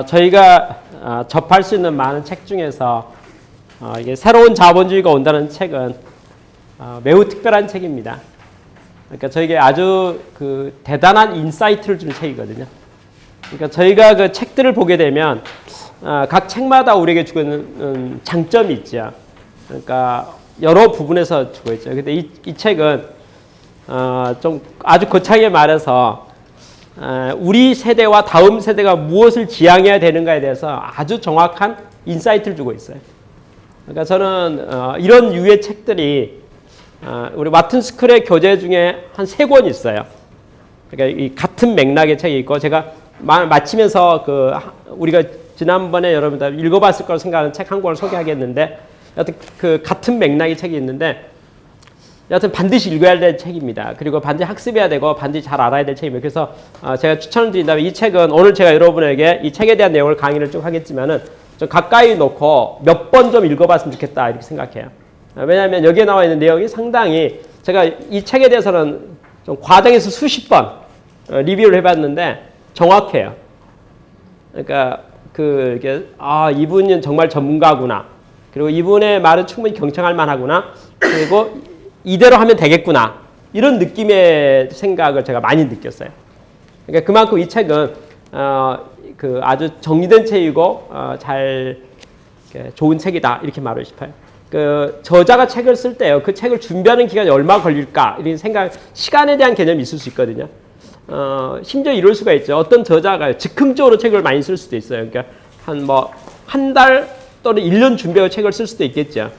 저희가 접할 수 있는 많은 책 중에서 이게 새로운 자본주의가 온다는 책은 매우 특별한 책입니다. 그러니까 저에게 아주 대단한 인사이트를 주는 책이거든요. 그러니까 저희가 그 책들을 보게 되면 각 책마다 우리에게 주고 있는 장점이 있죠. 그러니까 여러 부분에서 주고 있죠. 근데 이 책은 좀 아주 거창하게 말해서 우리 세대와 다음 세대가 무엇을 지향해야 되는가에 대해서 아주 정확한 인사이트를 주고 있어요. 그러니까 저는 이런 유의 책들이 우리 와튼 스쿨의 교재 중에 한 3권 있어요. 그러니까 이 같은 맥락의 책이 있고, 제가 마치면서 우리가 지난번에 여러분들 읽어봤을 거라고 생각하는 책 한 권을 소개하겠는데, 여하튼 그 같은 맥락의 책이 있는데, 여하튼 반드시 읽어야 될 책입니다. 그리고 반드시 학습해야 되고 반드시 잘 알아야 될 책입니다. 그래서 제가 추천을 드린다면 이 책은 오늘 제가 여러분에게 이 책에 대한 내용을 강의를 쭉 하겠지만은 좀 가까이 놓고 몇 번 좀 읽어봤으면 좋겠다 이렇게 생각해요. 왜냐하면 여기에 나와 있는 내용이 상당히, 제가 이 책에 대해서는 좀 과정에서 수십 번 리뷰를 해봤는데 정확해요. 그러니까 이분은 정말 전문가구나. 그리고 이분의 말은 충분히 경청할 만하구나. 그리고 이대로 하면 되겠구나. 이런 느낌의 생각을 제가 많이 느꼈어요. 그러니까 그만큼 이 책은 아주 정리된 책이고 잘 좋은 책이다 이렇게 말하고 싶어요. 저자가 책을 쓸 때요, 그 책을 준비하는 기간이 얼마 걸릴까 이런 생각, 시간에 대한 개념이 있을 수 있거든요. 심지어 이럴 수가 있죠. 어떤 저자가 즉흥적으로 책을 많이 쓸 수도 있어요. 그러니까 한 달 또는 1년 준비하고 책을 쓸 수도 있겠죠.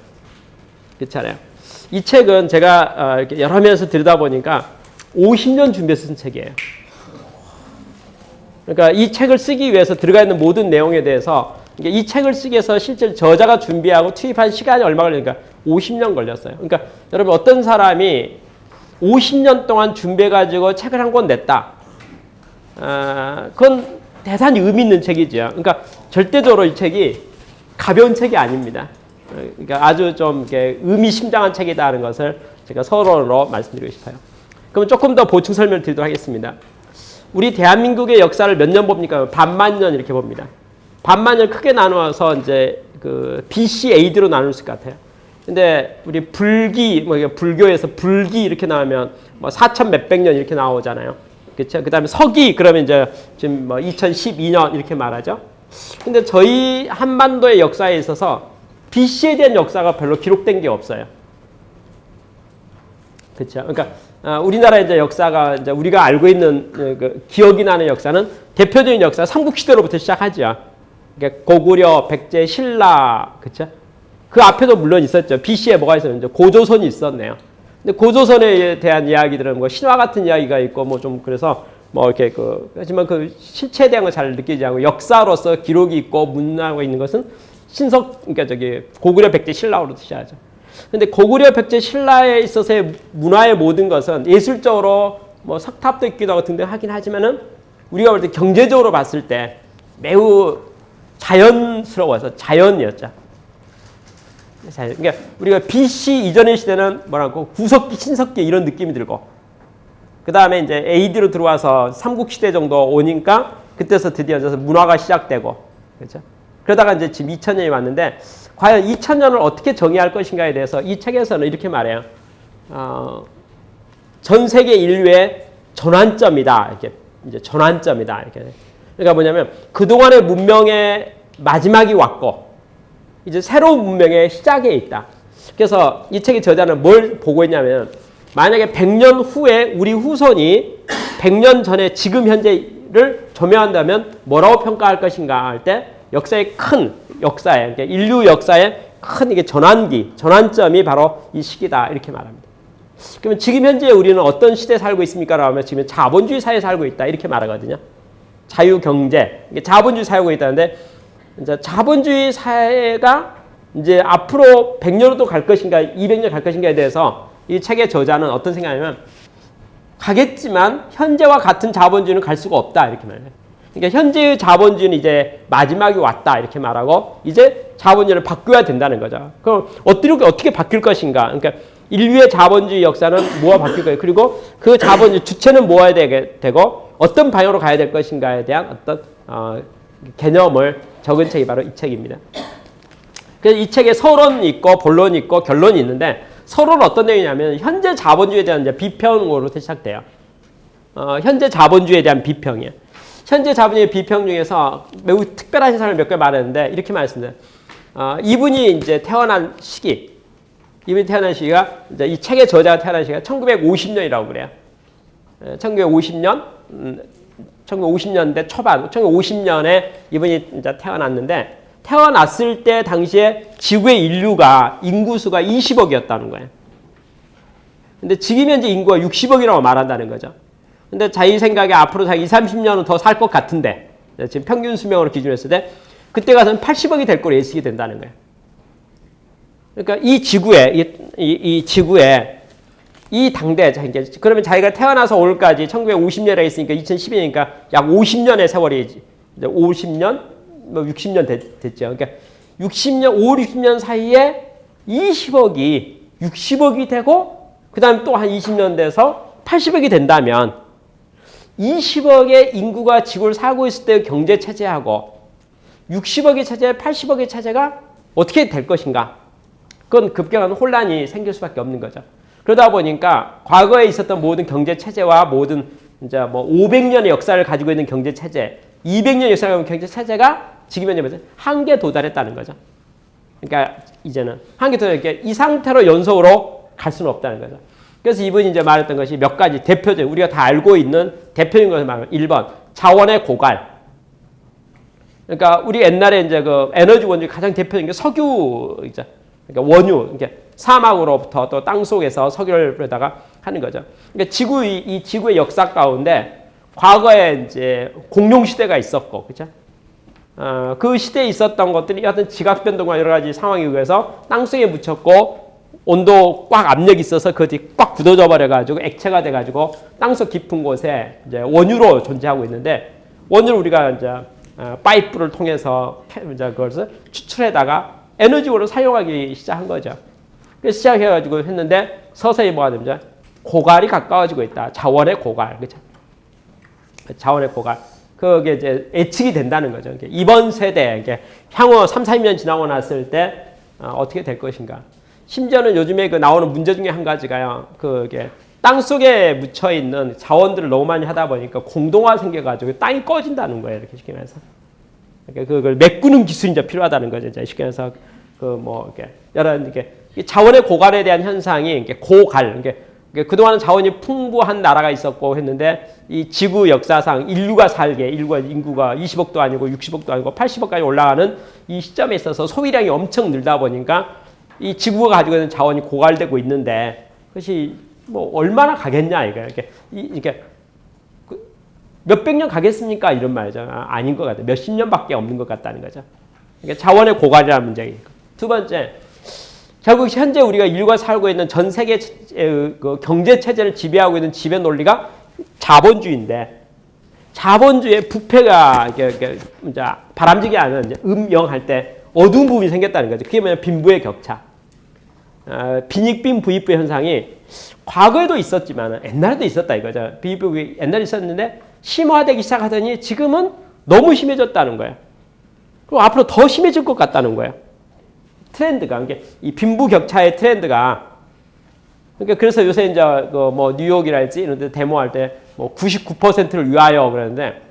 그렇잖아요. 이 책은 제가 이렇게 여러 면에서 들여다보니까 50년 준비해서 쓴 책이에요. 그러니까 이 책을 쓰기 위해서 들어가 있는 모든 내용에 대해서, 이 책을 쓰기 위해서 실제 저자가 준비하고 투입한 시간이 얼마 걸리니까 50년 걸렸어요. 그러니까 여러분, 어떤 사람이 50년 동안 준비해가지고 책을 한 권 냈다. 그건 대단히 의미 있는 책이죠. 그러니까 절대적으로 이 책이 가벼운 책이 아닙니다. 그러니까 아주 좀 이렇게 의미심장한 책이다라는 것을 제가 서론으로 말씀드리고 싶어요. 그럼 조금 더 보충 설명을 드리도록 하겠습니다. 우리 대한민국의 역사를 몇 년 봅니까? 반만 년 이렇게 봅니다. 반만 년 크게 나누어서 이제 BC, AD로 나눌 수 있을 것 같아요. 근데 우리 불교에서 불기 이렇게 나오면 4천 몇백 년 이렇게 나오잖아요. 그렇죠? 그다음에 서기 그러면 이제 지금 2012년 이렇게 말하죠. 근데 저희 한반도의 역사에 있어서 BC에 대한 역사가 별로 기록된 게 없어요. 그렇죠? 그러니까 우리나라의 이제 역사가 이제 우리가 알고 있는 기억이 나는 역사는 대표적인 역사 삼국시대로부터 시작하죠. 그러니까 고구려, 백제, 신라, 그렇죠? 그 앞에도 물론 있었죠. BC에 뭐가 있었는지 고조선이 있었네요. 근데 고조선에 대한 이야기들은 신화 같은 이야기가 있고 좀 그래서 이렇게 하지만 실체에 대한 걸 잘 느끼지 않고 역사로서 기록이 있고 문화가 있는 것은 그러니까 고구려, 백제, 신라로부터 시작하죠. 근데 고구려, 백제, 신라에 있어서의 문화의 모든 것은 예술적으로 석탑도 있기도 하고 등등 하긴 하지만은 우리가 볼 때 경제적으로 봤을 때 매우 자연스러워서 자연이었죠. 그러니까 우리가 BC 이전의 시대는 구석기, 신석기 이런 느낌이 들고, 그 다음에 이제 AD로 들어와서 삼국시대 정도 오니까 그때서 드디어 문화가 시작되고, 그렇죠? 그러다가 이제 지금 2000년이 왔는데, 과연 2000년을 어떻게 정의할 것인가에 대해서 이 책에서는 이렇게 말해요. 전 세계 인류의 전환점이다. 이렇게 이제 전환점이다. 이렇게. 그러니까 뭐냐면 그동안의 문명의 마지막이 왔고 이제 새로운 문명의 시작에 있다. 그래서 이 책의 저자는 뭘 보고 있냐면, 만약에 100년 후에 우리 후손이 100년 전에 지금 현재를 조명한다면 뭐라고 평가할 것인가 할 때, 역사의 큰 역사에, 그러니까 인류 역사의 큰 이게 전환점이 바로 이 시기다 이렇게 말합니다. 그러면 지금 현재 우리는 어떤 시대에 살고 있습니까? 라고 하면 지금 자본주의 사회에 살고 있다 이렇게 말하거든요. 자유경제, 이게 자본주의 사회에 살고 있다는데, 이제 자본주의 사회가 이제 앞으로 100년으로 갈 것인가, 200년 갈 것인가에 대해서 이 책의 저자는 어떤 생각이냐면, 가겠지만 현재와 같은 자본주의는 갈 수가 없다 이렇게 말해요. 그러니까 현재의 자본주의는 이제 마지막이 왔다 이렇게 말하고, 이제 자본주의를 바뀌어야 된다는 거죠. 그럼 어떻게 바뀔 것인가? 그러니까 인류의 자본주의 역사는 뭐가 바뀔 거예요. 그리고 그 자본주의 주체는 뭐가 되고 어떤 방향으로 가야 될 것인가에 대한 어떤 개념을 적은 책이 바로 이 책입니다. 그래서 이 책에 서론이 있고 본론이 있고 결론이 있는데 서론은 어떤 내용이냐면 현재 자본주의에 대한 이제 비평으로 시작돼요. 현재 자본주의에 대한 비평이에요. 현재 자본주의 비평 중에서 매우 특별한 현상을 몇 개 말했는데 이렇게 말했습니다. 이분이 이제 태어난 시기가 이제 이 책의 저자가 태어난 시기가 1950년이라고 그래요. 1950년대 초반, 1950년에 이분이 이제 태어났는데 태어났을 때 당시에 지구의 인구수가 20억이었다는 거예요. 근데 지금 현재 인구가 60억이라고 말한다는 거죠. 근데 자기 생각에 앞으로 자기 20-30년은 더 살 것 같은데 지금 평균 수명으로 기준했을 때 그때 가서는 80억이 될 거로 예측이 된다는 거예요. 그러니까 이 지구에 이 당대, 그러면 자기가 태어나서 오늘까지 1950년에 있으니까 2010년이니까 약 50년의 세월이 이제 50년, 뭐 60년 됐죠. 그러니까 60년, 5, 60년 사이에 60억이 되고 그 다음에 또 한 20년 돼서 80억이 된다면 20억의 인구가 지구를 살고 있을 때의 경제 체제하고 60억의 체제, 80억의 체제가 어떻게 될 것인가? 그건 급격한 혼란이 생길 수밖에 없는 거죠. 그러다 보니까 과거에 있었던 모든 경제 체제와 모든 이제 뭐 500년의 역사를 가지고 있는 경제 체제, 200년의 역사를 가지고 있는 경제 체제가 지금 현재 한계에 도달했다는 거죠. 그러니까 이제는 한계에 도달했기 이 상태로 연속으로 갈 수는 없다는 거죠. 그래서 이분이 이제 말했던 것이 몇 가지 대표적 우리가 다 알고 있는 대표적인 것을 말하면 1번 자원의 고갈. 그러니까 우리 옛날에 이제 그 에너지 원주 가장 대표적인 게 석유이죠. 그러니까 원유, 이게 사막으로부터 또 땅 속에서 석유를 뿌려다가 하는 거죠. 그러니까 이 지구의 역사 가운데 과거에 이제 공룡 시대가 있었고, 그렇죠? 그 시대에 있었던 것들이 어떤 지각 변동과 여러 가지 상황에 의해서 땅 속에 묻혔고 온도 꽉 압력이 있어서 그것이 꽉 굳어져 버려가지고 액체가 돼가지고 땅속 깊은 곳에 이제 원유로 존재하고 있는데 원유를 우리가 이제 파이프를 통해서 이제 그것을 추출해다가 에너지로 사용하기 시작한 거죠. 그래서 시작해가지고 했는데 서서히 뭐가 됩니다. 고갈이 가까워지고 있다. 자원의 고갈, 그렇죠? 자원의 고갈. 그게 이제 예측이 된다는 거죠. 이번 세대, 향후 3-40년 지나고 났을 때 어떻게 될 것인가. 심지어는 요즘에 그 나오는 문제 중에 한 가지가요. 그게 땅 속에 묻혀 있는 자원들을 너무 많이 하다 보니까 공동화 생겨가지고 땅이 꺼진다는 거예요. 이렇게 쉽게 말해서. 그러니까 그걸 메꾸는 기술이 이제 필요하다는 거죠. 이제 쉽게 말해서 그 뭐 이렇게 여러 이렇게 자원의 고갈에 대한 현상이 이렇게 고갈. 그동안은 자원이 풍부한 나라가 있었고 했는데 이 지구 역사상 인구가 20억도 아니고 60억도 아니고 80억까지 올라가는 이 시점에 있어서 소비량이 엄청 늘다 보니까 이 지구가 가지고 있는 자원이 고갈되고 있는데 그것이 뭐 얼마나 가겠냐 이게 몇백 년 가겠습니까? 이런 말이죠. 아닌 것 같아요. 몇십 년밖에 없는 것 같다는 거죠. 그러니까 자원의 고갈이라는 문제이니까. 두 번째, 결국 현재 우리가 인류가 살고 있는 전 세계 그 경제 체제를 지배하고 있는 지배 논리가 자본주의인데 자본주의의 부패가 이제 바람직이 않은 음영할 때 어두운 부분이 생겼다는 거죠. 그게 뭐냐면 빈부의 격차. 빈익빈 부익부 현상이 과거에도 있었지만 옛날에도 있었다 이거죠. 빈익빈 옛날에 있었는데 심화되기 시작하더니 지금은 너무 심해졌다는 거예요. 그럼 앞으로 더 심해질 것 같다는 거예요. 트렌드가 이 빈부 격차의 트렌드가 그러니까 그래서 요새 이제 그 뭐 뉴욕이랄지 이런 데 데모할 때 뭐 99%를 위하여 그러는데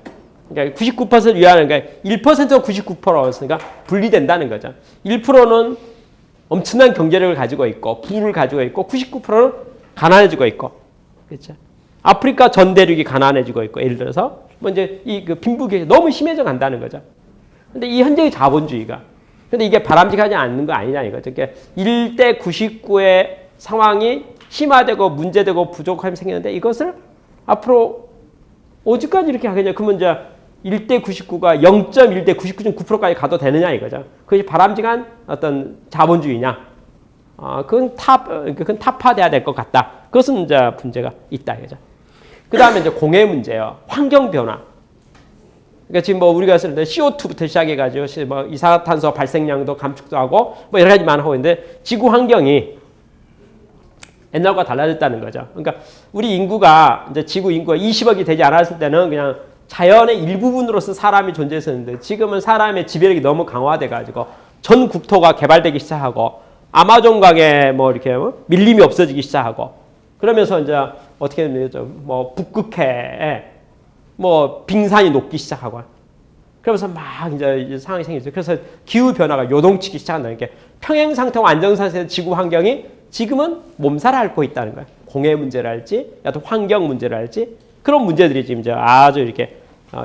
그러니까 99%를 위하는 게 1%가 99%였으니까 분리된다는 거죠. 1%는 엄청난 경제력을 가지고 있고 부를 가지고 있고 99%는 가난해지고 있고 그렇죠. 아프리카 전 대륙이 가난해지고 있고 예를 들어서 뭐 이제 이 그 빈부격이 너무 심해져 간다는 거죠. 근데 이 현재의 자본주의가 근데 이게 바람직하지 않는 거 아니냐 이거죠. 그러니까 1대 99의 상황이 심화되고 문제되고 부족함이 생겼는데 이것을 앞으로 어디까지 이렇게 하겠냐. 그러면 이제 1대 99가 0.1대 99.9%까지 가도 되느냐 이거죠. 그것이 바람직한 어떤 자본주의냐. 그건 타파돼야 될 것 같다. 그것은 이제 문제가 있다 이거죠. 그 다음에 이제 공해 문제예요. 환경 변화. 그러니까 지금 뭐 우리가 쓰는 CO2부터 시작해가지고 뭐 이산화탄소 발생량도 감축도 하고 뭐 여러 가지만 하고 있는데 지구 환경이 옛날과 달라졌다는 거죠. 그러니까 우리 인구가 이제 지구 인구가 20억이 되지 않았을 때는 그냥 자연의 일부분으로서 사람이 존재했었는데 지금은 사람의 지배력이 너무 강화돼가지고 전 국토가 개발되기 시작하고 아마존 강에 뭐 이렇게 밀림이 없어지기 시작하고 그러면서 이제 어떻게 되면 뭐 북극해에 뭐 빙산이 녹기 시작하고 그러면서 막 이제 상황이 생기죠. 그래서 기후 변화가 요동치기 시작한다는 게 평행 상태와 안정 상태의 지구 환경이 지금은 몸살 앓고 있다는 거예요. 공해 문제를 할지, 또 환경 문제를 할지 그런 문제들이 지금 이제 아주 이렇게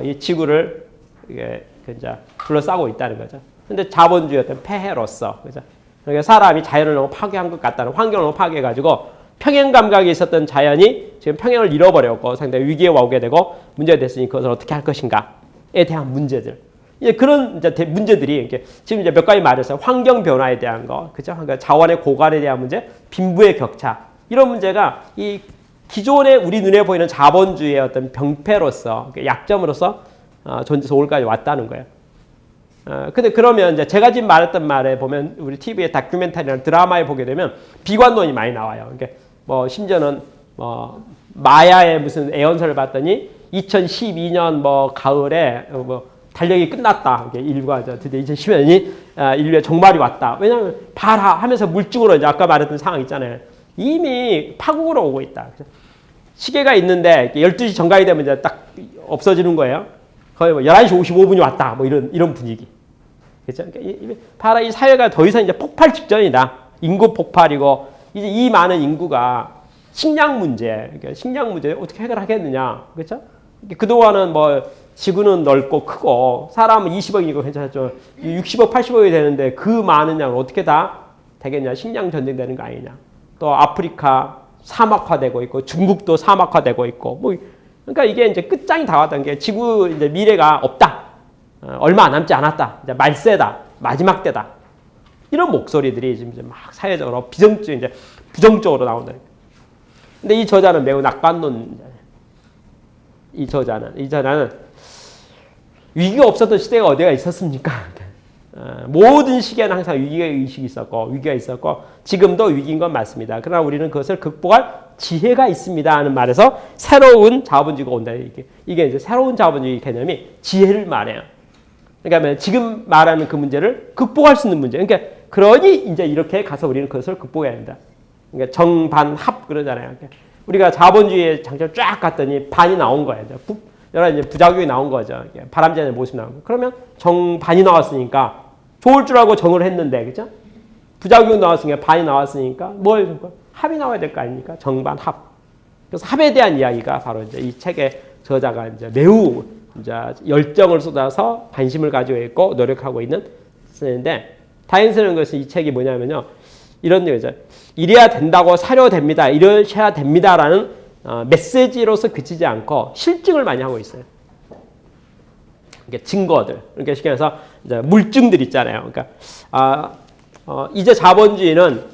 이 지구를 이게 이제 둘러싸고 있다는 거죠. 근데 자본주의 어떤 폐해로서 그죠? 그러니까 사람이 자연을 너무 파괴한 것 같다는 환경을 너무 파괴해가지고 평행 감각이 있었던 자연이 지금 평행을 잃어버렸고 상당히 위기에 오게 되고 문제가 됐으니 그것을 어떻게 할 것인가에 대한 문제들. 이제 그런 이제 문제들이 이렇게 지금 이제 몇 가지 말해서 환경 변화에 대한 거, 그죠? 그러니까 자원의 고갈에 대한 문제, 빈부의 격차 이런 문제가 이 기존의 우리 눈에 보이는 자본주의의 어떤 병폐로서 약점으로서 존재 소울까지 왔다는 거예요. 근데 그러면 이제 제가 지금 말했던 말에 보면 우리 TV의 다큐멘터리나 드라마에 보게 되면 비관론이 많이 나와요. 그러니까 뭐 심지어는 뭐 마야의 무슨 애언설을 봤더니 2012년 뭐 가을에 뭐 달력이 끝났다. 인류가 드디어 2010년이 인류의 종말이 왔다. 왜냐하면 봐라 하면서 물증으로 이제 아까 말했던 상황 있잖아요. 이미 파국으로 오고 있다. 시계가 있는데 12시 정각이 되면 이제 딱 없어지는 거예요. 거의 뭐 11시 55분이 왔다. 뭐 이런 분위기. 그렇죠? 그러니까 봐라 이 사회가 더 이상 이제 폭발 직전이다. 인구 폭발이고 이제 이 많은 인구가 식량 문제, 그러니까 식량 문제 어떻게 해결하겠느냐. 그렇죠? 그동안은 뭐 지구는 넓고 크고 사람은 20억이니까 괜찮았죠. 60억, 80억이 되는데 그 많은 양을 어떻게 다 되겠냐. 식량 전쟁 되는 거 아니냐. 또 아프리카 사막화되고 있고 중국도 사막화되고 있고 뭐 그러니까 이게 이제 끝장이 다 왔다는 게 지구 이제 미래가 없다. 얼마 남지 않았다. 이제 말세다. 마지막 때다. 이런 목소리들이 지금 이제 막 사회적으로 부정적으로 나온다. 근데 이 저자는 매우 낙관론. 이 저자는 위기가 없었던 시대가 어디가 있었습니까? 모든 시기에는 항상 위기의 의식이 있었고 위기가 있었고 지금도 위기인 건 맞습니다. 그러나 우리는 그것을 극복할 지혜가 있습니다 하는 말에서 새로운 자본주의가 온다. 이게 이제 새로운 자본주의 개념이 지혜를 말해요. 그러니까 지금 말하는 그 문제를 극복할 수 있는 문제. 그러니까 그러니 이제 이렇게 가서 우리는 그것을 극복해야 된다. 그러니까 정반합 그러잖아요. 그러니까 우리가 자본주의의 장점 쫙 갔더니 반이 나온 거예요. 여러 이제 부작용이 나온 거죠. 바람잡이의 모습이 나온 거. 그러면 정반이 나왔으니까 좋을 줄 알고 정을 했는데, 그죠? 부작용 나왔으니까 반이 나왔으니까 뭘 합이 나와야 될 거 아닙니까? 정반 합. 그래서 합에 대한 이야기가 바로 이제 이 책의 저자가 이제 매우 이제 열정을 쏟아서 관심을 가지고 있고 노력하고 있는 쓰는데 다행스러운 것은 이 책이 뭐냐면요. 이런 얘기죠. 이래야 된다고 사려 됩니다. 이러셔야 됩니다라는 메시지로서 그치지 않고 실증을 많이 하고 있어요. 그러니까 증거들. 그러니까 쉽게 해서 이제 물증들 있잖아요. 그러니까 이제 자본주의는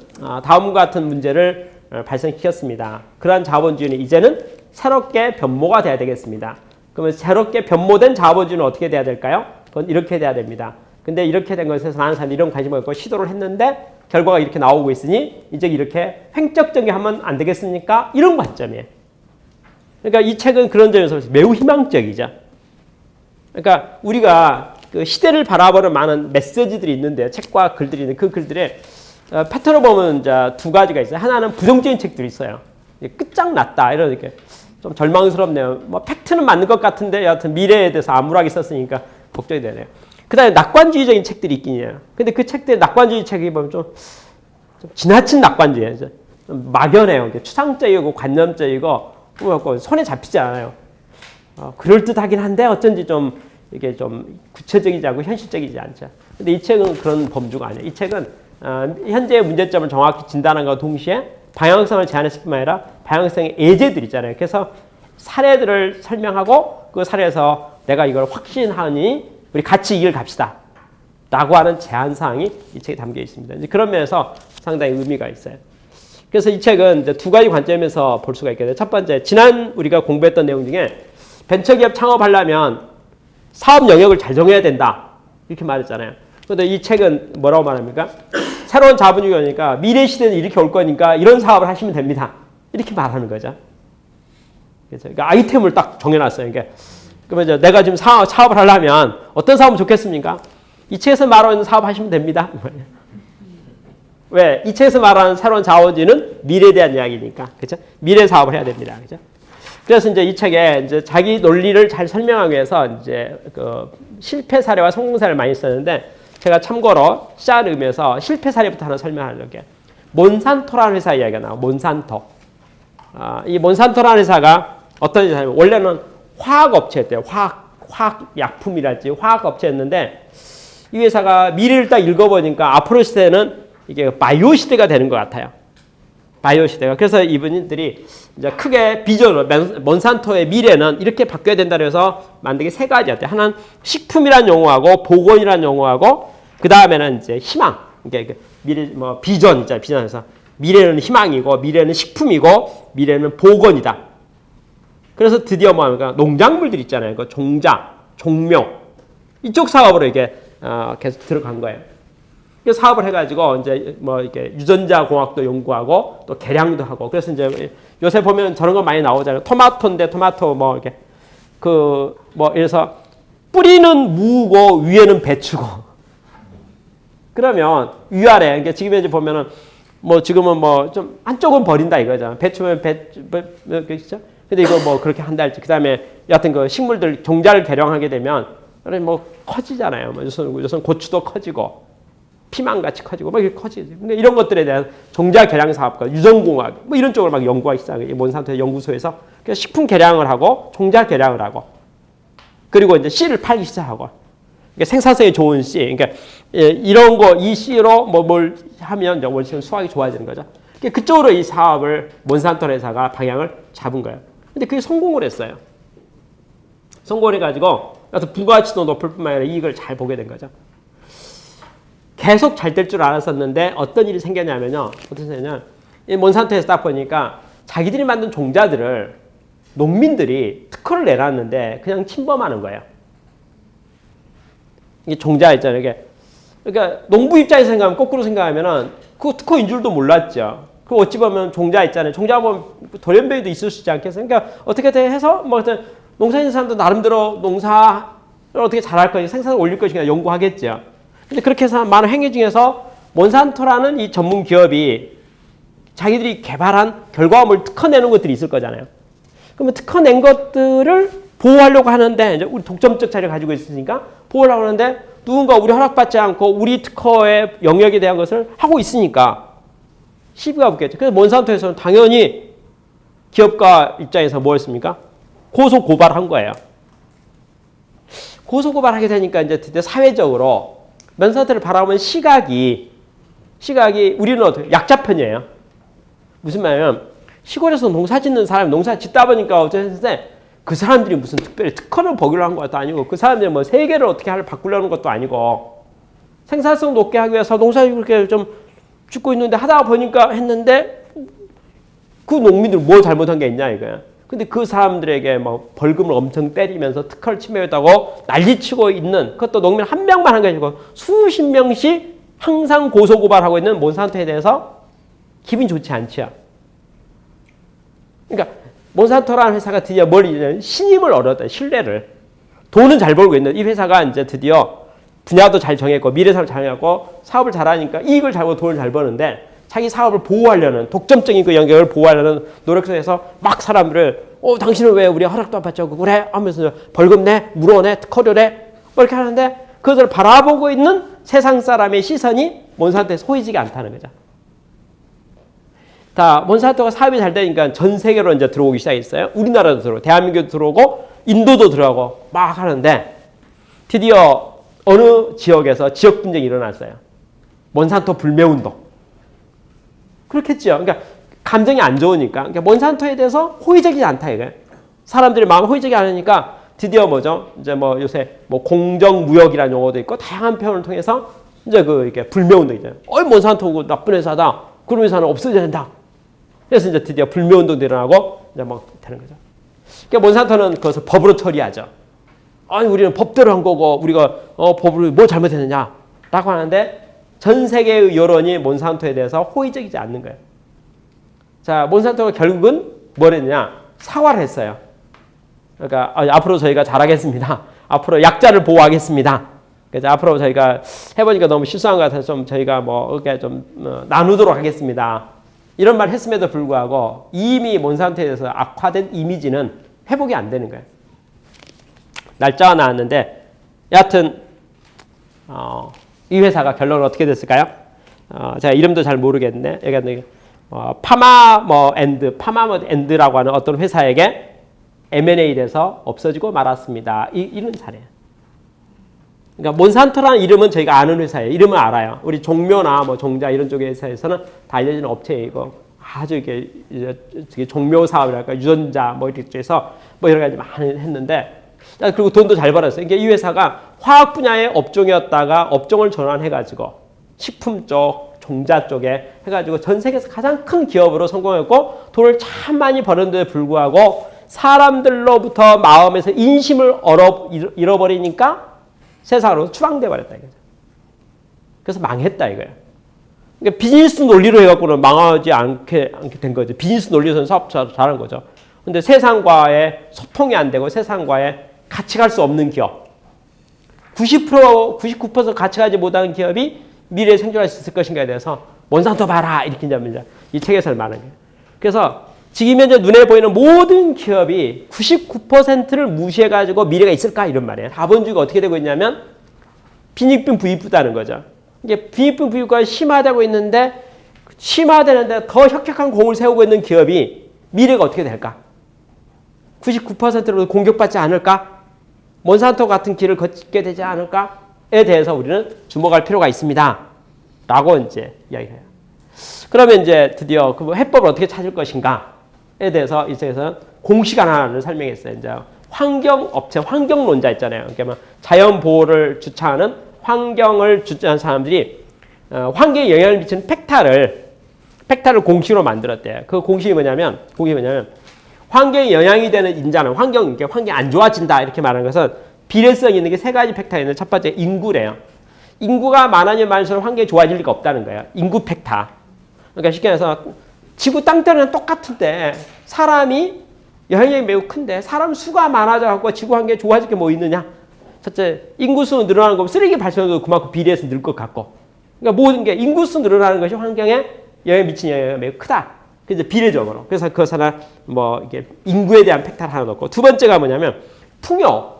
다음과 같은 문제를 발생시켰습니다. 그러한 자본주의는 이제는 새롭게 변모가 돼야 되겠습니다. 그러면 새롭게 변모된 자본주의는 어떻게 돼야 될까요? 그건 이렇게 돼야 됩니다. 근데 이렇게 된 것에서 많은 사람들이 이런 관심을 갖고 시도를 했는데 결과가 이렇게 나오고 있으니 이제 이렇게 횡격적이 하면 안 되겠습니까? 이런 관점이에요. 그러니까 이 책은 그런 점에서 매우 희망적이죠. 그러니까 우리가 그 시대를 바라보는 많은 메시지들이 있는데 책과 글들이 있는데 그 글들에 패턴을 보면 이제 두 가지가 있어요. 하나는 부정적인 책들이 있어요. 끝장났다 이렇게 좀 절망스럽네요. 뭐 팩트는 맞는 것 같은데 여하튼 미래에 대해서 암울하게 썼으니까 걱정이 되네요. 그 다음에 낙관주의적인 책들이 있긴 해요. 근데 그 책들, 낙관주의 책이 보면 좀 지나친 낙관주의예요. 좀 막연해요. 추상적이고 관념적이고 손에 잡히지 않아요. 그럴듯하긴 한데 어쩐지 좀 이게 좀 구체적이지 않고 현실적이지 않죠. 근데 이 책은 그런 범주가 아니에요. 이 책은 현재의 문제점을 정확히 진단한과 동시에 방향성을 제안했을 뿐만 아니라 방향성의 예제들 있잖아요. 그래서 사례들을 설명하고 그 사례에서 내가 이걸 확신하니 우리 같이 이 길 갑시다. 라고 하는 제안사항이 이 책에 담겨 있습니다. 이제 그런 면에서 상당히 의미가 있어요. 그래서 이 책은 이제 두 가지 관점에서 볼 수가 있겠네요. 첫 번째, 지난 우리가 공부했던 내용 중에 벤처기업 창업하려면 사업 영역을 잘 정해야 된다. 이렇게 말했잖아요. 그런데 이 책은 뭐라고 말합니까? 새로운 자본주의니까 미래 시대는 이렇게 올 거니까 이런 사업을 하시면 됩니다. 이렇게 말하는 거죠. 그래서 그러니까 아이템을 딱 정해놨어요. 그러니까 그러면 이제 내가 지금 사업을 하려면 어떤 사업은 좋겠습니까? 이 책에서 말하는 사업 하시면 됩니다. 왜? 이 책에서 말하는 새로운 자원주의는 미래에 대한 이야기니까. 그죠? 미래 사업을 해야 됩니다. 그죠? 그래서 이제 이 책에 이제 자기 논리를 잘 설명하기 위해서 이제 그 실패 사례와 성공 사례를 많이 썼는데 제가 참고로 시작을 의미에서 실패 사례부터 하나 설명하려고 해요. 몬산토라는 회사 이야기가 나와요. 몬산토. 이 몬산토라는 회사가 어떤 회사냐면 원래는 화학업체였대요. 화학약품이랄지 화학업체였는데 이 회사가 미래를 딱 읽어보니까 앞으로 시대는 이게 바이오 시대가 되는 것 같아요. 바이오 시대가. 그래서 이분들이 이제 크게 비전을 몬산토의 미래는 이렇게 바뀌어야 된다고 해서 만든 게 세 가지였대요. 하나는 식품이란 용어하고 보건이란 용어하고 그 다음에는 이제 희망. 이게 미래 뭐 비전 있잖아요. 비전에서 미래는 희망이고 미래는 식품이고 미래는 보건이다. 그래서 드디어 뭐 하니까 농작물들 있잖아요. 그 종자, 종묘 이쪽 사업으로 이게 계속 들어간 거예요. 사업을 해가지고 이제 뭐 이렇게 유전자 공학도 연구하고 또 개량도 하고 그래서 이제 요새 보면 저런 거 많이 나오잖아요. 토마토인데 토마토 뭐 이렇게 그 뭐 이래서 뿌리는 무고 위에는 배추고 그러면 위아래 그러니까 지금 이제 보면은 뭐 지금은 뭐 좀 한쪽은 버린다 이거죠. 배추면 배추 그렇죠? 근데 이거 뭐 그렇게 한다 할지 그다음에 여하튼 그 식물들 종자를 개량하게 되면 뭐 커지잖아요. 뭐 요즘 고추도 커지고 피망같이 커지고 막 이렇게 커지지. 그러니까 이런 것들에 대한 종자 개량 사업과 유전공학 뭐 이런 쪽을 막 연구하기 시작해요. 몬산토 연구소에서 식품 개량을 하고 종자 개량을 하고 그리고 이제 씨를 팔기 시작하고 그러니까 생산성이 좋은 씨. 그러니까 이런 거 이 씨로 뭐 뭘 하면 원칙은 수확이 좋아지는 거죠. 그러니까 그쪽으로 이 사업을 몬산토 회사가 방향을 잡은 거예요. 근데 그게 성공을 했어요. 성공을 해가지고 부가가치도 높을 뿐만 아니라 이익을 잘 보게 된 거죠. 계속 잘 될 줄 알았었는데 어떤 일이 생겼냐면요. 어떤 생겼냐면 이 몬산토에서 딱 보니까 자기들이 만든 종자들을 농민들이 특허를 내놨는데 그냥 침범하는 거예요. 이게 종자 있잖아요. 이게 그러니까 농부 입장에서 생각하면 거꾸로 생각하면은 그 특허인 줄도 몰랐죠. 그 어찌 보면 종자 있잖아요. 종자 보면 돌연변이도 있을 수 있지 않겠어요? 그러니까 어떻게든 해서 뭐 농사짓는 사람도 나름대로 농사를 어떻게 잘할 것인가 생산을 올릴 것인가 연구하겠죠. 근데 그렇게 해서 많은 행위 중에서 몬산토라는 이 전문 기업이 자기들이 개발한 결과물을 특허내는 것들이 있을 거잖아요. 그러면 특허낸 것들을 보호하려고 하는데 이제 우리 독점적 자리를 가지고 있으니까 보호하려고 하는데 누군가 우리 허락받지 않고 우리 특허의 영역에 대한 것을 하고 있으니까 시비가 붙겠죠. 그래서 몬산토에서는 당연히 기업가 입장에서 뭐 했습니까? 고소 고발한 거예요. 고소 고발하게 되니까 이제 드디어 사회적으로 몬산토를 바라보는 시각이 우리는 어떻게 약자편이에요. 무슨 말이냐면 시골에서 농사 짓는 사람이 농사 짓다 보니까 어쨌든 그 사람들이 무슨 특별히 특허를 보기로 한 것도 아니고 그 사람들이 뭐 세계를 어떻게 바꾸려는 것도 아니고 생산성 높게 하기 위해서 농사를 그렇게 좀 짓고 있는데 하다 보니까 했는데 그 농민들 뭐 잘못한 게 있냐 이거야. 근데 그 사람들에게 뭐 벌금을 엄청 때리면서 특허를 침해했다고 난리치고 있는 그것도 농민 한 명만 한 게 아니고 수십 명씩 항상 고소고발하고 있는 몬산토에 대해서 기분이 좋지 않죠. 그러니까 몬산토라는 회사가 드디어 뭘 신임을 얻었다. 신뢰를. 돈은 잘 벌고 있는 이 회사가 이제 드디어 분야도 잘 정했고 미래 사업을 잘 정했고 사업을 잘하니까 이익을 잘 벌고 돈을 잘 버는데 자기 사업을 보호하려는 독점적인 그 영역을 보호하려는 노력 속에서 막 사람들을 당신은 왜 우리 허락도 안 받지 않고 그래? 하면서 벌금 내, 물어내, 특허료 내 뭐 이렇게 하는데 그것을 바라보고 있는 세상 사람의 시선이 몬산토에 소이지가 않다는 거죠. 다 몬산토가 사업이 잘 되니까 전 세계로 이제 들어오기 시작했어요. 우리나라도 들어오고 대한민국도 들어오고 인도도 들어가고 막 하는데 드디어 어느 지역에서 지역 분쟁이 일어났어요. 몬산토 불매운동. 그렇겠죠. 그러니까 감정이 안 좋으니까. 그러니까 몬산토에 대해서 호의적이지 않다 이거예요. 사람들이 마음 호의적이 않으니까 드디어 뭐죠? 이제 뭐 요새 뭐 공정무역이라는 용어도 있고 다양한 표현을 통해서 이제 그 이렇게 불매운동이잖아요. 몬산토고 나쁜 회사다. 그런 회사는 없어져야 된다. 그래서 이제 드디어 불매운동도 일어나고 이제 막 되는 거죠. 그러니까 몬산토는 그것을 법으로 처리하죠. 아니 우리는 법대로 한 거고 우리가 법으로 뭐 잘못했느냐라고 하는데 전 세계의 여론이 몬산토에 대해서 호의적이지 않는 거예요. 자, 몬산토가 결국은 뭘 했냐? 사과를 했어요. 그러니까 앞으로 저희가 잘하겠습니다. 앞으로 약자를 보호하겠습니다. 그래서 앞으로 저희가 해보니까 너무 실수한 것 같아서 좀 저희가 뭐 이렇게 좀 나누도록 하겠습니다. 이런 말 했음에도 불구하고 이미 몬산토에 대해서 악화된 이미지는 회복이 안 되는 거예요. 날짜가 나왔는데 여하튼 이 회사가 결론은 어떻게 됐을까요? 제가 이름도 잘 모르겠는데 여기 파마앤드라고 하는 어떤 회사에게 M&A 돼서 없어지고 말았습니다. 이런 사례예요. 그러니까 몬산토라는 이름은 저희가 아는 회사예요. 이름은 알아요. 우리 종묘나 뭐 종자 이런 쪽의 회사에서는 다 알려지는 업체이고 아주 이게 종묘 사업이랄까 유전자 뭐 이렇게 해서 뭐 여러 가지 많이 했는데 그리고 돈도 잘 벌었어요. 그러니까 이 회사가 화학 분야의 업종이었다가 업종을 전환해가지고 식품 쪽, 종자 쪽에 해가지고 전 세계에서 가장 큰 기업으로 성공했고 돈을 참 많이 버는데 불구하고 사람들로부터 마음에서 인심을 잃어버리니까 세상으로 추방돼 버렸다 이거죠. 그래서 망했다 이거예요. 그러니까 비즈니스 논리로 해갖고는 망하지 않게 된 거죠. 비즈니스 논리에서는 사업 잘하는 거죠. 근데 세상과의 소통이 안 되고 세상과의 같이 갈 수 없는 기업. 99% 같이 가지 못하는 기업이 미래에 생존할 수 있을 것인가에 대해서 몬산토 봐라 이렇게 이제 이 책에서 말하는 거예요. 그래서 지금 현재 눈에 보이는 모든 기업이 99%를 무시해가지고 미래가 있을까 이런 말이에요. 자본주의가 어떻게 되고 있냐면 빈익빈 부익부다는 거죠. 이게 빈익빈 부익과 심화되고 있는데 심화되는데 더 혁혁한 공을 세우고 있는 기업이 미래가 어떻게 될까? 99%로 공격받지 않을까? 몬산토 같은 길을 걷게 되지 않을까에 대해서 우리는 주목할 필요가 있습니다. 라고 이제 이야기해요. 그러면 이제 드디어 그 해법을 어떻게 찾을 것인가에 대해서 이 책에서는 공식 하나를 설명했어요. 이제 환경업체, 환경론자 있잖아요. 그러니까 자연 보호를 주창하는 환경을 주장하는 사람들이 환경에 영향을 미치는 팩타를 공식으로 만들었대요. 그 공식이 뭐냐면 환경에 영향이 되는 인자는 환경이 안 좋아진다 이렇게 말하는 것은 비례성이 있는 게 세 가지 팩타가 있는데 첫 번째 인구래요. 인구가 많아지면 많을수록 환경이 좋아질 리가 없다는 거예요. 인구 팩타. 그러니까 쉽게 말해서 지구 땅덩이는 똑같은데 사람이 영향력이 매우 큰데 사람 수가 많아져갖고 지구 환경이 좋아질 게 뭐 있느냐. 첫째 인구수 늘어나는 거 쓰레기 발생도 그만큼 비례해서 늘 것 같고. 그러니까 모든 게 인구수 늘어나는 것이 환경에 영향을 미치는 영향이 매우 크다. 그래서 비례적으로. 그래서 그것 하나 뭐 이게 인구에 대한 팩타를 하나 넣고 두 번째가 뭐냐면 풍요.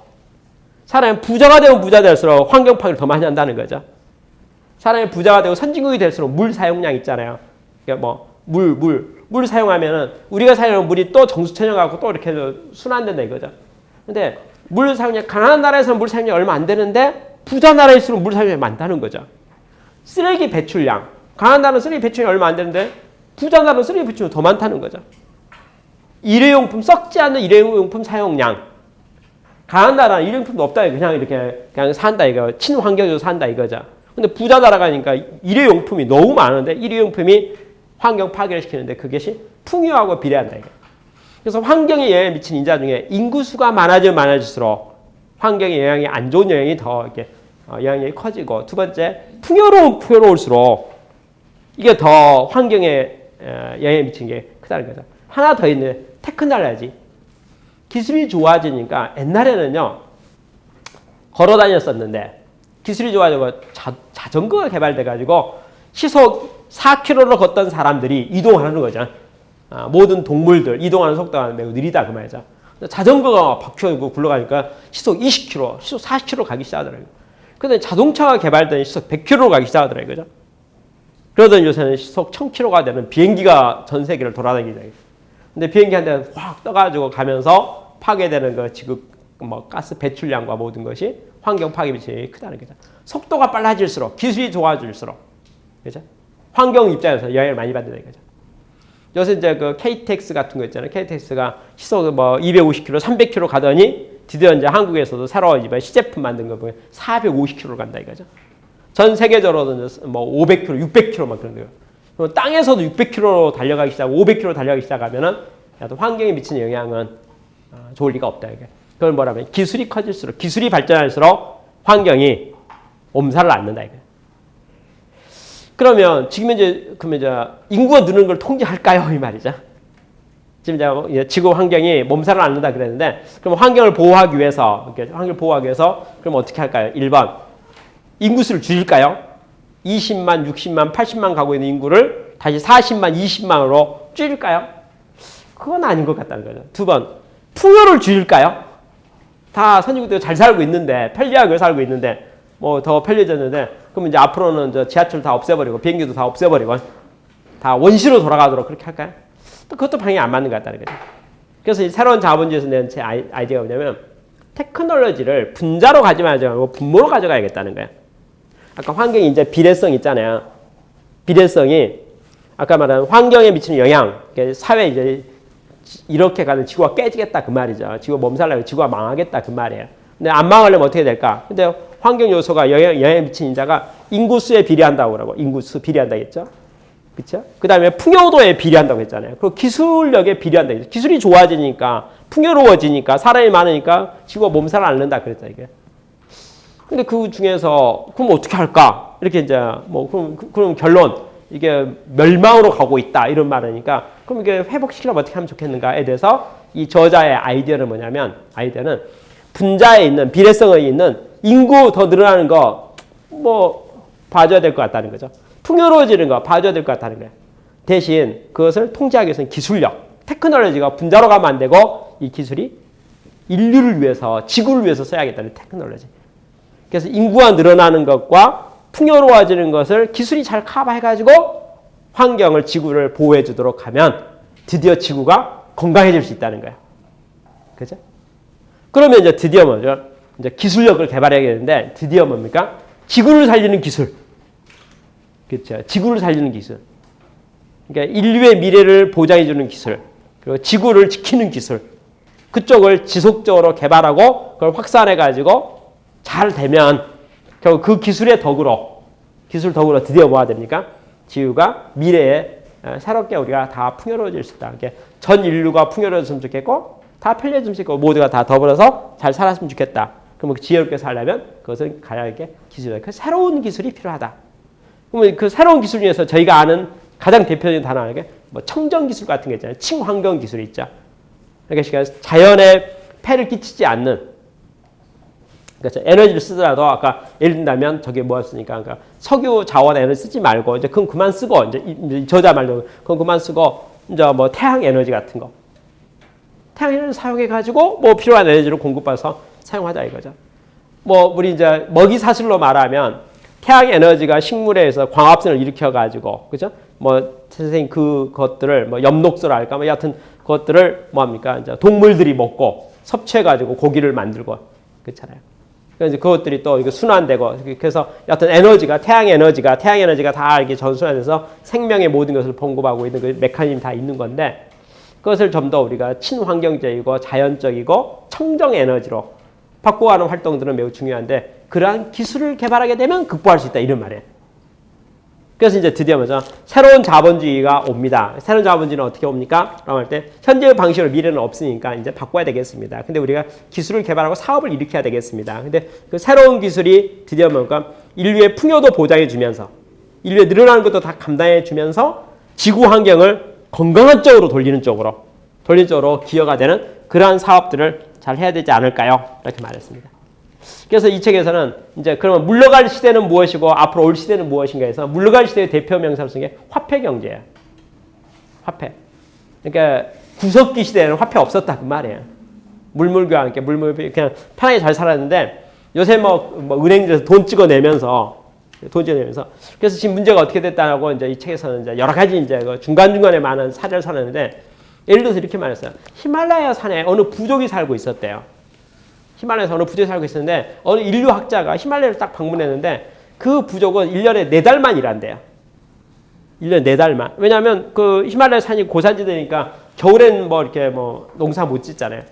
사람이 부자가 되면 부자 될수록 환경 파괴를 더 많이 한다는 거죠. 사람이 부자가 되고 선진국이 될수록 물 사용량 있잖아요. 그러니까 뭐 물 사용하면은 우리가 사용하는 물이 또 정수천연하고 또 이렇게 순환된다 이거죠. 근데 물 사용량 가난한 나라에서는 물 사용량이 얼마 안 되는데 부자 나라일수록 물 사용량이 많다는 거죠. 쓰레기 배출량. 가난한 나라는 쓰레기 배출량이 얼마 안 되는데 부자 나라는 쓰레기 배출량이 더 많다는 거죠. 일회용품 썩지 않는 일회용품 사용량. 가난한 나라는 일회용품도 없다. 그냥 이렇게 그냥 산다 이거. 친환경적으로 산다 이거죠. 근데 부자 나라 가니까 일회용품이 너무 많은데 일회용품이 환경 파괴를 시키는데 그것이 풍요하고 비례한다 이거. 그래서 환경에 영향을 미치는 인자 중에 인구수가 많아지면 많아질수록 환경에 영향이 안 좋은 영향이 더 이렇게 영향력이 커지고 두 번째 풍요로울수록 이게 더 환경에 영향을 미치는 게 크다는 거죠. 하나 더 있는 테크놀로지. 기술이 좋아지니까 옛날에는요 걸어 다녔었는데 기술이 좋아지고 자전거가 개발돼가지고 시속 4km로 걷던 사람들이 이동하는 거죠. 모든 동물들 이동하는 속도가 매우 느리다 그 말이죠. 자전거가 바퀴고 굴러가니까 시속 20km, 시속 40km 가기 시작하더라고요. 그런데 자동차가 개발된 시속 100km로 가기 시작하더라고요. 그죠? 그러던 요새는 시속 1000km가 되는 비행기가 전 세계를 돌아다니죠. 근데 비행기 한 대 확 떠가지고 가면서 파괴되는 그 지구 뭐 가스 배출량과 모든 것이 환경 파괴 미치는 크다는 거죠. 속도가 빨라질수록 기술이 좋아질수록 그죠? 환경 입장에서 영향을 많이 받는다 이거죠. 요새 이제 그 KTX 같은 거 있잖아요. KTX가 시속 뭐 250km, 300km 가더니 드디어 이제 한국에서도 새로 이번 시제품 만든 거 보면 450km 간다 이거죠. 전 세계적으로도 뭐 500km, 600km 막 그런 거예요. 땅에서도 600km로 달려가기 시작, 500km 달려가기 시작하면은 환경에 미치는 영향은 좋을 리가 없다 이게. 그걸 뭐라면 기술이 커질수록, 기술이 발전할수록 환경이 엄살을 앓는다 이게. 그러면 지금 이제 인구가 느는 걸 통제할까요 이 말이죠. 지금 이제 지구 환경이 몸살을 앓는다 그랬는데, 그럼 환경을 보호하기 위해서, 이렇게 환경을 보호하기 위해서, 그럼 어떻게 할까요? 1번. 인구수를 줄일까요? 20만, 60만, 80만 가고 있는 인구를 다시 40만, 20만으로 줄일까요? 그건 아닌 것 같다는 거죠. 2번. 풍요를 줄일까요? 다 선진국들 잘 살고 있는데, 편리하게 살고 있는데, 뭐 더 편리해졌는데, 그럼 이제 앞으로는 저 지하철 다 없애버리고, 비행기도 다 없애버리고, 다 원시로 돌아가도록 그렇게 할까요? 또 그것도 방향이 안 맞는 것 같다는 거죠. 그래서 이 새로운 자본주의에서 낸 제 아이디어가 뭐냐면, 테크놀로지를 분자로 가져가지 말고 분모로 가져가야겠다는 거예요. 아까 환경이 이제 비례성 있잖아요. 비례성이 아까 말한 환경에 미치는 영향, 사회 이제 이렇게 가는 지구가 깨지겠다 그 말이죠. 지구가 몸살나고 지구가 망하겠다 그 말이에요. 근데 안 망하려면 어떻게 될까? 근데 환경 요소가 영향에 미치는 자가 인구수에 비례한다고 그러고, 인구수 비례한다고 했죠. 그렇죠? 그 다음에 풍요도에 비례한다고 했잖아요. 그리고 기술력에 비례한다고 했죠. 기술이 좋아지니까, 풍요로워지니까, 사람이 많으니까 지구가 몸살을 앓는다 그랬죠, 이게. 근데 그 중에서 그럼 어떻게 할까? 이렇게 이제 뭐 그럼 결론, 이게 멸망으로 가고 있다 이런 말이니까, 그럼 이게 회복시키려면 어떻게 하면 좋겠는가에 대해서 이 저자의 아이디어는 뭐냐면, 아이디어는 분자에 있는 비례성에 있는 인구 더 늘어나는 거 뭐 봐줘야 될 것 같다는 거죠. 풍요로워지는 거 봐줘야 될 것 같다는 거예요. 대신 그것을 통제하기 위해서는 기술력, 테크놀로지가 분자로 가면 안 되고, 이 기술이 인류를 위해서, 지구를 위해서 써야겠다는 테크놀로지. 그래서 인구가 늘어나는 것과 풍요로워지는 것을 기술이 잘 커버해가지고 환경을, 지구를 보호해 주도록 하면 드디어 지구가 건강해질 수 있다는 거예요. 그죠? 그러면 이제 드디어 뭐죠? 이제 기술력을 개발해야겠는데, 드디어 뭡니까? 지구를 살리는 기술. 그렇죠? 지구를 살리는 기술. 그러니까 인류의 미래를 보장해 주는 기술. 그리고 지구를 지키는 기술. 그쪽을 지속적으로 개발하고 그걸 확산해 가지고 잘 되면 결국 그 기술의 덕으로, 기술 덕으로 드디어 뭐가 됩니까? 지구가 미래에 새롭게 우리가 다 풍요로워질 수 있다. 전 인류가 풍요로워졌으면 좋겠고, 다 편리해졌으면 좋겠고, 모두가 다 더불어서 잘 살았으면 좋겠다. 그럼 지혜롭게 살려면 그것은 가야하게 기술이다. 그 새로운 기술이 필요하다. 그러면 그 새로운 기술 중에서 저희가 아는 가장 대표적인 단어가 뭐 청정 기술 같은 게 있잖아요. 친환경 기술이 있죠. 그러니까 자연에 폐를 끼치지 않는, 그러니까 에너지를 쓰더라도 아까 예를 든다면 저게 뭐였으니까, 그러니까 석유 자원 에너지 쓰지 말고 이제 그건 그만 쓰고, 이제 저자 말로 그건 그만 쓰고, 이제 뭐 태양 에너지 같은 거, 태양 에너지 사용해 가지고 뭐 필요한 에너지를 공급해서 사용하자 이거죠. 뭐 우리 이제 먹이 사슬로 말하면 태양 에너지가 식물에 의해서 광합성을 일으켜 가지고, 그죠? 뭐 선생님 그것들을 뭐 엽록소라 할까, 뭐 여하튼 그것들을 뭐 합니까? 이제 동물들이 먹고 섭취해 가지고 고기를 만들고 그렇잖아요. 그래서 그것들이 또 이거 순환되고, 그래서 여하튼 에너지가 태양 에너지가 다 이렇게 전순환돼서 생명의 모든 것을 공급하고 있는 그 메커니즘이 다 있는 건데, 그것을 좀 더 우리가 친환경적이고 자연적이고 청정 에너지로 바꿔가는 활동들은 매우 중요한데, 그러한 기술을 개발하게 되면 극복할 수 있다 이런 말이에요. 그래서 이제 드디어 뭐죠? 새로운 자본주의가 옵니다. 새로운 자본주의는 어떻게 옵니까? 라고 할 때 현재의 방식으로 미래는 없으니까 이제 바꿔야 되겠습니다. 근데 우리가 기술을 개발하고 사업을 일으켜야 되겠습니다. 근데 그 새로운 기술이 드디어 뭔가 인류의 풍요도 보장해 주면서, 인류의 늘어나는 것도 다 감당해 주면서 지구 환경을 건강한 쪽으로 돌리는 쪽으로 기여가 되는 그러한 사업들을 잘 해야 되지 않을까요? 이렇게 말했습니다. 그래서 이 책에서는 이제 그러면 물러갈 시대는 무엇이고 앞으로 올 시대는 무엇인가 해서, 물러갈 시대의 대표 명사로 쓴 게 화폐 경제예요. 화폐. 그러니까 구석기 시대에는 화폐 없었다 그 말이에요. 물물교환, 그냥 편하게 잘 살았는데, 요새 뭐 은행에서 돈 찍어내면서, 그래서 지금 문제가 어떻게 됐다고 이제 이 책에서는 이제 여러 가지 이제 중간중간에 많은 사례를 설하는데, 예를 들어서 이렇게 말했어요. 히말라야 산에 어느 부족이 살고 있었대요. 히말라야에서 어느 부족이 살고 있었는데, 어느 인류학자가 히말라야를 딱 방문했는데, 그 부족은 1년에 4달만 일한대요. 1년에 4달만. 왜냐하면 그 히말라야 산이 고산지대니까 겨울엔 뭐 이렇게 뭐 농사 못 짓잖아요.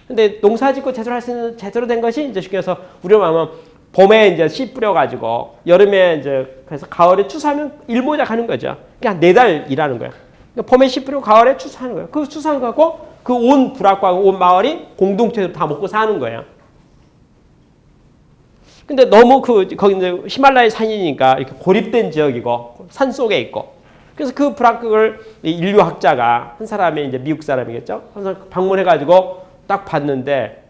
근데 농사 짓고 제대로 할 수 있는, 제대로 된 것이 이제 쉽게 해서 우리로 말하면 봄에 이제 씨 뿌려가지고 여름에 이제 그래서 가을에 추수하면 일모자 가는 거죠. 그냥 4달 일하는 거예요. 봄에 씨 뿌리고 가을에 추수하는 거예요. 그 추수한 거고 그 온 부락과 온 마을이 공동체로 다 먹고 사는 거예요. 근데 너무 거기 이제 히말라야 산이니까 이렇게 고립된 지역이고 산 속에 있고, 그래서 그 불합격을 인류학자가 한 사람이 이제 미국 사람이겠죠. 항상 방문해가지고 딱 봤는데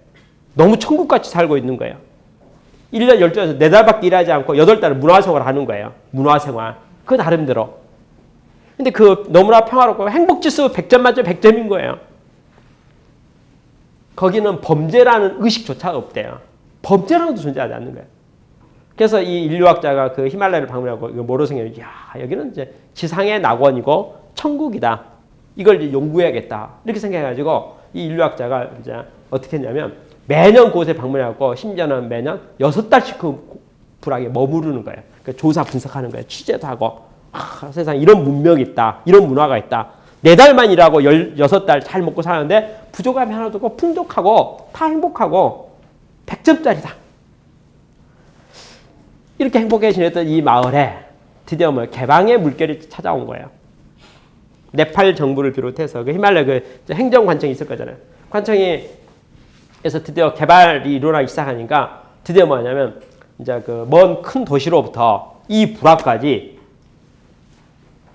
너무 천국같이 살고 있는 거예요. 1년 12에서 4달밖에 일하지 않고 8달을 문화생활을 하는 거예요. 문화생활. 그 나름대로. 근데 그 너무나 평화롭고 행복지수 100점 만점 100점인 거예요. 거기는 범죄라는 의식조차 없대요. 범죄라는 것도 존재하지 않는 거예요. 그래서 이 인류학자가 그 히말라야를 방문하고 이거 뭐로 생각해요? 야, 여기는 이제 지상의 낙원이고 천국이다. 이걸 이제 연구해야겠다. 이렇게 생각해가지고 이 인류학자가 이제 어떻게 했냐면 매년 그곳에 방문해갖고 심지어는 매년 6달씩 그 불악에 머무르는 거예요. 그러니까 조사 분석하는 거예요. 취재도 하고 세상에 이런 문명이 있다. 이런 문화가 있다. 4달만 일하고 16달 잘 먹고 사는데 부족함이 하나도 없고 풍족하고 다 행복하고 100점짜리다. 이렇게 행복해 지냈던 이 마을에 드디어 뭐 개방의 물결이 찾아온 거예요. 네팔 정부를 비롯해서 그 히말라야 그 행정 관청이 있을 거잖아요. 관청에서 드디어 개발이 일어나기 시작하니까 드디어 뭐냐면 이제 그 먼 큰 도시로부터 이 불악까지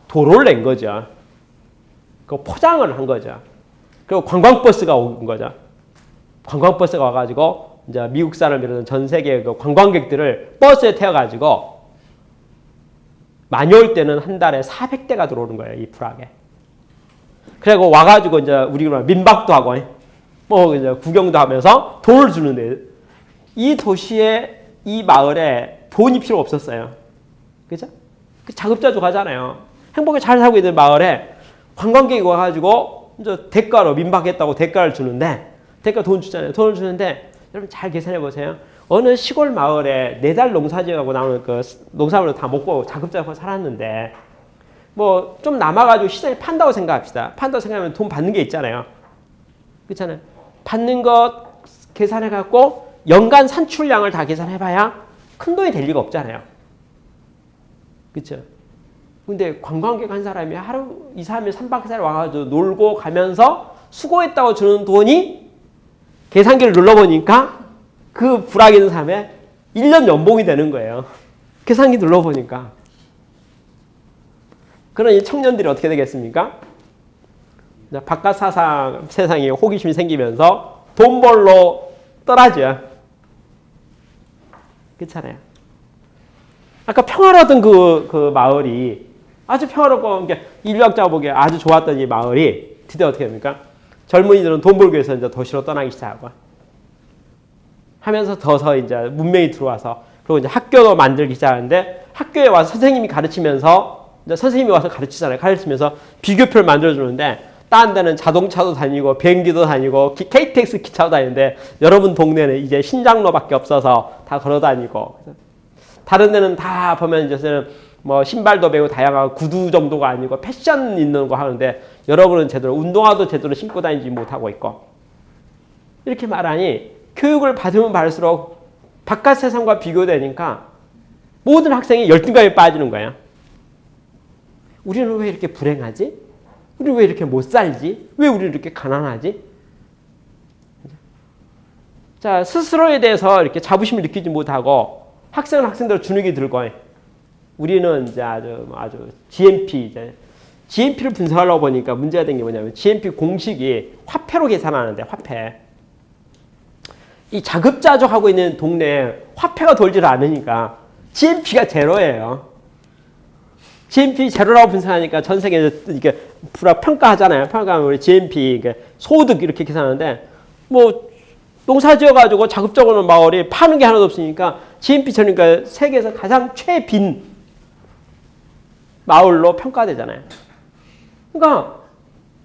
도로를 낸 거죠. 그 포장을 한 거죠. 그리고 관광버스가 온 거죠. 관광버스가 와가지고 이제 미국 사람을 비롯한 전 세계 그 관광객들을 버스에 태워가지고 많이 올 때는 한 달에 400대가 들어오는 거예요. 이 프락에. 그리고 와가지고 이제 우리가 민박도 하고 뭐 이제 구경도 하면서 돈을 주는데 이 도시에 이 마을에 돈이 필요 없었어요. 그죠? 자급자족 하잖아요. 행복하게 잘 살고 있는 마을에 관광객이 와가지고 이제 대가로 민박했다고 대가를 주는데 대가 돈 주잖아요. 돈을 주는데 여러분 잘 계산해 보세요. 어느 시골 마을에 4달 농사지어가고 나오는 그 농사물을 다 먹고 자급자족하고 살았는데 뭐 좀 남아가지고 시장에 판다고 생각합시다. 판다고 생각하면 돈 받는 게 있잖아요. 그렇잖아요. 받는 것 계산해갖고 연간 산출량을 다 계산해봐야 큰 돈이 될 리가 없잖아요. 그렇죠? 근데 관광객 한 사람이 하루 2, 3일 3박 4일 와가지고 놀고 가면서 수고했다고 주는 돈이 계산기를 눌러보니까 그 불악 있는 사람의 1년 연봉이 되는 거예요. 계산기 눌러보니까. 그런 이 청년들이 어떻게 되겠습니까? 바깥 세상에 호기심이 생기면서 돈 벌러 떠나죠. 그렇잖아요. 아까 평화로웠던 그 마을이 아주 평화롭고 인류학자가 보기에 아주 좋았던 이 마을이 드디어 어떻게 됩니까? 젊은이들은 돈 벌기 위해서 이제 도시로 떠나기 시작하고 하면서 더 이제 문명이 들어와서 그리고 이제 학교도 만들기 시작하는데 학교에 와서 선생님이 가르치면서 이제 선생님이 와서 가르치잖아요. 가르치면서 비교표를 만들어주는데 다른 데는 자동차도 다니고 비행기도 다니고 KTX 기차도 다니는데 여러분 동네는 이제 신장로밖에 없어서 다 걸어다니고 다른 데는 다 보면 이제는 뭐 신발도 매우 다양하고 구두 정도가 아니고 패션 있는 거 하는데 여러분은 제대로 운동화도 제대로 신고 다니지 못하고 있고 이렇게 말하니 교육을 받으면 받을수록 바깥 세상과 비교되니까 모든 학생이 열등감에 빠지는 거예요. 우리는 왜 이렇게 불행하지? 우리는 왜 이렇게 못 살지? 왜 우리는 이렇게 가난하지? 자, 스스로에 대해서 이렇게 자부심을 느끼지 못하고 학생은 학생대로 주눅이 들고 우리는 이제 아주 GNP를 분석하려고 보니까 문제가 된 게 뭐냐면 GNP 공식이 화폐로 계산하는데 화폐. 이 자급자족하고 있는 동네에 화폐가 돌지를 않으니까 GNP가 제로예요. GNP 제로라고 분석하니까 전 세계에서 이렇게 평가하잖아요. 평가하면 우리 GNP 소득 이렇게 계산하는데 뭐 농사 지어가지고 자급자족하는 마을이 파는 게 하나도 없으니까 GNP 제로니까 세계에서 가장 최빈 마을로 평가되잖아요. 그러니까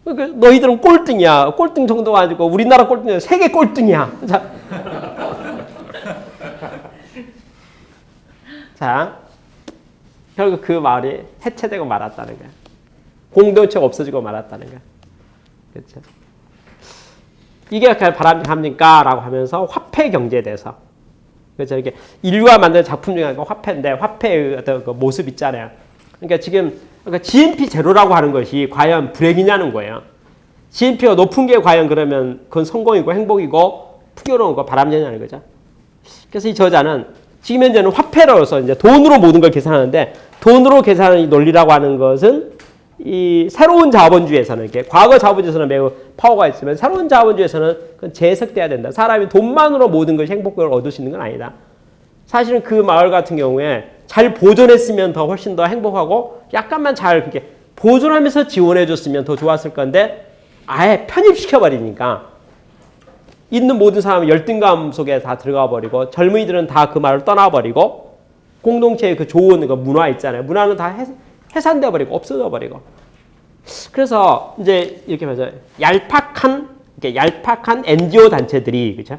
너희들은 꼴등이야. 꼴등 정도가 아니고 우리나라 꼴등이야. 세계 꼴등이야. 자, 결국 그 마을이 해체되고 말았다는 거야. 공동체가 없어지고 말았다는 거야. 그렇죠? 이게 바람직합니까? 라고 하면서 화폐 경제에 대해서. 그렇죠? 이렇게 인류가 만든 작품 중에 하나가 화폐인데 화폐의 어떤 그 모습 있잖아요. 그러니까 지금 GNP 제로라고 하는 것이 과연 불행이냐는 거예요. GNP가 높은 게 과연 그러면 그건 성공이고 행복이고 풍요로운 거 바람직하냐는 거죠. 그래서 이 저자는 지금 현재는 화폐로서 이제 돈으로 모든 걸 계산하는데 돈으로 계산하는 이 논리라고 하는 것은 이 새로운 자본주의에서는 이렇게 과거 자본주의에서는 매우 파워가 있으면 새로운 자본주의에서는 그건 재해석돼야 된다. 사람이 돈만으로 모든 것이 행복을 얻을 수 있는 건 아니다. 사실은 그 마을 같은 경우에 잘 보존했으면 더 훨씬 더 행복하고 약간만 잘 이렇게 보존하면서 지원해줬으면 더 좋았을 건데 아예 편입시켜버리니까 있는 모든 사람은 열등감 속에 다 들어가 버리고 젊은이들은 다 그 마을을 떠나버리고 공동체의 그 좋은 그 문화 있잖아요. 문화는 다 해산돼 버리고 없어져 버리고. 그래서 이제 이렇게 말해서 얄팍한 NGO 단체들이 그렇죠?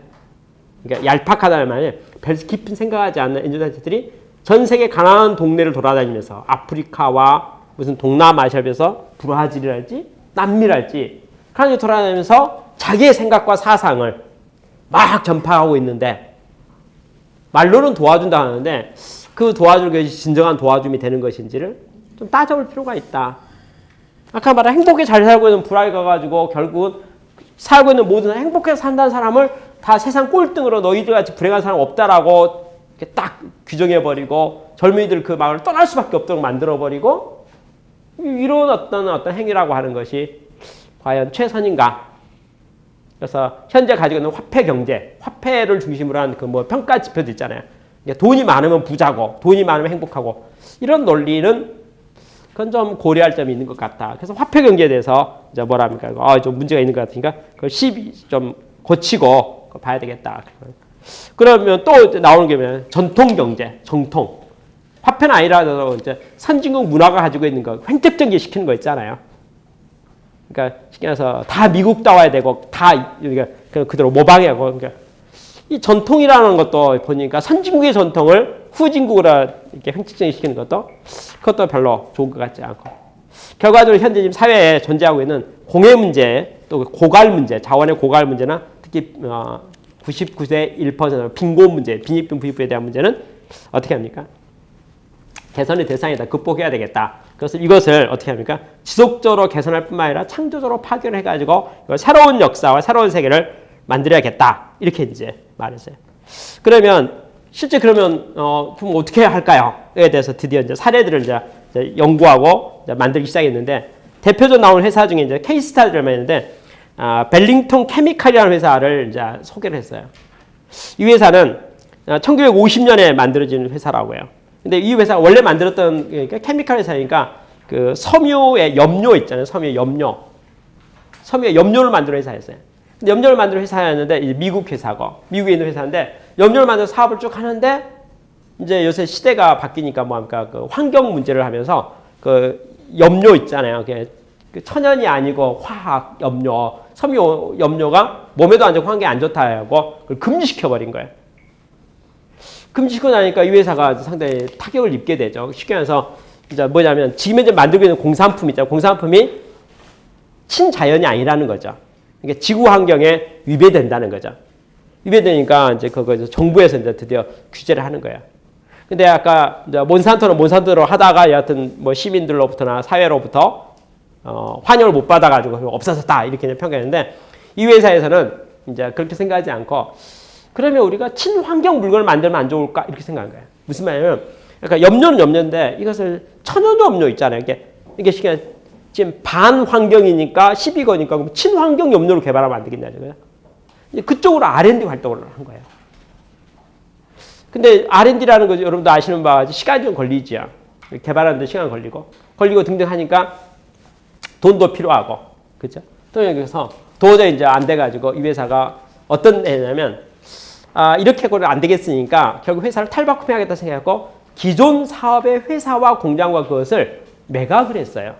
그러니까 얄팍하다는 말은 별 깊은 생각하지 않는 NGO 단체들이 전 세계 가난한 동네를 돌아다니면서 아프리카와 무슨 동남아시아에서 브라질이랄지 남미랄지 그런 데 돌아다니면서 자기의 생각과 사상을 막 전파하고 있는데 말로는 도와준다 하는데 그 도와줄 것이 진정한 도와줌이 되는 것인지를 좀 따져볼 필요가 있다. 아까 말한 행복하게 잘 살고 있는 불알가 가지고 결국은 살고 있는 모든 행복하게 산다는 사람을 다 세상 꼴등으로 너희들 같이 불행한 사람 없다라고 이렇게 딱 규정해버리고 젊은이들 그 마을을 떠날 수밖에 없도록 만들어버리고 이런 어떤 행위라고 하는 것이 과연 최선인가? 그래서 현재 가지고 있는 화폐 경제, 화폐를 중심으로 한 그 뭐 평가 지표도 있잖아요. 돈이 많으면 부자고, 돈이 많으면 행복하고 이런 논리는 그건 좀 고려할 점이 있는 것 같다. 그래서 화폐 경제에 대해서 이제 뭐랍니까? 좀 문제가 있는 것 같으니까 그걸 좀 고치고 봐야 되겠다. 그러면 또 나오는 게 뭐냐면 전통 경제, 정통. 화폐는 아니라도 이제 선진국 문화가 가지고 있는 거 횡격전개 시키는 거 있잖아요. 그러니까 쉽게 말해서 다 미국 따와야 되고 다 그러니까 그대로 모방하고 그러니까 이 전통이라는 것도 보니까 선진국의 전통을 후진국으로 이렇게 횡격전개 시키는 그것도 별로 좋은 것 같지 않고 결과적으로 현재 지금 사회에 존재하고 있는 공해 문제 또 고갈 문제, 자원의 고갈 문제나 특히 99대 1% 빈곤 문제, 빈익빈 부익부에 대한 문제는 어떻게 합니까? 개선의 대상이다. 극복해야 되겠다. 그래서 이것을 어떻게 합니까? 지속적으로 개선할 뿐만 아니라 창조적으로 파견을 해가지고 새로운 역사와 새로운 세계를 만들어야겠다. 이렇게 이제 말했어요. 그러면 실제 그러면 그럼 어떻게 할까요?에 대해서 드디어 이제 사례들을 이제 연구하고 이제 만들기 시작했는데 대표적으로 나온 회사 중에 이제 케이스 스타디를 했는데 벨링턴 케미칼이라는 회사를 이제 소개를 했어요. 이 회사는 1950년에 만들어진 회사라고요. 근데 이 회사가 원래 만들었던 그러니까 케미칼 회사니까 그 섬유의 염료 있잖아요. 섬유의 염료를 만드는 회사였어요. 근데 염료를 만드는 회사였는데 이제 미국 회사고 미국에 있는 회사인데 염료를 만드는 사업을 쭉 하는데 이제 요새 시대가 바뀌니까 뭐합니까 그 환경 문제를 하면서 그 염료 있잖아요. 그 천연이 아니고 화학 염료, 섬유 염료가 몸에도 안 좋고 환경에 안 좋다고 그걸 금지시켜 버린 거예요. 금지시키고 나니까 이 회사가 상당히 타격을 입게 되죠. 쉽게 말해서 이제 뭐냐면 지금 이제 만들고 있는 공산품 있잖아요. 공산품이 친자연이 아니라는 거죠. 그러니까 지구 환경에 위배된다는 거죠. 위배되니까 이제 그거 정부에서 이제 드디어 규제를 하는 거예요. 근데 아까 이제 몬산토는 몬산토로 하다가 여하튼 뭐 시민들로부터나 사회로부터 환영을 못 받아가지고 없어졌다 이렇게 평가했는데 이 회사에서는 이제 그렇게 생각하지 않고 그러면 우리가 친환경 물건을 만들면 안 좋을까 이렇게 생각한 거예요. 무슨 말이냐면 그러니까 염료는 염료인데 이것을 천연염료 있잖아요. 이게 지금 반환경이니까 12거니까 친환경 염료를 개발하면 안 되겠냐는 거예요. 그쪽으로 R&D 활동을 한 거예요. 근데 R&D라는 거 여러분도 아시는 바와 같이 시간이 좀 걸리죠. 개발하는데 시간 걸리고 등등 하니까 돈도 필요하고 그렇죠? 또 여기서 도저히 이제 안 돼가지고 이 회사가 어떤 애냐면 이렇게는 안 되겠으니까 결국 회사를 탈바꿈해야겠다 생각하고 기존 사업의 회사와 공장과 그것을 매각을 했어요.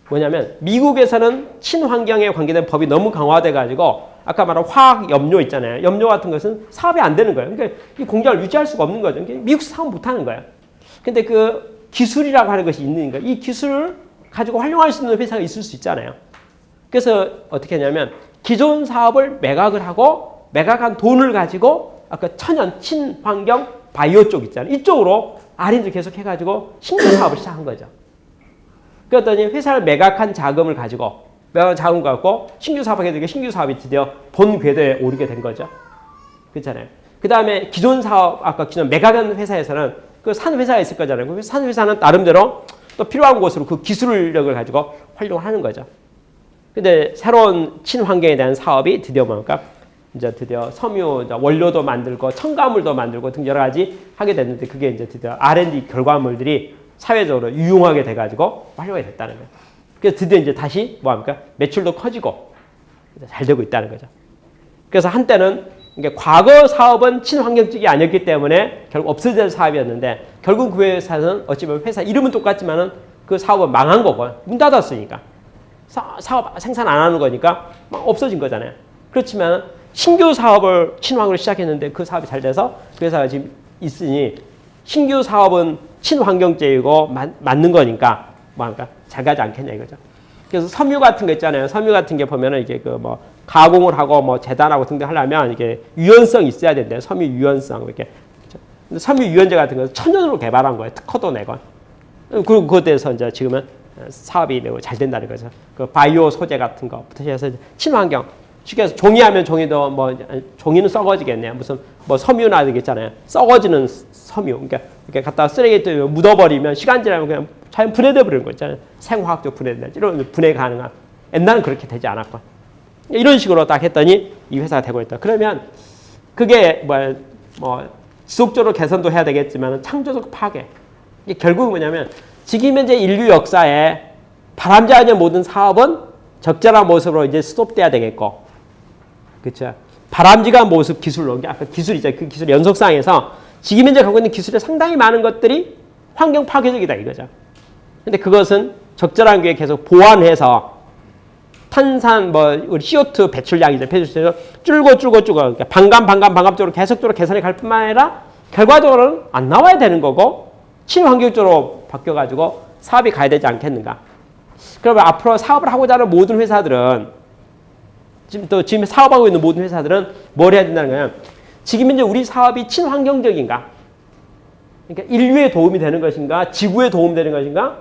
뭐냐면 미국에서는 친환경에 관계된 법이 너무 강화돼가지고 아까 말한 화학 염료 있잖아요. 염료 같은 것은 사업이 안 되는 거예요. 그러니까 이 공장을 유지할 수가 없는 거죠. 그러니까 미국에서 사업 못 하는 거예요. 근데 그 기술이라고 하는 것이 있으니까 이 기술을 가지고 활용할 수 있는 회사가 있을 수 있잖아요. 그래서 어떻게 하냐면 기존 사업을 매각을 하고 매각한 돈을 가지고 아까 천연, 친환경, 바이오 쪽 있잖아요. 이쪽으로 R&D를 계속 해가지고 신규 사업을 시작한 거죠. 그랬더니 회사를 매각한 자금을 가지고 매각한 자금 갖고 신규 사업을 하게 되고 신규 사업이 드디어 본 궤도에 오르게 된 거죠. 그렇잖아요. 그 다음에 기존 사업, 아까 기존 매각한 회사에서는 그 산 회사가 있을 거잖아요. 그 산 회사는 나름대로 또 필요한 곳으로 그 기술력을 가지고 활용하는 거죠. 근데 새로운 친환경에 대한 사업이 드디어 뭡니까? 이제 드디어 섬유 원료도 만들고 첨가물도 만들고 등 여러 가지 하게 됐는데 그게 이제 드디어 R&D 결과물들이 사회적으로 유용하게 돼가지고 활용이 됐다는 거예요. 그래서 드디어 이제 다시 뭐합니까? 매출도 커지고 잘 되고 있다는 거죠. 그래서 한때는 이게 과거 사업은 친환경적이 아니었기 때문에 결국 없어질 사업이었는데 결국 그 회사는 어찌 보면 회사 이름은 똑같지만은 그 사업은 망한 거고 문 닫았으니까 사업 생산 안 하는 거니까 막 없어진 거잖아요. 그렇지만 신규 사업을 친환경으로 시작했는데 그 사업이 잘 돼서 그 회사가 지금 있으니 신규 사업은 친환경적이고 맞는 거니까 뭐랄까 잘 가지 않겠냐 이거죠. 그래서 섬유 같은 거 있잖아요. 섬유 같은 게 보면은 이게 그 뭐 가공을 하고 뭐 재단하고 등등 하려면 이게 유연성이 있어야 된대요. 섬유 유연성 이렇게. 근데 섬유 유연제 같은 거 천연으로 개발한 거예요. 특허도 내고. 그리고 그것에 대해서 이제 지금은 사업이 매우 잘 된다는 거죠. 그 바이오 소재 같은 거부터 해서 친환경. 쉽게 해서 종이하면 종이도 뭐 종이는 썩어지겠네요. 무슨 뭐 섬유나 이게 있잖아요. 썩어지는 섬유. 그러니까 이렇게 갖다가 쓰레기통에 묻어버리면 시간 지나면 그냥 자연 분해돼 버리는 거 있잖아요. 생화학적 분해된다. 이런 분해 가능한. 옛날은 그렇게 되지 않았고. 이런 식으로 딱 했더니 이 회사가 되고 있다. 그러면 그게 뭐 지속적으로 개선도 해야 되겠지만 창조적 파괴. 이게 결국은 뭐냐면 지금 현재 인류 역사에 바람직하지 모든 사업은 적절한 모습으로 이제 스톱돼야 되겠고, 그렇죠? 바람직한 모습 기술로, 아까 기술이죠. 그 기술 연속상에서 지금 현재 갖고 있는 기술의 상당히 많은 것들이 환경 파괴적이다 이거죠. 근데 그것은 적절한 기회에 계속 보완해서 탄산 우리 CO2 배출량이죠. 배출량이 줄고 반감적으로 계속적으로 개선해 갈 뿐만 아니라 결과적으로는 안 나와야 되는 거고 친환경적으로 바뀌어가지고 사업이 가야 되지 않겠는가. 그러면 앞으로 사업을 하고자 하는 모든 회사들은 지금 사업하고 있는 모든 회사들은 뭘 해야 된다는 거예요. 지금 현재 우리 사업이 친환경적인가? 그러니까 인류에 도움이 되는 것인가? 지구에 도움이 되는 것인가?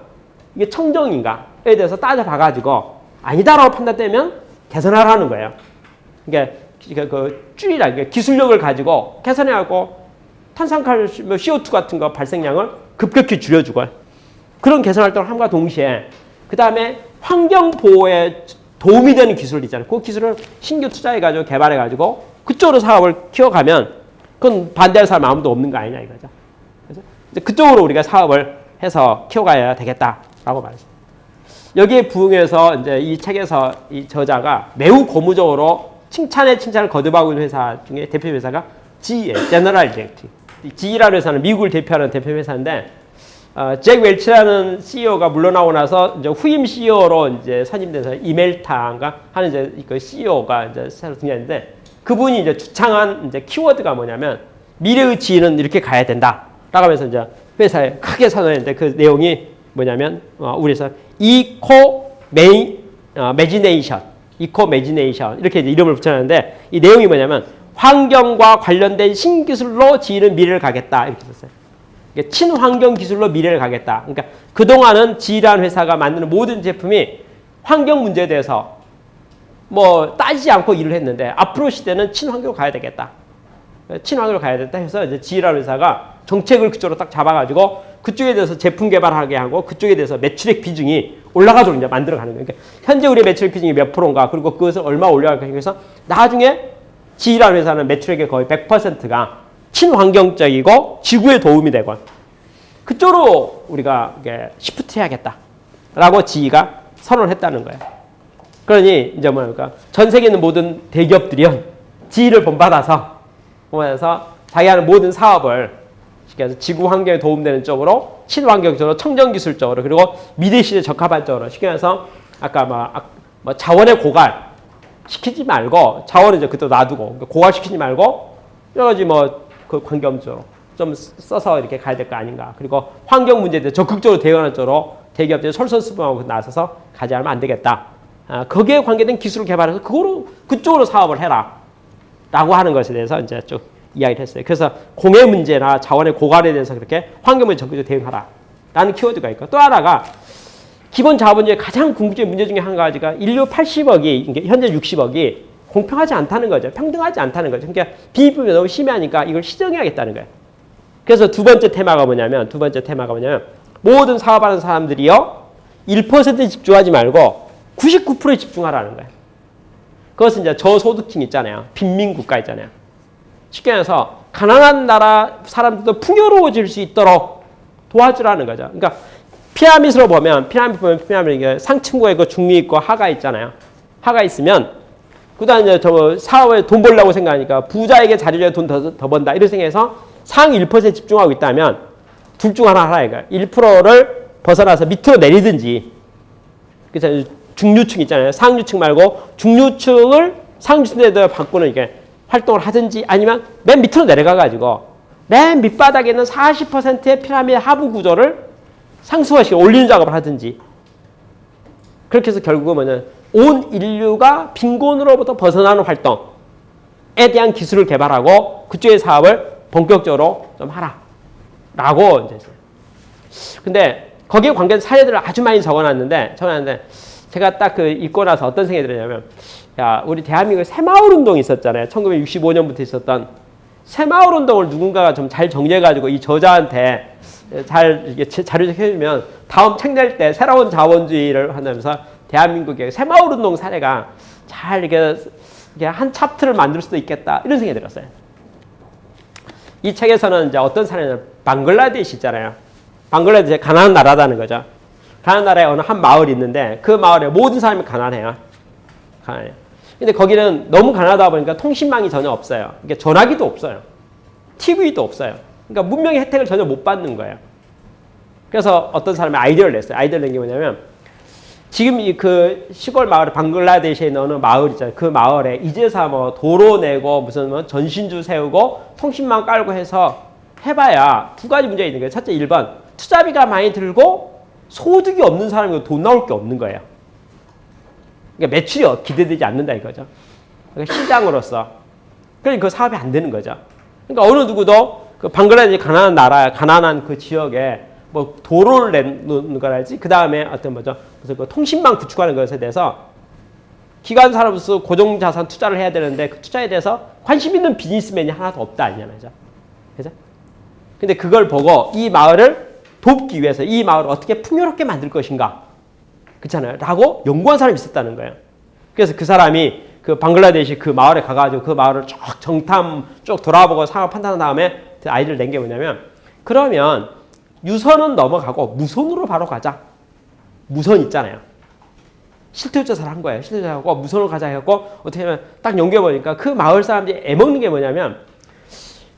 이게 청정인가에 대해서 따져봐가지고 아니다라고 판단되면 개선하라는 거예요. 그러니까 그 줄이라 기술력을 가지고 개선해갖고 탄산칼슘, CO2 같은 거 발생량을 급격히 줄여주고 그런 개선 활동을 함과 동시에 그 다음에 환경 보호에 도움이 되는 기술 있잖아요. 그 기술을 신규 투자해가지고 개발해가지고 그쪽으로 사업을 키워가면 그건 반대할 사람 아무도 없는 거 아니냐 이거죠. 그래서 그쪽으로 우리가 사업을 해서 키워가야 되겠다라고 말했습니다. 여기에 부응해서 이제 이 책에서 이 저자가 매우 고무적으로 칭찬을 거듭하고 있는 회사 중에 대표 회사가 GE예요. 제너럴 일렉트릭. GE라는 회사는 미국을 대표하는 대표 회사인데 잭 웰치라는 CEO가 물러나고 나서 이제 후임 CEO로 이제 선임돼서 이멜타인가 하는 이제 그 CEO가 이제 새로 등장했는데 그분이 이제 주창한 이제 키워드가 뭐냐면 미래의 GE는 이렇게 가야 된다라고 하면서 이제 회사에 크게 선언했는데 그 내용이 뭐냐면 우리에서 이코매지네이션 이렇게 이제 이름을 붙여놨는데 이 내용이 뭐냐면 환경과 관련된 신기술로 GE는 미래를 가겠다 이렇게 썼어요. 친환경 기술로 미래를 가겠다. 그러니까 그동안은 GE라는 회사가 만드는 모든 제품이 환경 문제에 대해서 뭐 따지지 않고 일을 했는데 앞으로 시대는 친환경으로 가야 되겠다. 친환경으로 가야 되겠다 해서 이제 GE라는 회사가 정책을 그쪽으로 딱 잡아가지고 그쪽에 대해서 제품 개발하게 하고 그쪽에 대해서 매출액 비중이 올라가도록 이제 만들어가는 거예요. 그러니까 현재 우리의 매출액 비중이 몇 프로인가 그리고 그것을 얼마 올려갈까 해서 나중에 GE라는 회사는 매출액의 거의 100%가 친환경적이고 지구에 도움이 되고 그쪽으로 우리가 시프트 해야겠다라고 GE가 선언을 했다는 거예요. 그러니 이제 뭐랄까 전 세계에 있는 모든 대기업들이 GE를 본받아서 자기 하는 모든 사업을 그래서 지구 환경에 도움되는 쪽으로 친환경적으로 청정기술적으로 그리고 미래 시대에 적합한 쪽으로 쉽게 해서 아까 뭐 자원의 고갈 시키지 말고 자원은 이제 그때 놔두고 고갈 시키지 말고 여러 가지 그 환경적으로 좀 써서 이렇게 가야 될 거 아닌가. 그리고 환경 문제에 대해 적극적으로 대응하는 쪽으로 대기업들이 솔선수범하고 나서서 가지 않으면 안 되겠다. 거기에 관계된 기술을 개발해서 그쪽으로 사업을 해라. 라고 하는 것에 대해서 이제 쭉 이야기를 했어요. 그래서 공해 문제나 자원의 고갈에 대해서 그렇게 환경 문제 적극적으로 대응하라. 라는 키워드가 있고 또 하나가 기본 자본주의의 가장 궁극적인 문제 중에 한 가지가 인류 80억이 현재 60억이 공평하지 않다는 거죠. 평등하지 않다는 거죠. 그러니까 비입법이 너무 심하니까 이걸 시정해야겠다는 거예요. 그래서 두 번째 테마가 뭐냐면 모든 사업하는 사람들이요 1%에 집중하지 말고 99%에 집중하라는 거예요. 그것은 이제 저소득층 있잖아요. 빈민국가 있잖아요. 쉽게 말해서 가난한 나라 사람들도 풍요로워질 수 있도록 도와주라는 거죠. 그러니까 피라미드로 보면 피라미드 상층부에 그 중위 있고 하가 있잖아요. 하가 있으면 그다음 이제 저 사업에 돈 벌려고 생각하니까 부자에게 잘해줘야 돈 더 번다 이런 생각해서 상위 1%에 집중하고 있다면 둘 중 하나 하라 이거예요. 1%를 벗어나서 밑으로 내리든지 그래서 중류층 있잖아요. 상류층 말고 중류층을 상류층에다 바꾸는 이게 활동을 하든지 아니면 맨 밑으로 내려가가지고 맨 밑바닥에 있는 40%의 피라미드 하부 구조를 상수화시켜 올리는 작업을 하든지 그렇게 해서 결국은 뭐냐면 온 인류가 빈곤으로부터 벗어나는 활동에 대한 기술을 개발하고 그쪽의 사업을 본격적으로 좀 하라 라고 이제 근데 거기에 관계된 사례들을 아주 많이 적어놨는데 제가 딱 그 읽고 나서 어떤 생각이 들었냐면 야 우리 대한민국에 새마을 운동이 있었잖아요. 1965년부터 있었던 새마을 운동을 누군가가 좀 잘 정리해가지고 이 저자한테 잘 이게 자료적 해주면 다음 책 낼 때 새로운 자본주의를 한다면서 대한민국의 새마을 운동 사례가 잘 이게 한 챕터를 만들 수도 있겠다 이런 생각이 들었어요. 이 책에서는 이제 어떤 사례는 방글라데시 있잖아요. 방글라데시 가난한 나라다는 거죠. 가난한 나라에 어느 한 마을이 있는데 그 마을에 모든 사람이 가난해요. 근데 거기는 너무 가난하다 보니까 통신망이 전혀 없어요. 그러니까 전화기도 없어요. TV도 없어요. 그러니까 문명의 혜택을 전혀 못 받는 거예요. 그래서 어떤 사람이 아이디어를 냈어요. 아이디어를 낸 게 뭐냐면 지금 이 그 시골 마을 방글라데시에 있는 어느 마을 있잖아요. 그 마을에 이제서 뭐 도로 내고 무슨 뭐 전신주 세우고 통신망 깔고 해서 해봐야 두 가지 문제가 있는 거예요. 첫째 1번 투자비가 많이 들고 소득이 없는 사람이 돈 나올 게 없는 거예요. 그러니까 매출이 기대되지 않는다 이거죠. 그러니까 시장으로서. 그러니까 그 사업이 안 되는 거죠. 그러니까 어느 누구도 그 방글라데시 가난한 나라, 가난한 그 지역에 뭐 도로를 내는 거랄지 그 다음에 어떤 뭐죠. 그래서 그 통신망 구축하는 것에 대해서 기관사로서 고정자산 투자를 해야 되는데 그 투자에 대해서 관심 있는 비즈니스맨이 하나도 없다 아니잖아요. 그죠? 근데 그걸 보고 이 마을을 돕기 위해서 이 마을을 어떻게 풍요롭게 만들 것인가. 그렇잖아요. 라고 연구한 사람이 있었다는 거예요. 그래서 그 사람이 그 방글라데시 그 마을에 가가지고 그 마을을 쭉 정탐 쭉 돌아보고 상황 판단한 다음에 그 아이디어를 낸 게 뭐냐면 그러면 유선은 넘어가고 무선으로 바로 가자. 무선 있잖아요. 실태조사를 한 거예요. 실태조사하고 무선으로 가자 해갖고 어떻게 하면 딱 연결해보니까 그 마을 사람들이 애먹는 게 뭐냐면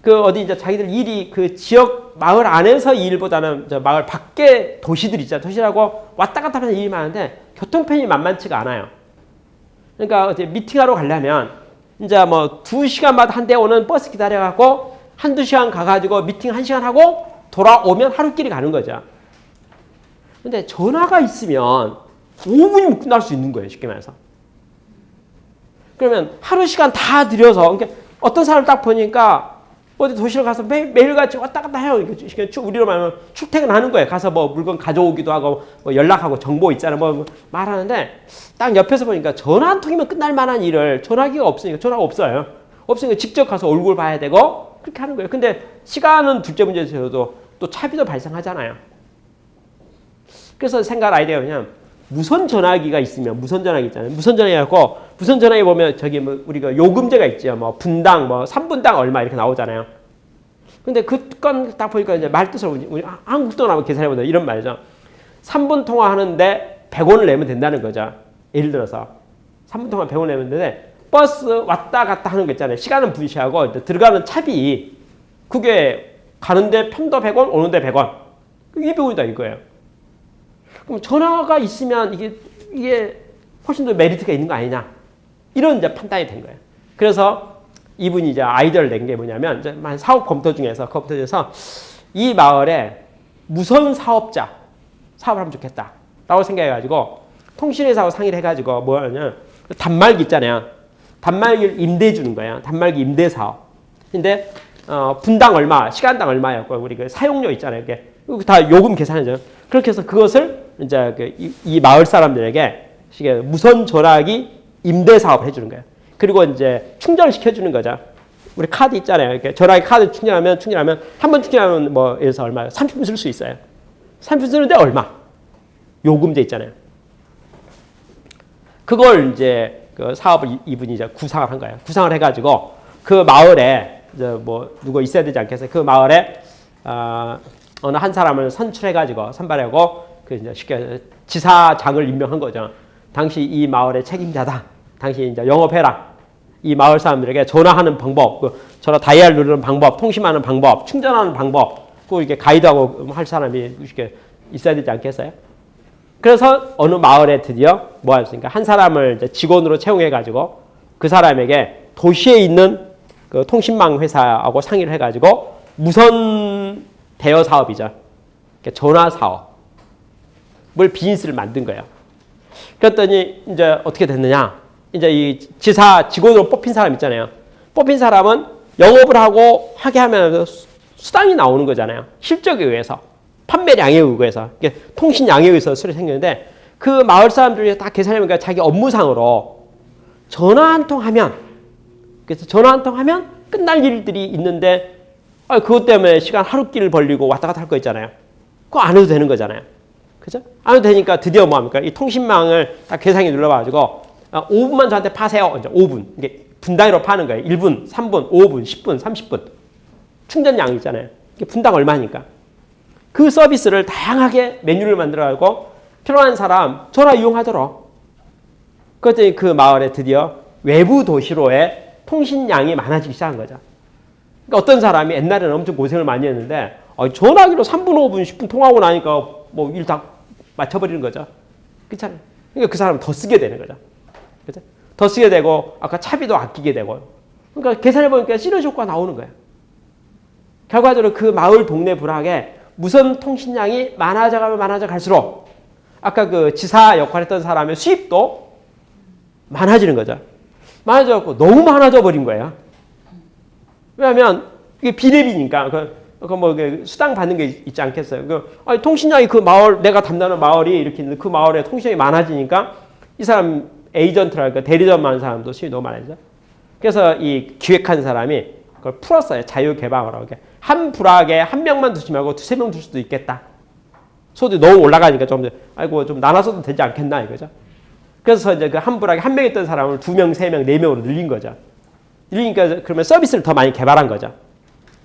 그 어디 이제 자기들 일이 그 지역 마을 안에서 일보다는 저 마을 밖에 도시들 있잖아요. 도시라고 왔다 갔다 하는 일이 많은데 교통편이 만만치가 않아요. 그러니까 어디 미팅하러 가려면 이제 뭐 2시간마다 한 대 오는 버스 기다려갖고 한두 시간 가가지고 미팅 1시간 하고 돌아오면 하루끼리 가는 거죠. 근데 전화가 있으면 5분이면 끝날 수 있는 거예요. 쉽게 말해서. 그러면 하루 시간 다 들여서 그러니까 어떤 사람 딱 보니까 어디 도시를 가서 매일같이 왔다 갔다 해요. 우리로 말하면 출퇴근하는 거예요. 가서 뭐 물건 가져오기도 하고 뭐 연락하고 정보 있잖아요. 뭐 말하는데 딱 옆에서 보니까 전화 한 통이면 끝날 만한 일을 전화기가 없으니까 전화가 없어요. 없으니까 직접 가서 얼굴 봐야 되고 그렇게 하는 거예요. 근데 시간은 둘째 문제에서도 또 차비도 발생하잖아요. 그래서 생각 아이디어가 뭐냐면 무선 전화기가 있으면 무선 전화기 있잖아요. 무선 전화기 갖고 무선 전화기 보면 저기 뭐 우리가 요금제가 있죠. 뭐 분당 뭐 3분당 얼마 이렇게 나오잖아요. 근데 그 건 딱 보니까 이제 말뜻으로 우리 한국 돈으로 한번 계산해 보자 이런 말이죠. 3분 통화하는데 100원을 내면 된다는 거죠. 예를 들어서 3분 통화 100원 내면 되는데 버스 왔다 갔다 하는 거 있잖아요. 시간은 분시하고 들어가는 차비 그게 가는데 편도 100원, 오는데 100원. 200원이다 이거예요. 그럼 전화가 있으면 이게 훨씬 더 메리트가 있는 거 아니냐. 이런 이제 판단이 된 거예요. 그래서 이분이 이제 아이디어를 낸 게 뭐냐면 이제 사업 검토 중에서 이 마을에 무선 사업자 사업을 하면 좋겠다. 라고 생각해가지고 통신회사하고 상의를 해가지고 뭐냐면 단말기 있잖아요. 단말기를 임대해 주는 거예요. 단말기 임대 사업. 근데 분당 얼마, 시간당 얼마였고 우리 그 사용료 있잖아요. 이게 다 요금 계산하죠. 그렇게 해서 그것을 이제 이 마을 사람들에게 무선 전화기 임대 사업을 해주는 거예요. 그리고 이제 충전을 시켜주는 거죠. 우리 카드 있잖아요. 이렇게 전화기 카드 충전하면 한 번 충전하면 뭐 예를 들어서 얼마요? 30분 쓸 수 있어요. 3편 쓰는데 얼마? 요금제 있잖아요. 그걸 이제 그 사업을 이분이 이제 구상을 한 거예요. 구상을 해가지고 그 마을에 이제 뭐 누구 있어야 되지 않겠어요? 그 마을에 어느 한 사람을 선출해가지고 선발하고 그 이제 쉽게 지사장을 임명한 거죠. 당시 이 마을의 책임자다. 당시 이제 영업해라. 이 마을 사람들에게 전화하는 방법, 그 전화 다이얼 누르는 방법, 통신하는 방법, 충전하는 방법, 그 이렇게 가이드하고 할 사람이 쉽게 있어야 되지 않겠어요? 그래서 어느 마을에 드디어 뭐 했습니까? 한 사람을 이제 직원으로 채용해가지고 그 사람에게 도시에 있는 그 통신망 회사하고 상의를 해가지고 무선 대여 사업이죠. 전화 사업을 비즈니스를 만든 거예요. 그랬더니 이제 어떻게 됐느냐? 이제 이 지사 직원으로 뽑힌 사람 있잖아요. 뽑힌 사람은 영업을 하게 하면 수당이 나오는 거잖아요. 실적에 의해서. 판매량에 의해서. 통신량에 의해서 수를 생기는데 그 마을 사람들이 다 계산해보니까 자기 업무상으로 전화 한 통 하면 그래서 전화 한 통 하면 끝날 일들이 있는데 그것 때문에 시간 하루길 벌리고 왔다 갔다 할 거 있잖아요. 그거 안 해도 되는 거잖아요. 그죠? 안 해도 되니까 드디어 뭐 합니까? 이 통신망을 딱 계산기 눌러봐가지고 5분만 저한테 파세요. 이제 5분. 이게 분단위로 파는 거예요. 1분, 3분, 5분, 10분, 30분. 충전량 있잖아요. 이게 분당 얼마니까. 그 서비스를 다양하게 메뉴를 만들어가지고 필요한 사람 전화 이용하도록. 그랬더니 그 마을에 드디어 외부 도시로의 통신량이 많아지기 시작한 거죠. 그러니까 어떤 사람이 옛날에는 엄청 고생을 많이 했는데 전화기로 3분, 5분, 10분 통하고 나니까 뭐 일 다 맞춰버리는 거죠. 그렇잖아요. 그러니까 그 사람은 더 쓰게 되는 거죠. 그죠? 더 쓰게 되고 아까 차비도 아끼게 되고 그러니까 계산해보니까 시너지 효과가 나오는 거예요. 결과적으로 그 마을 동네 부락에 무선 통신량이 많아져가면 많아져 갈수록 아까 그 지사 역할했던 사람의 수입도 많아지는 거죠. 많아져갖고 너무 많아져 버린 거예요. 왜냐하면 이게 비례비니까 뭐 수당 받는 게 있지 않겠어요. 통신량이 그 마을 내가 담당하는 마을이 이렇게 있는데 그 마을에 통신량이 많아지니까 이 사람 에이전트랄까 대리점 많은 사람도 수입이 너무 많아지죠. 그래서 이 기획한 사람이 그걸 풀었어요. 자유개방으로. 한 부락에 한 명만 두지 말고 두세 명 둘 수도 있겠다. 소득이 너무 올라가니까 좀 나눠서도 되지 않겠나 이거죠. 그래서 이제 그 한 부락에 한 명 있던 사람을 2명, 3명, 4명으로 늘린 거죠. 늘리니까 그러면 서비스를 더 많이 개발한 거죠.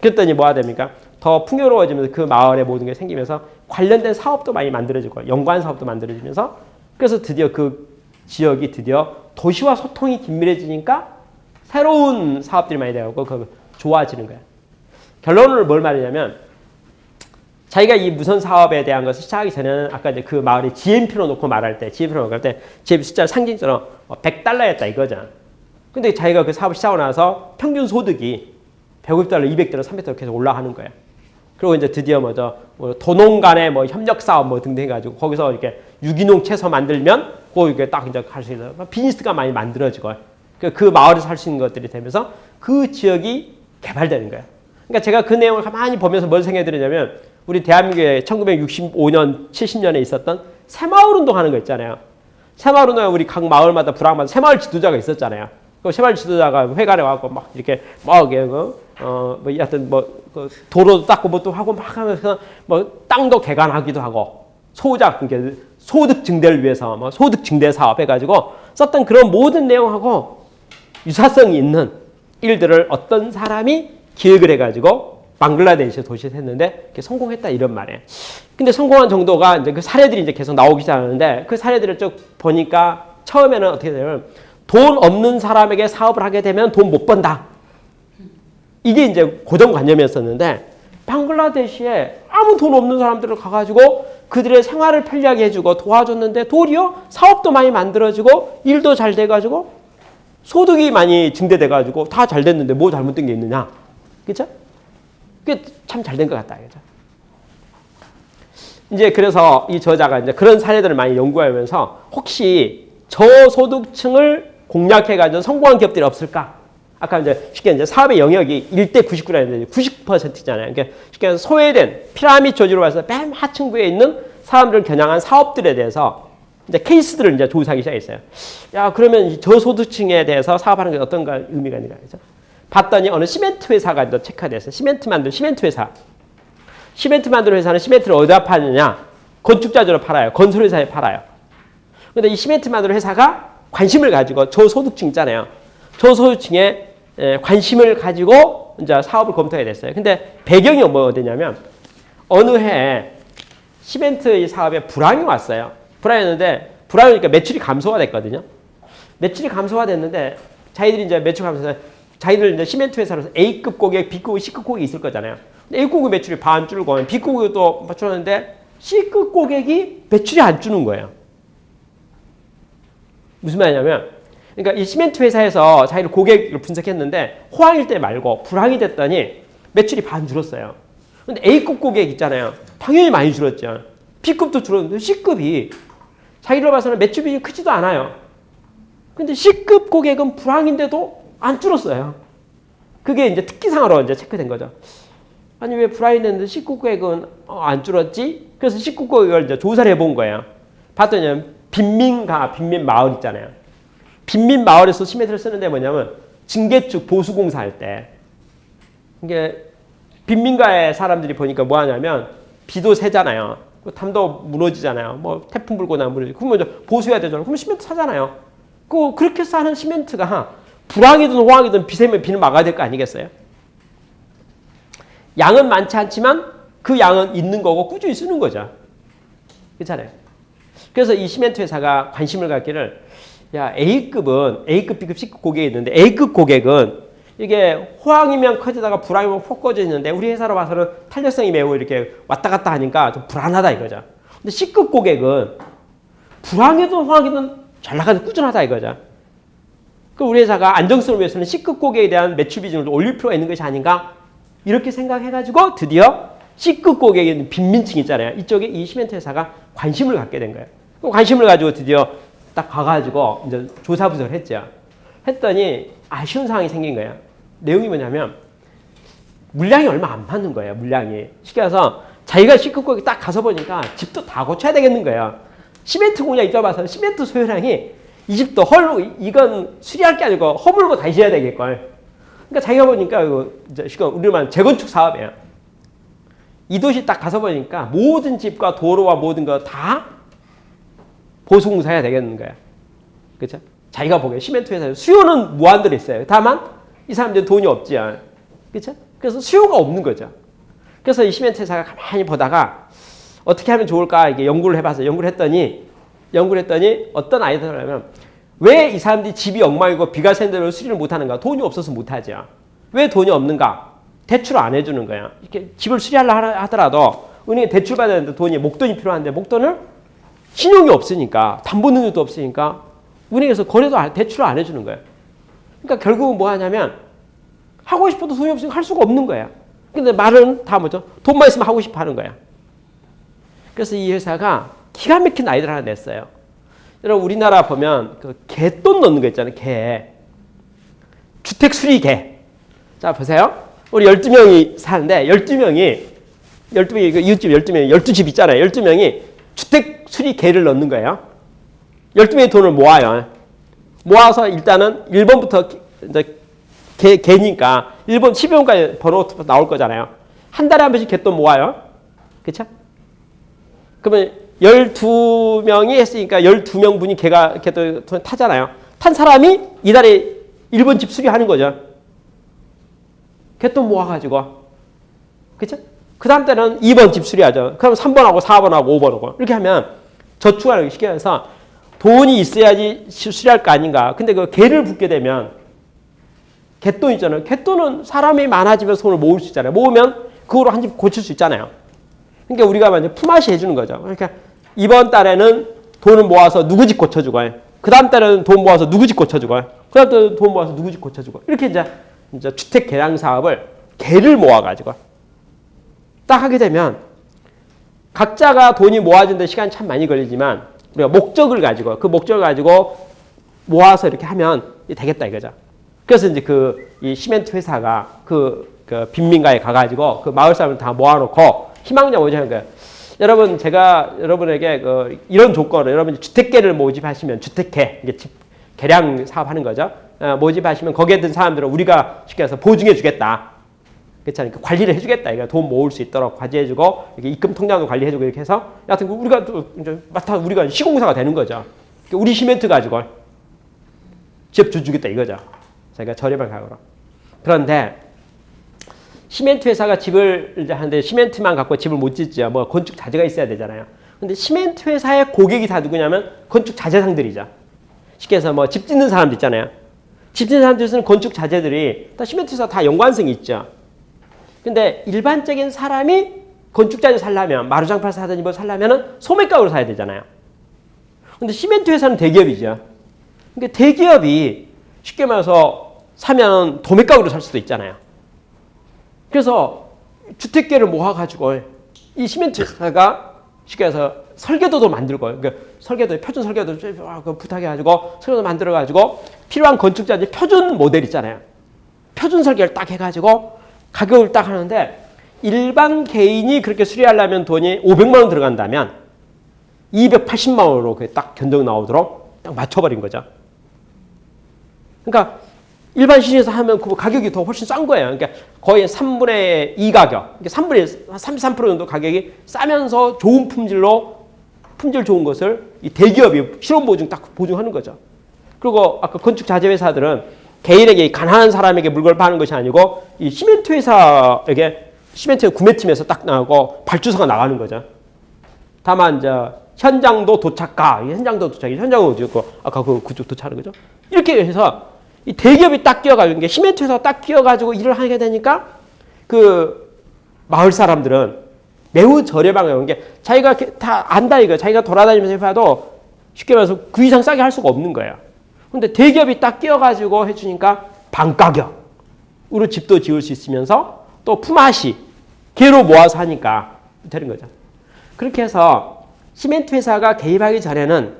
그랬더니 뭐가 됩니까? 더 풍요로워지면서 그 마을에 모든 게 생기면서 관련된 사업도 많이 만들어지고 연관 사업도 만들어지면서 그래서 드디어 그 지역이 드디어 도시와 소통이 긴밀해지니까 새로운 사업들이 많이 되고 좋아지는 거예요. 결론을 뭘 말하냐면 자기가 이 무선 사업에 대한 것을 시작하기 전에는 아까 이제 그 마을이 GNP로 놓고 말할 때 GNP 숫자를 상징처럼 $100였다 이거죠. 근데 자기가 그 사업을 시작하고 나서 평균 소득이 $150, $200, $300 계속 올라가는 거예요. 그리고 이제 드디어 뭐 도농 간의 뭐 협력 사업 뭐 등등 해가지고 거기서 이렇게 유기농 채소 만들면 이게 딱 이제 할 수 있는 비즈니스가 많이 만들어지고 그 마을에서 할 수 있는 것들이 되면서 그 지역이 개발되는 거예요. 그러니까 제가 그 내용을 가만히 보면서 뭘 생각해 드리냐면 우리 대한민국에 1965년, 70년에 있었던 새마을 운동 하는 거 있잖아요. 새마을 운동에 우리 각 마을마다 부락마다 새마을 지도자가 있었잖아요. 그 새마을 지도자가 회관에 와서 막 이렇게 도로도 닦고 뭐 또 하고 막 하면서 뭐 땅도 개간하기도 하고 소득 증대를 위해서 뭐 소득 증대 사업 해가지고 썼던 그런 모든 내용하고 유사성이 있는 일들을 어떤 사람이 기획을 해가지고 방글라데시 도시에서 했는데 성공했다 이런 말이에요. 근데 성공한 정도가 이제 그 사례들이 이제 계속 나오기 시작하는데 그 사례들을 쭉 보니까 처음에는 어떻게 되냐면 돈 없는 사람에게 사업을 하게 되면 돈 못 번다. 이게 이제 고정관념이었었는데 방글라데시에 아무 돈 없는 사람들을 가가지고 그들의 생활을 편리하게 해주고 도와줬는데 도리어 사업도 많이 만들어지고 일도 잘 돼가지고 소득이 많이 증대돼가지고 다 잘 됐는데 뭐 잘못된 게 있느냐. 그렇죠? 그게 참 잘 된 것 같다. 그렇죠? 이제 그래서 이 저자가 이제 그런 사례들을 많이 연구하면서 혹시 저소득층을 공략해가지고 성공한 기업들이 없을까? 아까 이제 쉽게 이제 사업의 영역이 1대 99라 했는데 90%잖아요. 그러니까 쉽게 소외된 피라미드 조직으로 봐서 맨 하층부에 있는 사람들을 겨냥한 사업들에 대해서 이제 케이스들을 이제 조사하기 시작했어요. 야, 그러면 이 저소득층에 대해서 사업하는 게 어떤가 의미가 있는가. 그렇죠? 봤더니 어느 시멘트 회사가 체크가 됐어요. 시멘트 만든 시멘트 회사. 시멘트 만드는 회사는 시멘트를 어디다 파느냐? 건축자재로 팔아요. 건설회사에 팔아요. 근데 이 시멘트 만드는 회사가 관심을 가지고 저소득층 있잖아요. 저소득층에 관심을 가지고 이제 사업을 검토하게 됐어요. 근데 배경이 뭐가 되냐면 어느 해에 시멘트 사업에 불황이 왔어요. 불황이었는데 불황이니까 매출이 감소가 됐거든요. 매출이 감소가 됐는데 자기들이 이제 매출 감소해서 자기들 이제 시멘트 회사로서 A급 고객, B급 고객, C급 고객이 있을 거잖아요. A급 매출이 반 줄고 B급 고객이 또 맞추는데 C급 고객이 매출이 안 주는 거예요. 무슨 말이냐면 그러니까 이 시멘트 회사에서 자기를 고객을 분석했는데 호황일 때 말고 불황이 됐더니 매출이 반 줄었어요. 근데 A급 고객 있잖아요. 당연히 많이 줄었죠. B급도 줄었는데 C급이 자기로 봐서는 매출 비중이 크지도 않아요. 근데 C급 고객은 불황인데도 안 줄었어요. 그게 이제 특기사항으로 이제 체크된 거죠. 아니 왜 불황이 됐는데 C급 고객은 안 줄었지? 그래서 C급 고객을 이제 조사를 해본 거예요. 봤더니 빈민마을 있잖아요. 빈민마을에서 시멘트를 쓰는데 뭐냐면 증개축 보수공사 할 때 이게 빈민가의 사람들이 보니까 뭐 하냐면 비도 새잖아요. 담도 무너지잖아요. 뭐 태풍 불고 나면 무너지고 그러면 이제 보수해야 되잖아요. 그러면 시멘트 사잖아요. 그렇게 싸는 시멘트가 불황이든 호황이든 비 새면 비는 막아야 될 거 아니겠어요? 양은 많지 않지만 그 양은 있는 거고 꾸준히 쓰는 거죠. 그렇잖아요. 그래서 이 시멘트 회사가 관심을 갖기를 야 A급은 A급, B급, C급 고객이 있는데 A급 고객은 이게 호황이면 커지다가 불황이면 폭 꺼져 있는데 우리 회사로 봐서는 탄력성이 매우 이렇게 왔다 갔다 하니까 좀 불안하다 이거죠. 근데 C급 고객은 불황이든 호황이든 잘 나가서 꾸준하다 이거죠. 그 우리 회사가 안정성을 위해서는 C급 고객에 대한 매출 비중을 올릴 필요가 있는 것이 아닌가 이렇게 생각해가지고 드디어 C급 고객에 있는 빈민층 있잖아요. 이쪽에 이 시멘트 회사가 관심을 갖게 된 거예요. 그 관심을 가지고 드디어 딱 가가지고 이제 조사 분석을 했죠. 했더니 아쉬운 상황이 생긴 거예요. 내용이 뭐냐면 물량이 얼마 안 맞는 거예요. 물량이. 쉽게 해서 자기가 C급 고객 딱 가서 보니까 집도 다 고쳐야 되겠는 거예요. 시멘트 공장 입장 봐서 시멘트 소요량이 이 집도 이건 수리할 게 아니고 허물고 다시 해야 되겠걸. 그러니까 자기가 보니까 이제 우리로 말하면 재건축 사업이에요. 이 도시 딱 가서 보니까 모든 집과 도로와 모든 거 다 보수공사해야 되겠는 거야. 그렇죠? 자기가 보기에 시멘트 회사에 수요는 무한대로 있어요. 다만 이 사람들은 돈이 없지. 그렇죠? 그래서 수요가 없는 거죠. 그래서 이 시멘트 회사가 가만히 보다가 어떻게 하면 좋을까 이게 연구를 해봐서 연구를 했더니 어떤 아이디어를 하면 왜 이 사람들이 집이 엉망이고 비가 샌 대로 수리를 못하는가? 돈이 없어서 못하죠. 왜 돈이 없는가? 대출을 안 해주는 거야. 이렇게 집을 수리하려 하더라도 은행에 대출 받아야 되는데 목돈이 필요한데 목돈을 신용이 없으니까 담보 능력도 없으니까 은행에서 거래도 대출을 안 해주는 거예요. 그러니까 결국은 뭐 하냐면 하고 싶어도 돈이 없으니까 할 수가 없는 거야. 근데 말은 다 뭐죠? 돈만 있으면 하고 싶어 하는 거야. 그래서 이 회사가 기가 막힌 아이디어를 하나 냈어요. 여러분 우리나라 보면 그 개돈 넣는 거 있잖아요. 개. 주택 수리개. 자 보세요. 우리 12명이 사는데 12명이 이웃집 12명이 12집 있잖아요. 12명이 주택 수리개를 넣는 거예요. 12명의 돈을 모아요. 모아서 일단은 1번부터 이제 개니까 1번 12번까지 번호 나올 거잖아요. 한 달에 한 번씩 개돈 모아요. 그렇죠? 그러면 12명이 했으니까 12명분이 개돈 타잖아요. 탄 사람이 이달에 1번 집 수리하는 거죠. 개돈 모아가지고. 그렇죠? 그 다음 때는 2번 집 수리하죠. 그럼 3번하고 4번하고 5번하고 이렇게 하면 저축하는 게 시켜서 돈이 있어야지 수리할 거 아닌가. 근데 그 개를 붓게 되면 개돈 있잖아요. 개돈은 사람이 많아지면 손을 모을 수 있잖아요. 모으면 그거로 한 집 고칠 수 있잖아요. 그러니까 우리가 먼저 품앗이 해주는 거죠. 그러니까 이번 달에는 돈을 모아서 누구 집 고쳐주고, 그 다음 달에는 돈 모아서 누구 집 고쳐주고, 그 다음 달에는 돈 모아서 누구 집 고쳐주고 이렇게 이제 주택 개량 사업을 개를 모아가지고 딱 하게 되면 각자가 돈이 모아지는데 시간이 참 많이 걸리지만 우리가 목적을 가지고 그 목적을 가지고 모아서 이렇게 하면 되겠다 이거죠. 그래서 이제 이 시멘트 회사가 그 빈민가에 가가지고 그 마을 사람을 다 모아놓고 희망자 모집하는 거예요. 여러분 제가 여러분에게 이런 조건을 여러분이 주택계를 모집하시면 주택계 이게 집 개량 사업하는 거죠. 모집하시면 거기에 든 사람들은 우리가 쉽게 해서 보증해 주겠다. 그렇잖아요. 관리를 해주겠다. 이거 돈 모을 수 있도록 과제해주고 이렇게 입금 통장도 관리해주고 이렇게 해서 여하튼 우리가 또 이제 우리가 시공사가 되는 거죠. 우리 시멘트 가지고 집 주주겠다 이거죠. 자기가 저렴한 가격으로. 그런데 시멘트 회사가 집을 이제 하는데 시멘트만 갖고 집을 못 짓죠. 뭐 건축 자재가 있어야 되잖아요. 근데 시멘트 회사의 고객이 다 누구냐면 건축 자재상들이죠. 쉽게 해서 뭐 집 짓는 사람들 있잖아요. 집 짓는 사람들 쓰는 건축 자재들이 다 시멘트 회사 다 연관성이 있죠. 근데 일반적인 사람이 건축 자재 살려면 마루장판 사든지 뭐 살려면은 소매가로 사야 되잖아요. 근데 시멘트 회사는 대기업이죠. 그러니까 대기업이 쉽게 말해서 사면 도매가로 살 수도 있잖아요. 그래서 주택계를 모아가지고 이 시멘트 회사가 쉽게 해서 설계도도 만들고, 그러니까 설계도, 표준 설계도 부탁해가지고 설계도 만들어가지고 필요한 건축자재 표준 모델 있잖아요. 표준 설계를 딱 해가지고 가격을 딱 하는데 일반 개인이 그렇게 수리하려면 돈이 500만 원 들어간다면 280만 원으로 딱 견적 나오도록 딱 맞춰버린 거죠. 그러니까 일반 시중에서 하면 그 가격이 더 훨씬 싼 거예요. 그러니까 거의 3분의 2 가격, 3분의 33% 정도 가격이 싸면서 좋은 품질 좋은 것을 이 대기업이 실온 보증 딱 보증하는 거죠. 그리고 아까 건축 자재 회사들은 개인에게 가난한 사람에게 물건을 파는 것이 아니고 이 시멘트 회사에게 시멘트 구매팀에서 딱 나가고 발주서가 나가는 거죠. 다만 이제 현장도 도착가, 현장도 도착이 현장은 어디였고 아까 그쪽 도착하는 거죠. 이렇게 해서 이 대기업이 딱 끼어가지고 이게 시멘트 회사가 딱 끼어가지고 일을 하게 되니까 그 마을 사람들은 매우 저렴한 게 자기가 다 안다 이거 자기가 돌아다니면서 해봐도 쉽게 말해서 그 이상 싸게 할 수가 없는 거예요. 근데 대기업이 딱 끼어가지고 해주니까 반가격으로 집도 지을 수 있으면서 또 품앗이 개로 모아서 하니까 되는 거죠. 그렇게 해서 시멘트 회사가 개입하기 전에는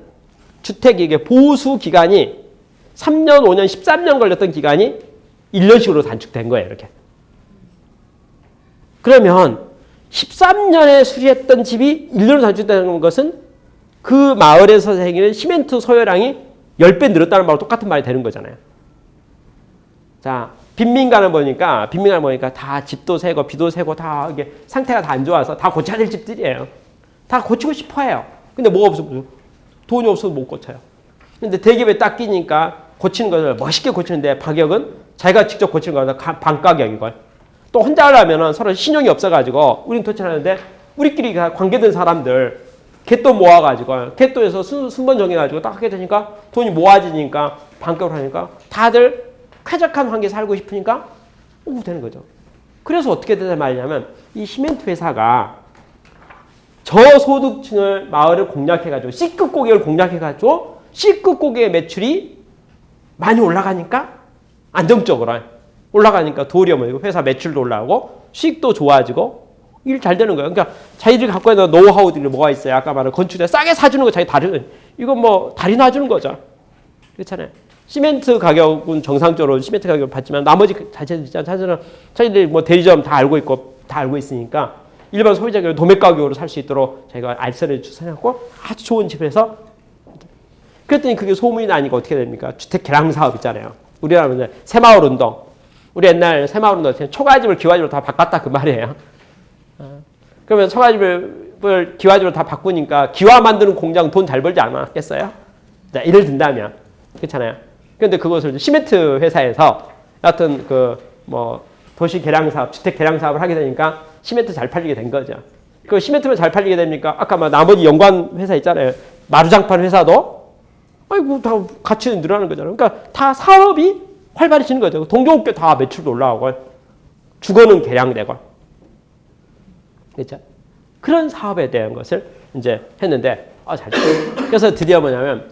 주택에게 보수 기간이 3년, 5년, 13년 걸렸던 기간이 1년씩으로 단축된 거예요. 이렇게. 그러면 13년에 수리했던 집이 1년으로 단축되는 것은 그 마을에서 생기는 시멘트 소요량이 10배 늘었다는 말과 똑같은 말이 되는 거잖아요. 자, 빈민가를 보니까 다 집도 새고 비도 새고 다 이게 상태가 다 안 좋아서 다 고쳐야 될 집들이에요. 다 고치고 싶어 해요. 근데 뭐가 없어? 돈이 없어서 못 고쳐요. 근데 대기업에 딱 끼니까 고치는 것을 멋있게 고치는데 가격은 자기가 직접 고치는 거보다 반가격이고 또 혼자 하려면 서로 신용이 없어가지고 우린 도착하는데 우리끼리 관계된 사람들 갯돈 모아가지고 갯돈에서 순번 정해가지고 딱 하게 되니까 돈이 모아지니까 반값으로 하니까 다들 쾌적한 환경에 살고 싶으니까 되는 거죠. 그래서 어떻게 되는 말이냐면 이 시멘트 회사가 저소득층을 마을을 공략해가지고 C급 고객을 공략해가지고 C급 고객의 매출이 많이 올라가니까 안정적으로 올라가니까 도리어 회사 매출도 올라가고 수익도 좋아지고 일 잘 되는 거예요. 그러니까 자기들이 갖고 있는 노하우들이 뭐가 있어요. 아까 말한 건축에 싸게 사주는 거 자기 다리 이거 뭐 다리 놔주는 거죠. 그렇잖아요. 시멘트 가격은 정상적으로 시멘트 가격을 받지만 나머지 자재들 있잖아요. 자기들이 뭐 대리점 다 알고 있고 다 알고 있으니까 일반 소비자가 도매 가격으로 살 수 있도록 자기가 알선을 주선하고 아주 좋은 집을 해서 그랬더니 그게 소문이 나니까 어떻게 됩니까? 주택 개량 사업 있잖아요. 우리나라는 새마을 운동. 우리 옛날 새마을 운동 때 초가집을 기와집으로 다 바꿨다 그 말이에요. 그러면 초가집을 기와집으로 다 바꾸니까 기와 만드는 공장 돈 잘 벌지 않았겠어요? 자, 예를 든다면 그렇잖아요. 그런데 그것을 시멘트 회사에서 여하튼 그 뭐 도시 개량 사업, 주택 개량 사업을 하게 되니까 시멘트 잘 팔리게 된 거죠. 그 시멘트만 잘 팔리게 되니까 아까 막 나머지 연관 회사 있잖아요. 마루장판 회사도 아이고 다 같이 늘어나는 거잖아요. 그러니까 다 사업이 활발해지는 거죠. 동종업계 다 매출도 올라오고 주거는 개량되고 그렇죠? 그런 사업에 대한 것을 이제 했는데 잘 그래서 드디어 뭐냐면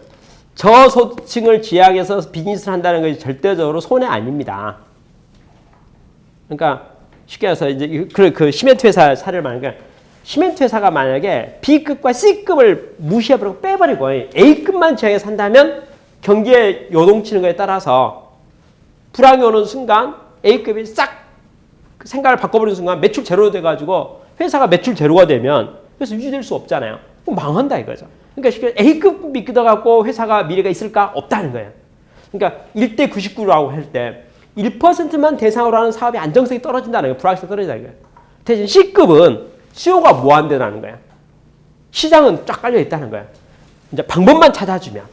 저소득층을 지향해서 비즈니스를 한다는 것이 절대적으로 손해 아닙니다. 그러니까 쉽게 해서 이제 그 시멘트 회사 사례를 말하는 게 시멘트 회사가 만약에 B급과 C급을 무시해버리고 빼버리고 A급만 지향해서 산다면 경기에 요동치는 것에 따라서 불황이 오는 순간 A급이 싹 생각을 바꿔버리는 순간 매출 제로 돼가지고 회사가 매출 제로가 되면 그래서 유지될 수 없잖아요. 그럼 망한다 이거죠. 그러니까 쉽게 A급 믿어갖고 회사가 미래가 있을까? 없다는 거예요. 그러니까 1대 99라고 할 때 1%만 대상으로 하는 사업이 안정성이 떨어진다는 거예요. 불확실성이 떨어진다는 거예요. 대신 C급은 수요가 무한대라는 거야. 시장은 쫙 깔려 있다는 거야. 이제 방법만 찾아주면은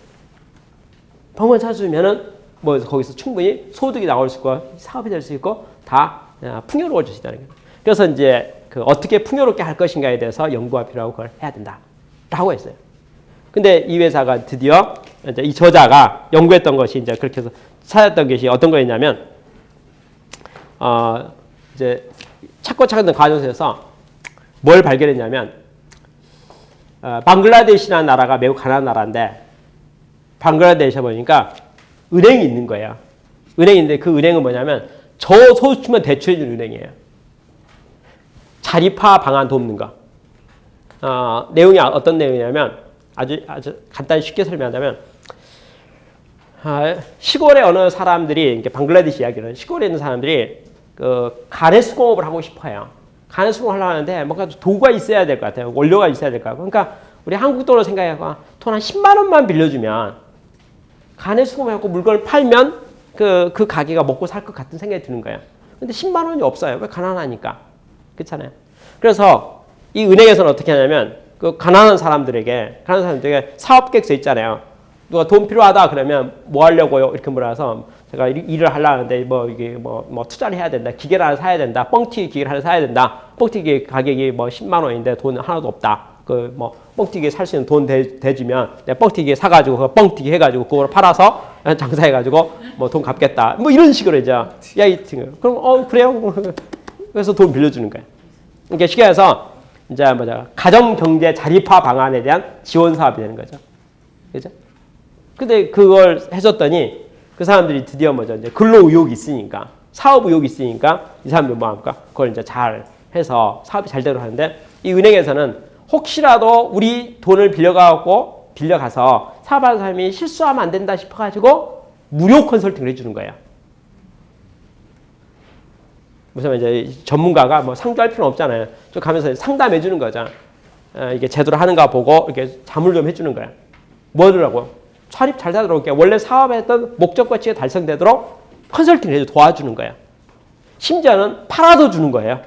뭐 거기서 충분히 소득이 나올 수 있고 사업이 될 수 있고 다 풍요로워질 수 있다는 거예요. 그래서 이제 그 어떻게 풍요롭게 할 것인가에 대해서 연구가 필요하고 그걸 해야 된다라고 했어요. 근데 이 회사가 드디어 이제 이 저자가 연구했던 것이 이제 그렇게 해서 찾았던 것이 어떤 거였냐면 이제 찾는 과정에서 뭘 발견했냐면 방글라데시라는 나라가 매우 가난한 나라인데 방글라데시에 보니까 은행이 있는 거예요. 은행이 있는데 그 은행은 뭐냐면 저소수층만 대출해주는 은행이에요. 자립화 방안 돕는 거. 내용이 어떤 내용이냐면 아주 간단히 쉽게 설명하자면 시골에 어느 사람들이 방글라데시 이야기는 시골에 있는 사람들이 그 가내 수공업을 하고 싶어요. 가내 수공을 하려고 하는데 뭔가 도구가 있어야 될 것 같아요. 원료가 있어야 될 것 같고. 그러니까 우리 한국 돈으로 생각해서 돈 한 10만 원만 빌려주면 가내 수공해갖고 물건을 팔면 그 가게가 먹고 살 것 같은 생각이 드는 거예요. 근데 10만 원이 없어요. 왜? 가난하니까. 그렇잖아요. 그래서 이 은행에서는 어떻게 하냐면 그 가난한 사람들에게 사업 계획서 있잖아요. 누가 돈 필요하다 그러면 뭐 하려고요? 이렇게 물어서 제가 일을 하려고 하는데 이게 투자를 해야 된다. 기계를 하나 사야 된다. 뻥튀기 기계를 하나 사야 된다. 뻥튀기 가격이 10만 원인데 돈 하나도 없다. 뻥튀기 살 수 있는 돈 대주면 내가 뻥튀기 사가지고 그 뻥튀기 해가지고 그걸 팔아서 장사해가지고 돈 갚겠다. 이런 식으로 이제 그럼 그래요? 그래서 돈 빌려주는 거예요. 이게 쉽게 해서 이제 가정 경제 자립화 방안에 대한 지원 사업이 되는 거죠. 그죠? 근데 그걸 해줬더니 그 사람들이 드디어 이제 근로 의욕이 있으니까 사업 의욕이 있으니까 이 사람들 뭐 합니까? 그걸 이제 잘 해서 사업이 잘 되도록 하는데 이 은행에서는 혹시라도 우리 돈을 빌려가서 사업하는 사람이 실수하면 안 된다 싶어가지고 무료 컨설팅을 해주는 거예요. 무슨 이제 전문가가 상주할 필요는 없잖아요. 좀 가면서 상담해 주는 거죠. 이게 제대로 하는가 보고 이렇게 자문 좀 해주는 거야. 뭐더라고? 차립 잘 되도록 원래 사업했던 목적가치가 달성되도록 컨설팅을 해서 도와주는 거야. 심지어는 팔아도 주는 거예요.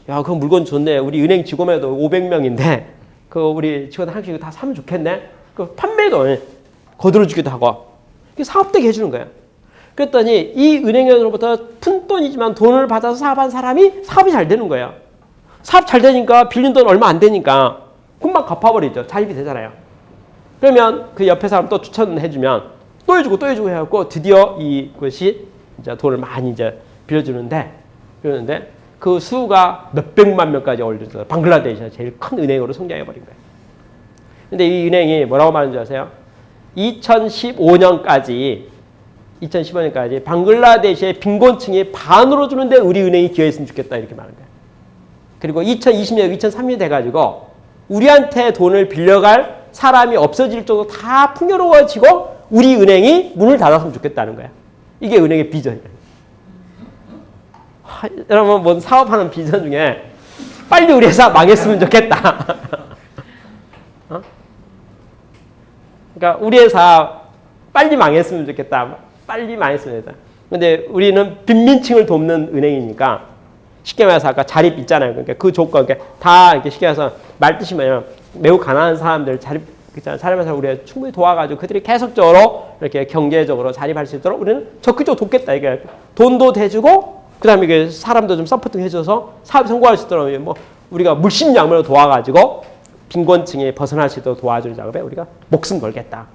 야, 그 물건 좋네. 우리 은행 직원에도 500명인데 그 우리 직원 한 명씩 다 사면 좋겠네. 그 판매도 거들어 주기도 하고 사업되게 해주는 거야. 그랬더니 이 은행으로부터 푼돈이지만 돈을 받아서 사업한 사람이 사업이 잘 되는 거예요. 사업 잘 되니까 빌린 돈 얼마 안 되니까 금방 갚아버리죠. 자립이 되잖아요. 그러면 그 옆에 사람 또 추천해주면 또 해주고 해갖고 드디어 이것이 이제 돈을 많이 이제 빌려주는데 그 수가 몇백만 명까지 올려서 방글라데시가 제일 큰 은행으로 성장해버린 거예요. 근데 이 은행이 뭐라고 말하는지 아세요? 2015년까지 방글라데시의 빈곤층이 반으로 주는데 우리 은행이 기여했으면 좋겠다 이렇게 말하는 거예요. 그리고 2020년, 2030년 돼가지고 우리한테 돈을 빌려갈 사람이 없어질 정도 다 풍요로워지고 우리 은행이 문을 닫았으면 좋겠다는 거야. 이게 은행의 비전이에요. 여러분 사업하는 비전 중에 빨리 우리 회사 망했으면 좋겠다. 그러니까 우리 회사 빨리 망했으면 좋겠다. 빨리 망했으면 좋겠다. 근데 우리는 빈민층을 돕는 은행이니까 쉽게 말해서 아까 자립 있잖아요. 그러니까 그 조건 다 이렇게 쉽게 해서 말뜻이 뭐냐면 매우 가난한 사람들 자립해서 우리가 충분히 도와가지고 그들이 계속적으로 이렇게 경제적으로 자립할 수 있도록 우리는 적극적으로 돕겠다. 이게 돈도 대주고 그다음에 이게 사람도 좀 서포팅 해줘서 사업이 성공할 수 있도록 우리가 물심양면으로 도와가지고 빈곤층에 벗어날 수 있도록 도와줄 작업에 우리가 목숨 걸겠다.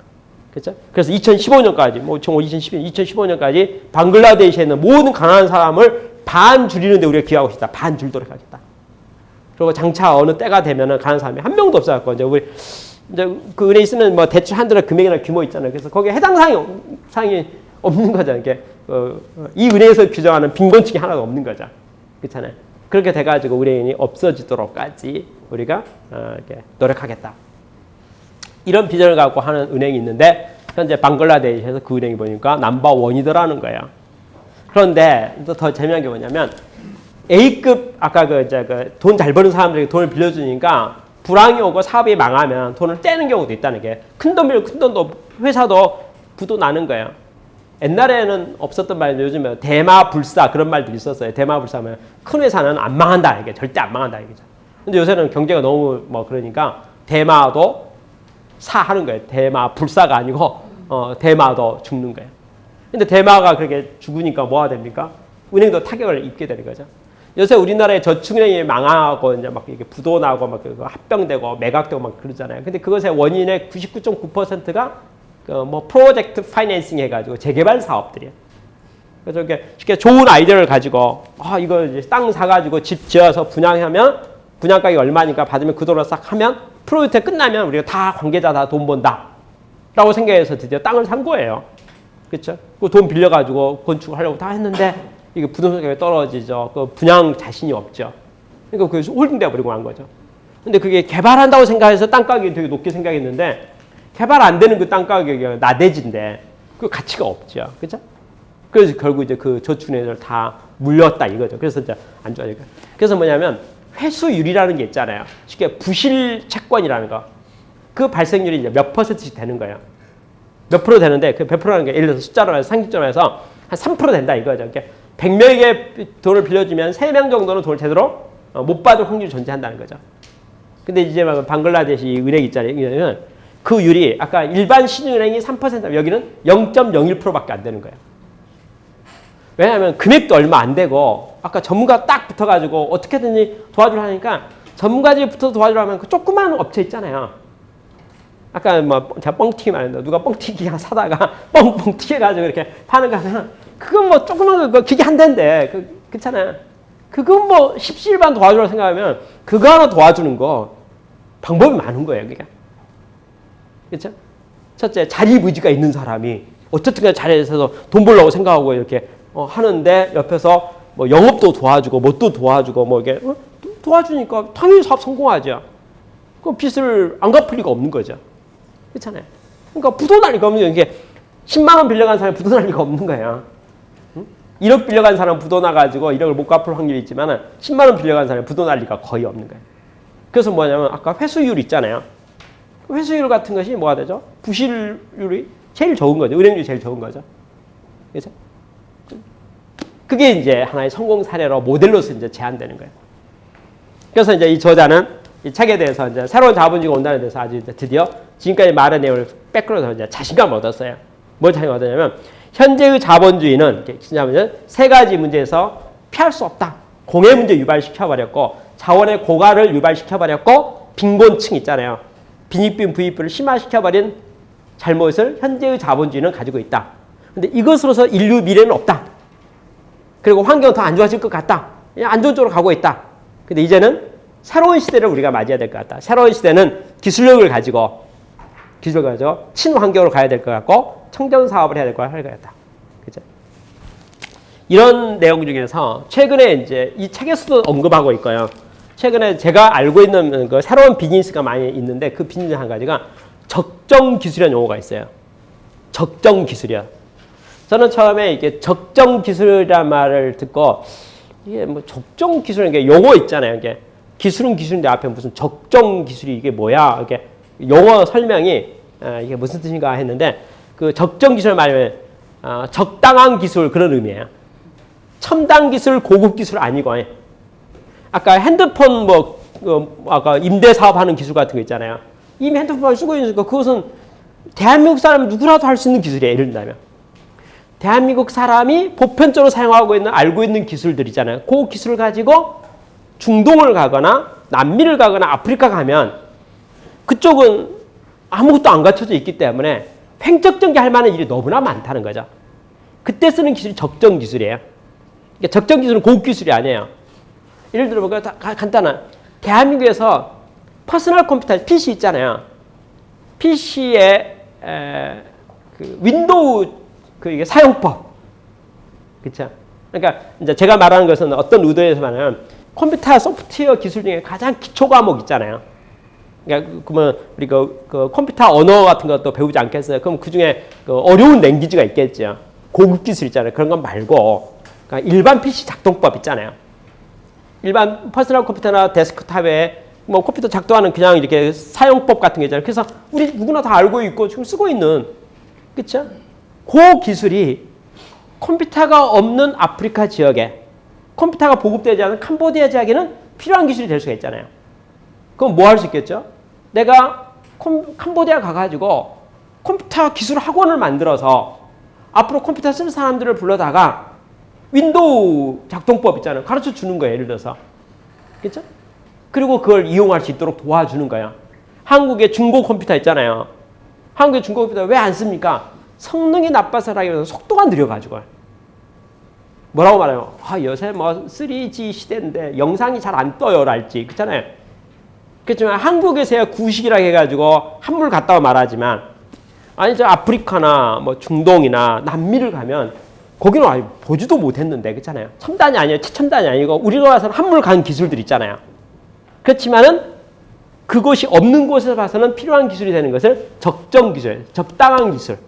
그렇죠? 그래서 2015년까지 2015년까지 방글라데시에 있는 모든 가난한 사람을 반 줄이는데 우리가 기여하고 싶다. 반 줄도록 하겠다. 그리고 장차 어느 때가 되면은 가난한 사람이 한 명도 없어갖고 이제 그 은행에 있으면 대출 한 달에 금액이나 규모 있잖아요. 그래서 거기에 해당 사항이 없는 거죠. 이게 이 은행에서 규정하는 빈곤층이 하나도 없는 거죠. 그렇잖아요. 그렇게 돼가지고 은행이 없어지도록까지 우리가 이렇게 노력하겠다. 이런 비전을 갖고 하는 은행이 있는데 현재 방글라데시에서 그 은행이 보니까 넘버1이더라는 거예요. 그런데 더 재미난 게 뭐냐면 A급 아까 돈 잘 버는 사람들에게 돈을 빌려주니까 불황이 오고 사업이 망하면 돈을 떼는 경우도 있다는 게 큰 돈도 회사도 부도 나는 거예요. 옛날에는 없었던 말인데 요즘에 대마불사 그런 말도 있었어요. 대마불사면 큰 회사는 안 망한다 이게 절대 안 망한다 이거죠. 근데 요새는 경제가 너무 뭐 그러니까 대마도 사하는 거예요. 대마불사가 아니고 대마도 죽는 거예요. 근데 대마가 그렇게 죽으니까 뭐가 됩니까? 은행도 타격을 입게 되는 거죠. 요새 우리나라의 저축은행이 망하고 이제 막 이게 부도 나고 막 합병되고 매각되고 막 그러잖아요. 근데 그것의 원인의 99.9%가 뭐 프로젝트 파이낸싱 해가지고 재개발 사업들이에요. 그래서 이렇게 쉽게 좋은 아이디어를 가지고 이거 이제 땅 사가지고 집 지어서 분양하면 분양가격이 얼마니까 받으면 그 돈을 싹 하면 프로젝트 끝나면 우리가 다 관계자 다 돈 번다라고 생각해서 드디어 땅을 산 거예요. 그렇죠? 그 돈 빌려가지고 건축하려고 다 했는데 이게 부동산 가격이 떨어지죠. 그 분양 자신이 없죠. 그러니까 그래서 홀딩돼 버리고 한 거죠. 근데 그게 개발한다고 생각해서 땅 가격이 되게 높게 생각했는데 개발 안 되는 그 땅 가격이 나대지인데 그 가치가 없죠. 그렇죠? 그래서 결국 이제 그 저축은행을 다 물렸다 이거죠. 그래서 이제 안 좋아지니까. 그래서 뭐냐면 회수율이라는 게 있잖아요. 쉽게 부실 채권이라는 거. 그 발생률이 이제 몇 %씩 되는 거예요. 몇 프로 되는데 그 100%라는 게 예를 들어서 숫자로 해서 상식적으로 해서 한 3% 된다 이거죠. 그러니까 100명에게 돈을 빌려주면 3명 정도는 돈을 제대로 못 받을 확률이 존재한다는 거죠. 근데 이제 방글라데시 은행 있잖아요. 그 율이 아까 일반 신용은행이 3%, 여기는 0.01%밖에 안 되는 거예요. 왜냐하면 금액도 얼마 안 되고 아까 전문가 딱 붙어가지고 어떻게든지 도와주려 하니까 전문가들이 붙어서 도와주려면 그 조그마한 업체 있잖아요. 아까 뭐 제가 뻥튀기 말했는데 누가 뻥튀기 하나 사다가 뻥뻥 튀겨가지고 이렇게 파는 거 하면 그건 뭐 조그만 거 기계 한 대인데 그렇잖아요. 그건 뭐 십시일반 도와주려고 생각하면 그거 하나 도와주는 거 방법이 많은 거예요. 그러니까. 그렇죠? 첫째 자리무지가 있는 사람이 어쨌든 자리에서 돈 벌려고 생각하고 이렇게 하는데 옆에서 뭐 영업도 도와주고 뭣도 도와주고 뭐 이게 도와주니까 당연히 사업 성공하죠. 그 빚을 안 갚을 리가 없는 거죠. 그렇잖아요. 그러니까 부도 날 리가 없는 거예요. 이게 10만 원 빌려간 사람이 부도 날 리가 없는 거예요. 1억 빌려간 사람 부도 나가지고 1억을 못 갚을 확률이 있지만 10만 원 빌려간 사람이 부도 날 리가 거의 없는 거예요. 그래서 뭐냐면 아까 회수율 있잖아요. 회수율 같은 것이 뭐가 되죠? 부실률이 제일 적은 거죠. 은행률이 제일 적은 거죠. 그렇죠? 그게 이제 하나의 성공 사례로 모델로서 이제 제안되는 거예요. 그래서 이제 이 저자는 이 책에 대해서 이제 새로운 자본주의가 온다는 데서 아주 이제 드디어 지금까지 말한 내용을 뺏겨서 이제 자신감을 얻었어요. 뭘 자신감 얻었냐면 현재의 자본주의는 세 가지 문제에서 피할 수 없다. 공해 문제 유발시켜버렸고 자원의 고갈을 유발시켜버렸고 빈곤층 있잖아요. 빈익빈 부익부를 심화시켜버린 잘못을 현재의 자본주의는 가지고 있다. 근데 이것으로서 인류 미래는 없다. 그리고 환경은 더 안 좋아질 것 같다. 안 좋은 쪽으로 가고 있다. 근데 이제는 새로운 시대를 우리가 맞이해야 될 것 같다. 새로운 시대는 기술력을 가지고 친환경으로 가야 될 것 같고 청정 사업을 해야 될 것 같다. 그죠? 이런 내용 중에서 최근에 이제 이 책에서도 언급하고 있고요. 최근에 제가 알고 있는 그 새로운 비즈니스가 많이 있는데 그 비즈니스 한 가지가 적정 기술이라는 용어가 있어요. 적정 기술이요. 저는 처음에 이게 적정 기술이라는 말을 듣고 이게 뭐 적정 기술은 게 용어 있잖아요. 이게 기술은 기술인데 앞에 무슨 적정 기술이 이게 뭐야? 이게 용어 설명이 이게 무슨 뜻인가 했는데 그 적정 기술 말하면 적당한 기술 그런 의미예요. 첨단 기술, 고급 기술 아니고 아까 핸드폰 아까 임대 사업하는 기술 같은 거 있잖아요. 이미 핸드폰을 쓰고 있으니까 그것은 대한민국 사람 누구라도 할 수 있는 기술이에요. 예를 들면 대한민국 사람이 보편적으로 사용하고 있는 알고 있는 기술들이잖아요. 그 기술을 가지고 중동을 가거나 남미를 가거나 아프리카 가면 그쪽은 아무것도 안 갖춰져 있기 때문에 횡격전개할 만한 일이 너무나 많다는 거죠. 그때 쓰는 기술이 적정 기술이에요. 그러니까 적정 기술은 고급 기술이 아니에요. 예를 들어볼까요? 간단한 대한민국에서 퍼스널 컴퓨터 PC 있잖아요. PC의 그 윈도우 이게 사용법, 그렇죠? 그러니까 이제 제가 말하는 것은 어떤 의도에서 말하면 컴퓨터 소프트웨어 기술 중에 가장 기초 과목 있잖아요. 그러니까 그러면 우리 그 컴퓨터 언어 같은 것도 배우지 않겠어요? 그럼 그 중에 그 어려운 랭귀지가 있겠죠. 고급 기술 있잖아요. 그런 건 말고 그러니까 일반 PC 작동법 있잖아요. 일반 퍼스널 컴퓨터나 데스크탑에 뭐 컴퓨터 작동하는 그냥 이렇게 사용법 같은 게 있잖아요. 그래서 우리 누구나 다 알고 있고 지금 쓰고 있는, 그렇죠? 그 기술이 컴퓨터가 없는 아프리카 지역에 컴퓨터가 보급되지 않은 캄보디아 지역에는 필요한 기술이 될 수가 있잖아요. 그럼 뭐 할 수 있겠죠? 내가 캄보디아 가가지고 컴퓨터 기술 학원을 만들어서 앞으로 컴퓨터 쓸 사람들을 불러다가 윈도우 작동법 있잖아요. 가르쳐 주는 거예요. 예를 들어서. 그렇죠? 그리고 그걸 이용할 수 있도록 도와주는 거예요. 한국의 중고 컴퓨터 있잖아요. 한국의 중고 컴퓨터 왜 안 씁니까? 성능이 나빠서라기보다 속도가 느려가지고. 뭐라고 말해요? 아, 요새 뭐 3G 시대인데 영상이 잘 안 떠요. 랄지. 그렇잖아요. 그렇지만 한국에서야 구식이라 해가지고 한물 갔다고 말하지만 아니 저 아프리카나 뭐 중동이나 남미를 가면 거기는 아예 보지도 못했는데 그렇잖아요. 첨단이 아니에요. 최첨단이 아니고 우리가 와서는 한물 간 기술들 있잖아요. 그렇지만은 그것이 없는 곳에서 봐서는 필요한 기술이 되는 것을 적정 기술, 적당한 기술.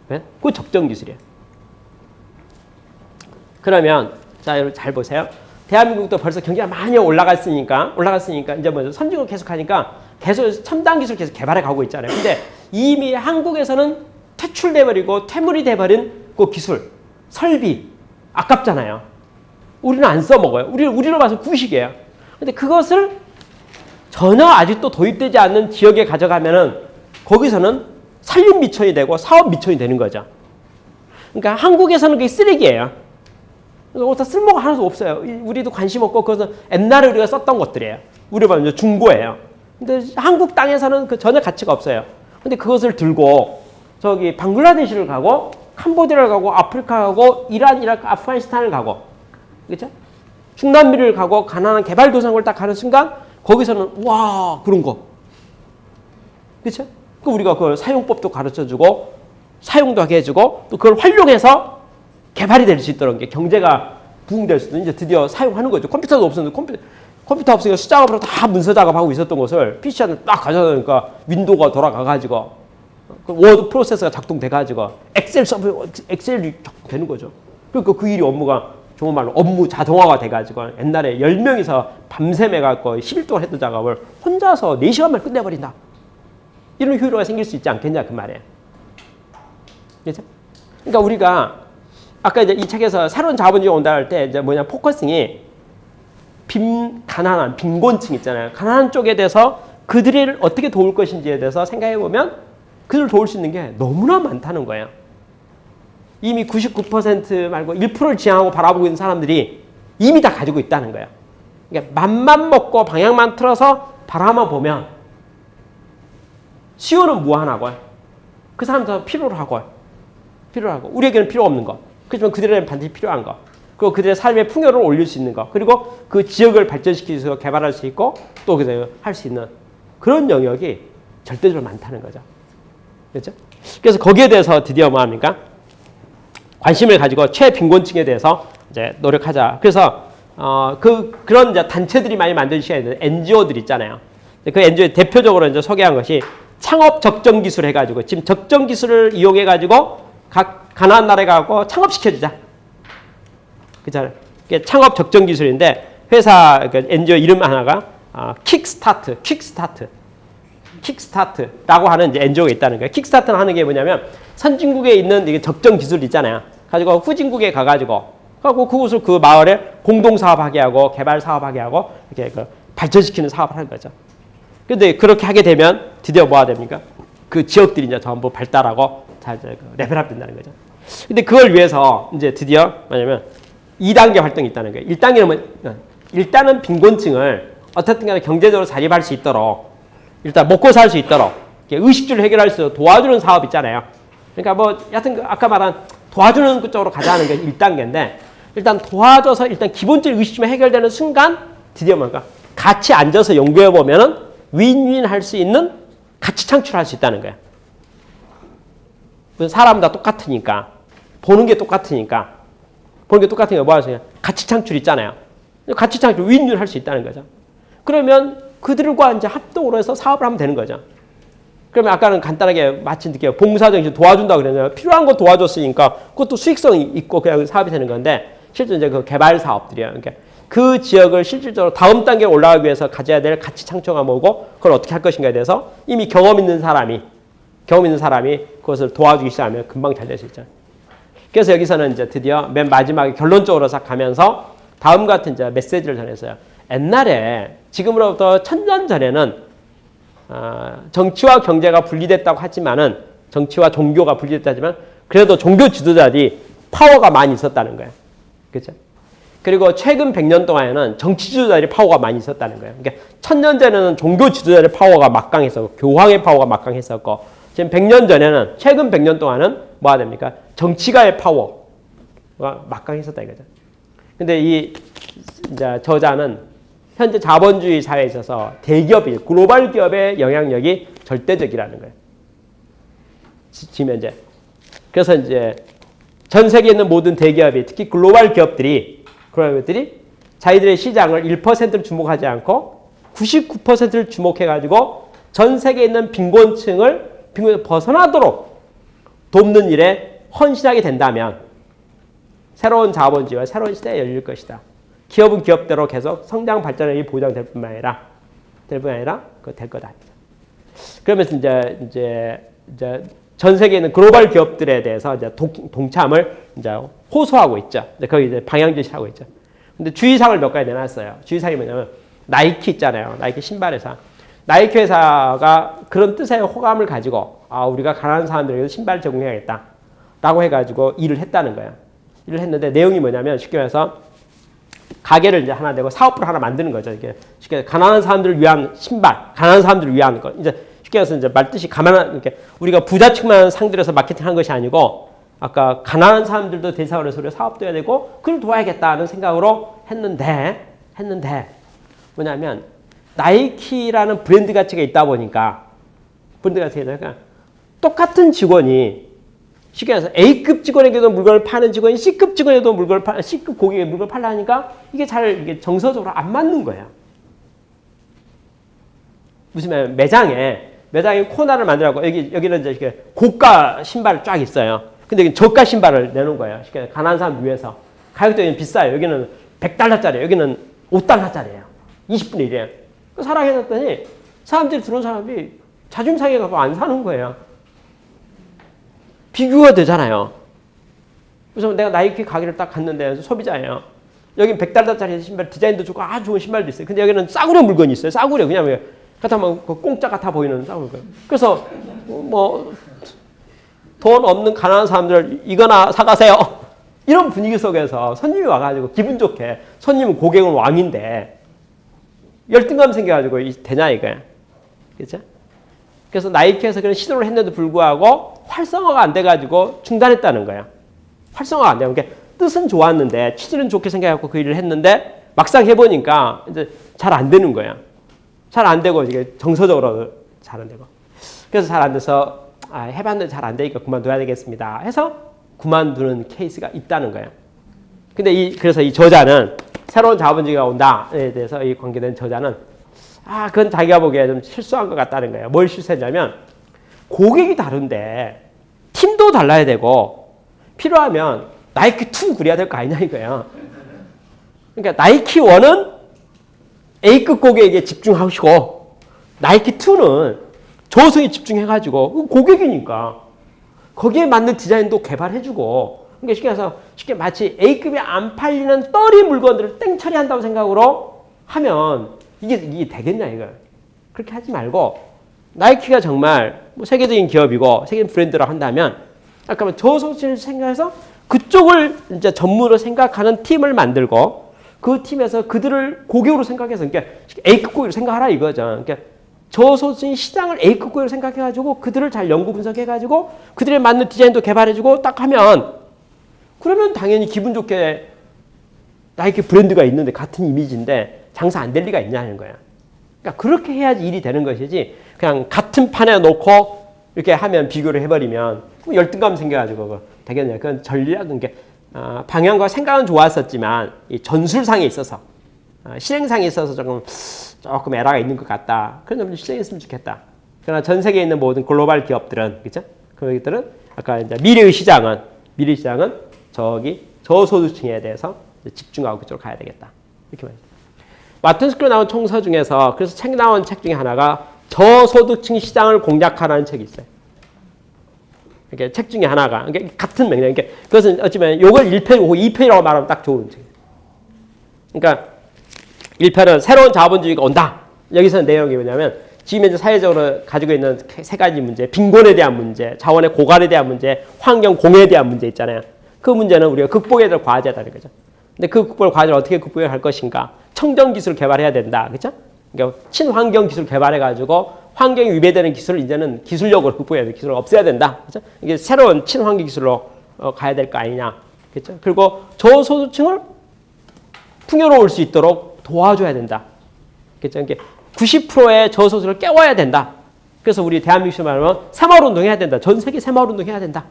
네? 그거 적정 기술이에요. 그러면 자 여러분 잘 보세요. 대한민국도 벌써 경기가 많이 올라갔으니까 이제 뭐 선진국 계속 하니까 계속 첨단 기술 계속 개발해 가고 있잖아요. 근데 이미 한국에서는 퇴출돼 버리고 퇴물이 돼 버린 그 기술, 설비 아깝잖아요. 우리는 안 써먹어요. 우리로 봐서 구식이에요. 근데 그것을 전혀 아직도 도입되지 않는 지역에 가져가면은 거기서는 산림 미천이 되고 사업 미천이 되는 거죠. 그러니까 한국에서는 그게 쓰레기예요. 그래서 쓸모가 하나도 없어요. 우리도 관심 없고 그것은 옛날에 우리가 썼던 것들이에요. 우리 보면 중고예요. 근데 한국 땅에서는 그 전혀 가치가 없어요. 근데 그것을 들고 저기 방글라데시를 가고 캄보디아를 가고 아프리카 가고 이란, 이라크, 아프가니스탄을 가고 그렇죠? 중남미를 가고 가난한 개발도상국을 딱 가는 순간 거기서는 와 그런 거 그렇죠? 우리가 그걸 사용법도 가르쳐주고 사용도 하게 해주고 또 그걸 활용해서 개발이 될 수 있도록 경제가 부흥될 수도 이제 드디어 사용하는 거죠. 컴퓨터도 없었는데 컴퓨터 없으니까 수작업으로 다 문서 작업하고 있었던 것을 PC 안에 딱 가져가니까 윈도우가 돌아가가지고 워드 프로세서가 작동돼가지고 엑셀이 되는 거죠. 그러니까 그 일이 업무가 정말로 업무 자동화가 돼가지고 옛날에 10명이서 밤샘 해갖고 10일 동안 했던 작업을 혼자서 4시간만 끝내버린다. 이런 효율화가 생길 수 있지 않겠냐 그 말이에요. 그렇죠? 그러니까 우리가 아까 이제 이 책에서 새로운 자본주의가 온다 할 때 이제 뭐냐 포커싱이 가난한 빈곤층 있잖아요. 가난한 쪽에 대해서 그들을 어떻게 도울 것인지에 대해서 생각해 보면 그들을 도울 수 있는 게 너무나 많다는 거예요. 이미 99% 말고 1%를 지향하고 바라보고 있는 사람들이 이미 다 가지고 있다는 거예요. 그러니까 맘만 먹고 방향만 틀어서 바라만 보면 시효는 무한하고 그 사람도 필요로 하고 우리에게는 필요 없는 거. 그렇지만 그들에게는 반드시 필요한 거. 그리고 그들의 삶의 풍요를 올릴 수 있는 거. 그리고 그 지역을 발전시키기 위해서 개발할 수 있고 또 할 수 있는 그런 영역이 절대적으로 많다는 거죠. 그렇죠? 그래서 거기에 대해서 드디어 뭐 합니까? 관심을 가지고 최빈곤층에 대해서 이제 노력하자. 그래서 그런 이제 단체들이 많이 만든 시간에 있는 NGO들 있잖아요. 그 NGO의 대표적으로 이제 소개한 것이 창업 적정 기술 해가지고 지금 적정 기술을 이용해가지고 각 가난한 나라에 가고 창업시켜주자. 그잖아요. 창업 적정 기술인데 회사 NGO 이름 하나가 킥스타트라고 하는 이제 NGO가 있다는 거예요. 킥스타트는 하는 게 뭐냐면 선진국에 있는 이게 적정 기술 있잖아요. 가지고 후진국에 가가지고 그곳을 그 마을에 공동 사업하게 하고 개발 사업하게 하고 이렇게 발전시키는 사업을 하는 거죠. 그런데 그렇게 하게 되면 드디어 뭐가 됩니까? 그 지역들이 이제 전부 발달하고 잘 레벨업 된다는 거죠. 근데 그걸 위해서 이제 드디어 뭐냐면 2단계 활동이 있다는 거예요. 1단계는 일단은 빈곤층을 어떻든 간에 경제적으로 자립할 수 있도록 일단 먹고 살 수 있도록 의식주를 해결할 수 있도록 도와주는 사업 있잖아요. 그러니까 뭐 여하튼 아까 말한 도와주는 그쪽으로 가자는 게 1단계인데 일단 도와줘서 일단 기본적인 의식주만 해결되는 순간 드디어 뭔가 같이 앉아서 연구해 보면은 윈윈 할 수 있는 가치 창출할 수 있다는 거예요. 사람 다 똑같으니까 보는 게 똑같으니까 뭐 하세요? 가치 창출 있잖아요. 가치 창출 윈윈 할 수 있다는 거죠. 그러면 그들과 이제 합동으로 해서 사업을 하면 되는 거죠. 그러면 아까는 간단하게 마치 느껴요. 봉사정신 도와준다고 그랬잖아요. 필요한 거 도와줬으니까 그것도 수익성이 있고 그냥 사업이 되는 건데 실제 이제 그 개발 사업들이에요. 그러니까 그 지역을 실질적으로 다음 단계에 올라가기 위해서 가져야 될 가치 창조가 뭐고 그걸 어떻게 할 것인가에 대해서 이미 경험 있는 사람이 그것을 도와주기 시작하면 금방 잘 될 수 있잖아요. 그래서 여기서는 이제 드디어 맨 마지막에 결론적으로 싹 가면서 다음 같은 이제 메시지를 전했어요. 옛날에 지금으로부터 1000년 전에는 정치와 경제가 분리됐다고 하지만은 정치와 종교가 분리됐다지만 그래도 종교 지도자들이 파워가 많이 있었다는 거예요. 그렇죠? 그리고 최근 100년 동안에는 정치 지도자들이 파워가 많이 있었다는 거예요. 그러니까 1000년 전에는 종교 지도자들의 파워가 막강했었고 교황의 파워가 막강했었고 지금 100년 전에는 최근 100년 동안은 뭐가 됩니까? 정치가의 파워가 막강했었다 이거죠. 근데 이 이제 저자는 현재 자본주의 사회에 있어서 대기업이 글로벌 기업의 영향력이 절대적이라는 거예요. 지금 현재. 그래서 이제 전 세계에 있는 모든 대기업이 특히 글로벌 기업들이 자기들의 시장을 1%를 주목하지 않고 99%를 주목해가지고 전 세계에 있는 빈곤층에서 벗어나도록 돕는 일에 헌신하게 된다면 새로운 자본주의와 새로운 시대가 열릴 것이다. 기업은 기업대로 계속 성장 발전이 보장될 뿐만 아니라 그거 될 거다. 그러면서 이제 전 세계에 있는 글로벌 기업들에 대해서 이제 동참을 이제 호소하고 있죠. 거기 이제 방향제시하고 있죠. 근데 주의사항을 몇 가지 내놨어요. 주의사항이 뭐냐면 나이키 있잖아요. 나이키 신발 회사. 나이키 회사가 그런 뜻의 호감을 가지고 우리가 가난한 사람들에게 신발을 제공해야겠다라고 해가지고 일을 했다는 거예요. 일을 했는데 내용이 뭐냐면 쉽게 말해서 가게를 이제 하나 내고 사업부를 하나 만드는 거죠. 이게 쉽게 가난한 사람들을 위한 신발, 가난한 사람들을 위한 거. 이제 쉽게 해서 이제 말뜻이 이렇게 우리가 부자층만 상대로서 마케팅한 것이 아니고 아까 가난한 사람들도 대상으로 해서 사업도 해야 되고 그걸 도와야겠다는 생각으로 했는데 뭐냐면 나이키라는 브랜드 가치가 있다 보니까 똑같은 직원이 쉽게 해서 A급 직원에게도 물건을 파는 직원이 C급 직원에도 C급 고객에게 물건을 팔라니까 이게 정서적으로 안 맞는 거예요. 무슨 말이냐면 매장에 코너를 만들라고 여기는 이제 이렇게 고가 신발이 쫙 있어요. 근데 여기 저가 신발을 내놓은 거예요. 쉽게 가난한 사람 위해서. 가격도 비싸요. 여기는 $100짜리, 여기는 $5짜리예요. 20분의 1이에요. 사랑해놨더니 사람들이 들어온 사람이 자존심 상해가지고 안 사는 거예요. 비교가 되잖아요. 그래서 내가 나이키 가게를 딱 갔는데 소비자예요. 여긴 $100짜리 신발 디자인도 좋고 아주 좋은 신발도 있어요. 근데 여기는 싸구려 물건이 있어요. 싸구려. 그냥 그렇다면 공짜 같아 보이는 싸구려. 그래서 돈 없는 가난한 사람들 이거나 사가세요. 이런 분위기 속에서 손님이 와가지고 기분 좋게 손님은 고객은 왕인데 열등감 생겨가지고 되냐 이거야. 그렇죠? 그래서 나이키에서 그런 시도를 했는데도 불구하고 활성화가 안 돼가지고 중단했다는 거예요. 활성화가 안 돼요. 그러니까 뜻은 좋았는데 취지는 좋게 생각해갖고 그 일을 했는데 막상 해보니까 이제 잘 안 되는 거예요. 잘 안 되고 이게 정서적으로 잘 안 되고. 그래서 잘 안 돼서 해봤는데 잘 안 되니까 그만둬야 되겠습니다. 해서 그만두는 케이스가 있다는 거예요. 근데 그래서 이 저자는 새로운 자본주의가 온다에 대해서 이 관계된 저자는 그건 자기가 보기에 좀 실수한 것 같다는 거예요. 뭘 실수했냐면 고객이 다른데 팀도 달라야 되고 필요하면 나이키 2 그려야 될 거 아니냐 이거예요. 그러니까 나이키 1은 A급 고객에게 집중하시고 나이키 2는 저소에 집중해가지고 고객이니까 거기에 맞는 디자인도 개발해주고 그러니까 쉽게 마치 A급이 안 팔리는 떨이 물건들을 땡 처리한다고 생각으로 하면 이게 되겠냐 이거. 그렇게 하지 말고 나이키가 정말 세계적인 기업이고 세계적인 브랜드라고 한다면 아까 저소득층을 생각해서 그쪽을 이제 전문으로 생각하는 팀을 만들고 그 팀에서 그들을 고객으로 생각해서 그러니까 A급 고객으로 생각하라 이거죠. 그러니까 저소득층 시장을 A급 고객으로 생각해가지고 그들을 잘 연구 분석해가지고 그들에 맞는 디자인도 개발해주고 딱 하면 그러면 당연히 기분 좋게 나이키 브랜드가 있는데 같은 이미지인데 장사 안 될 리가 있냐는 거야. 그러니까 그렇게 해야지 일이 되는 것이지 그냥 같은 판에 놓고 이렇게 하면 비교를 해버리면 열등감 생겨가지고 되겠냐. 그건 전략은 방향과 생각은 좋았었지만 이 전술상에 있어서 실행상에 있어서 조금 에러가 있는 것 같다. 그런 점을 실행했으면 좋겠다. 그러나 전 세계에 있는 모든 글로벌 기업들은 그렇죠? 그들은 아까 이제 미래의 시장은 저기 저소득층에 대해서 집중하고 그쪽으로 가야 되겠다. 이렇게 말합니다. 와튼스크로 나온 총서 중에서 그래서 책 나온 책 중에 하나가 저소득층 시장을 공략하라는 책이 있어요. 이렇게 책 중에 하나가 그러니까 같은 맥락. 그러니까 그것은 어쩌면 요걸 1편이고 2편이라고 말하면 딱 좋은 책. 그러니까 1편은 새로운 자본주의가 온다. 여기서는 내용이 뭐냐면 지금 현재 사회적으로 가지고 있는 세 가지 문제, 빈곤에 대한 문제, 자원의 고갈에 대한 문제, 환경 공해에 대한 문제 있잖아야. 그 문제는 우리가 극복해야 될 과제다는 거죠. 근데 그 극복 과제를 어떻게 극복할 것인가? 청정 기술을 개발해야 된다. 그렇죠? 그러니까 친환경 기술 개발해 가지고 환경에 위배되는 기술을 이제는 기술력으로 극복해야 돼. 기술을 없애야 된다. 그렇죠? 이게 새로운 친환경 기술로 가야 될 거 아니냐. 그렇죠? 그리고 저소득층을 풍요로울 수 있도록 도와줘야 된다. 그렇죠? 이게 90%의 저소득을 깨워야 된다. 그래서 우리 대한민국에서 말하면 새마을운동 해야 된다. 전 세계 새마을운동 해야 된다.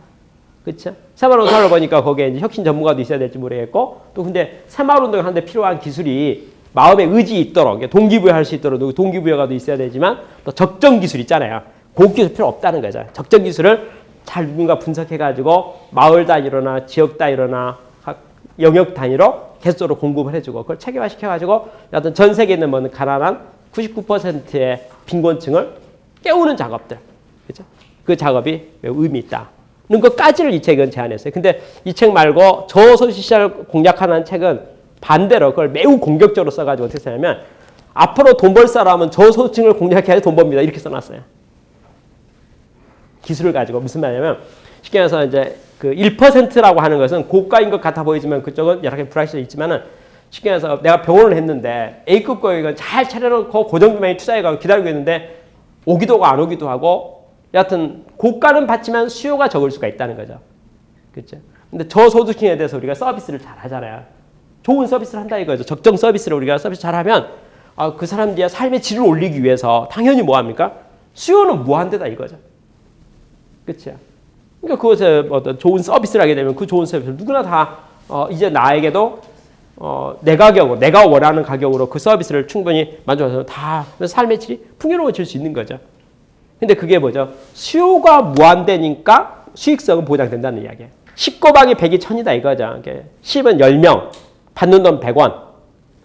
그렇죠? 새마을운동 하러 보니까 거기에 이제 혁신 전문가도 있어야 될지 모르겠고 또 근데 새마을운동을 하는데 필요한 기술이 마음의 의지 있도록 동기부여할 수 있도록 동기부여가 있어야 되지만 또 적정 기술 있잖아요. 고기술 필요 없다는 거죠. 적정 기술을 잘 누군가 분석해가지고 마을 단위로나 지역 단위로나 영역 단위로 계속적으로 공급을 해주고 그걸 체계화시켜가지고 어떤 전 세계에 있는 뭐 가난한 99%의 빈곤층을 깨우는 작업들. 그렇죠? 그 작업이 매우 의미 있다. 는 것까지를 이 책은 제안했어요. 근데 이 책 말고 저소득 시장을 공략하는 책은 반대로 그걸 매우 공격적으로 써가지고 어떻게 쓰냐면 앞으로 돈 벌 사람은 저소득층을 공략해야 돈 법니다. 이렇게 써놨어요. 기술을 가지고 무슨 말이냐면 쉽게 말해서 이제 그 1%라고 하는 것은 고가인 것 같아 보이지만 그쪽은 여러 가지 불확실이 있지만은 쉽게 말해서 내가 병원을 했는데 A급 고객은 잘 차려놓고 고정비만이 투자해가고 기다리고 있는데 오기도 하고 안 오기도 하고 여하튼 고가는 받지만 수요가 적을 수가 있다는 거죠. 그렇죠? 근데 저소득층에 대해서 우리가 서비스를 잘 하잖아요. 좋은 서비스를 한다 이거죠. 적정 서비스를 우리가 서비스 잘하면 그 사람들의 삶의 질을 올리기 위해서 당연히 뭐합니까? 수요는 무한대다 이거죠. 그렇죠? 그러니까 그것에 어떤 좋은 서비스를 하게 되면 그 좋은 서비스를 누구나 다 이제 나에게도 내 가격으로 내가 원하는 가격으로 그 서비스를 충분히 만족해서 다 삶의 질이 풍요로워질 수 있는 거죠. 근데 그게 뭐죠? 수요가 무한대니까 수익성은 보장된다는 이야기예요. 10 곱하기 100이 1000이다 이거죠. 10은 10명, 받는 돈 100원.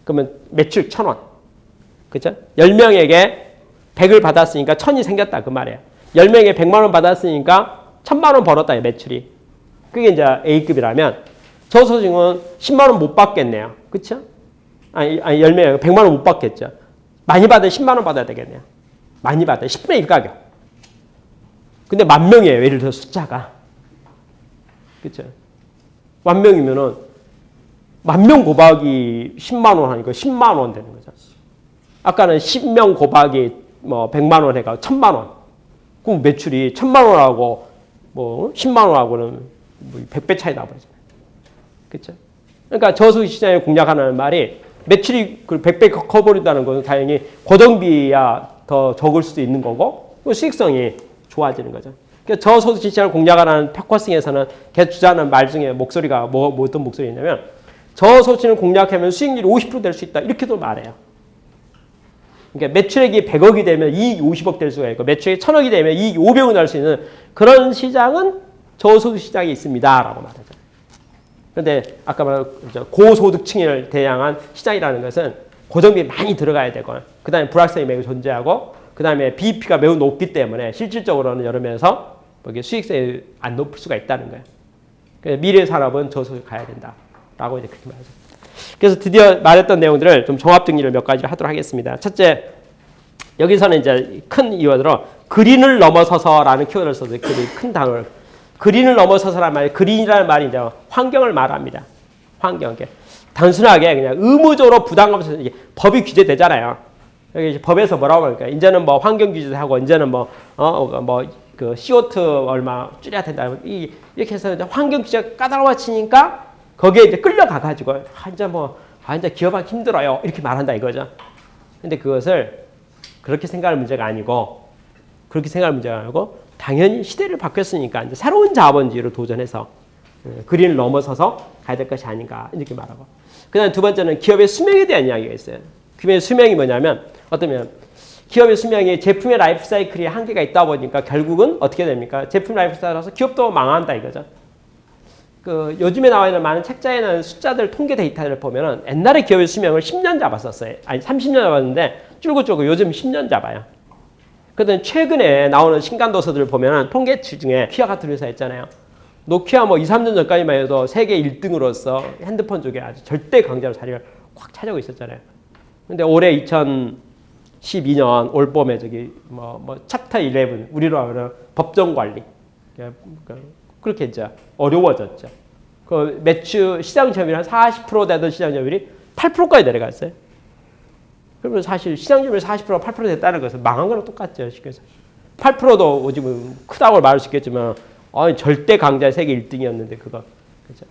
그러면 매출 1000원. 그렇죠? 10명에게 100을 받았으니까 1000이 생겼다 그 말이에요. 10명에게 100만 원 받았으니까 1000만 원 벌었다 매출이. 그게 이제 A급이라면 저소득은 10만 원 못 받겠네요. 그렇죠? 아니 10명에 100만 원 못 받겠죠. 많이 받으면 10만 원 받아야 되겠네요. 많이 받아요. 10분의 1 가격. 근데 10,000명이에요. 예를 들어 숫자가. 그렇죠? 10,000명이면은 10,000명 곱하기 10만 원 하니까 10만 원 되는 거죠. 아까는 10명 곱하기 뭐 100만 원 해가 1000만 원. 그럼 매출이 1000만 원하고 뭐 10만 원하고는 뭐 100배 차이 나버리잖아요. 그렇죠? 그러니까 저소득 시장에 공략하는 말이 매출이 100배 커버린다는 것은 당연히 고정비야 더 적을 수도 있는 거고 수익성이 좋아지는 거죠. 그러니까 저소득 시장을 공략하는 패커싱에서는 계속 주장하는 말 중에 목소리가 뭐 어떤 목소리냐면 저소득층을 공략하면 수익률이 50% 될 수 있다 이렇게도 말해요. 그러니까 매출액이 100억이 되면 이익이 50억 될 수가 있고 매출액이 1000억이 되면 이익이 500억 날 수 있는 그런 시장은 저소득 시장이 있습니다라고 말하죠. 그런데 아까 말한 고소득층을 대항한 시장이라는 것은 고정비 많이 들어가야 되고 그 다음에 불확실성이 매우 존재하고 그 다음에 BEP가 매우 높기 때문에 실질적으로는 여러 면에서 수익성이 안 높을 수가 있다는 거예요. 그래서 미래 산업은 저소득 가야 된다라고 이제 그렇게 말하죠. 그래서 드디어 말했던 내용들을 좀 종합 정리를 몇 가지를 하도록 하겠습니다. 첫째, 여기서는 이제 큰 이유로 그린을 넘어서서라는 키워드를 써서 큰 단어를 그린을 넘어서서라는 말이 그린이라는 말이 이제 환경을 말합니다. 환경. 단순하게 그냥 의무적으로 부담감 없이 이게 법이 규제되잖아요. 여기 이제 법에서 뭐라고 할까? 이제는 뭐 환경 규제도 하고 이제는 그 CO2 얼마 줄여야 된다. 이렇게 해서 이제 환경 규제가 까다로워지니까 거기에 이제 끌려가가지고 이제 기업하기 힘들어요. 이렇게 말한다 이거죠. 근데 그것을 그렇게 생각할 문제가 아니고 당연히 시대를 바뀌었으니까 이제 새로운 자본주의로 도전해서 그린을 넘어서서 가야 될 것이 아닌가 이렇게 말하고. 그다음 두 번째는 기업의 수명에 대한 이야기가 있어요. 기업의 수명이 뭐냐면 어떠면 기업의 수명이 제품의 라이프 사이클이 한계가 있다 보니까 결국은 어떻게 됩니까? 제품 라이프 사이클에서 기업도 망한다 이거죠. 그 요즘에 나와 있는 많은 책자에는 숫자들 통계 데이터를 보면은 옛날에 기업의 수명을 10년 잡았었어요. 아니 30년 잡았는데 줄고 요즘 10년 잡아요. 그런데 최근에 나오는 신간도서들을 보면 통계치 중에 노키아 같은 회사 있잖아요. 노키아 뭐 2, 3년 전까지만 해도 세계 1등으로서 핸드폰 쪽에 아주 절대 강자로 자리를 꽉 차지하고 있었잖아요. 근데 올해 2012년 올 봄에 저기 뭐 챕터 11 우리로 하면 법정 관리 그렇게 이제 어려워졌죠. 그 매출 시장 점유율 한 40% 되던 시장 점유율이 8%까지 내려갔어요. 그러면 사실 시장 점유율 40%가 8% 됐다는 것은 망한 거랑 똑같죠. 쉽게서 8%도 지금 크다고 말할 수 있겠지만 절대 강자 세계 1등이었는데 그거 그렇죠.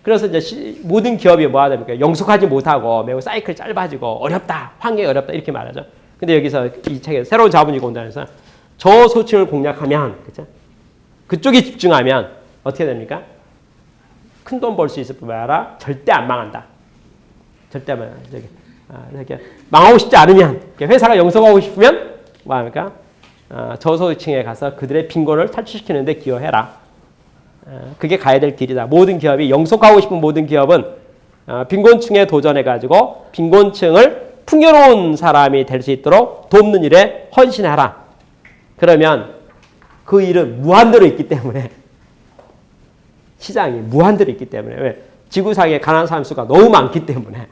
그래서 이제 모든 기업이 뭐 하다 영속하지 못하고 매우 사이클이 짧아지고 어렵다, 환경이 어렵다 이렇게 말하죠. 근데 여기서 이 책에 새로운 자본주의 공단에서 저소득층을 공략하면 그렇죠. 그쪽에 집중하면 어떻게 됩니까? 큰 돈 벌 수 있을 뿐만 아니라 절대 안 망한다. 절대 안 망한다. 이렇게 망하고 싶지 않으면 회사가 영속하고 싶으면 뭐 합니까? 저소득층에 가서 그들의 빈곤을 탈출시키는 데 기여해라. 그게 가야 될 길이다. 모든 기업이 영속하고 싶은 모든 기업은 빈곤층에 도전해가지고 빈곤층을 풍요로운 사람이 될 수 있도록 돕는 일에 헌신해라. 그러면 그 일은 무한대로 있기 때문에 시장이 무한대로 있기 때문에 왜? 지구상에 가난한 사람 수가 너무 많기 때문에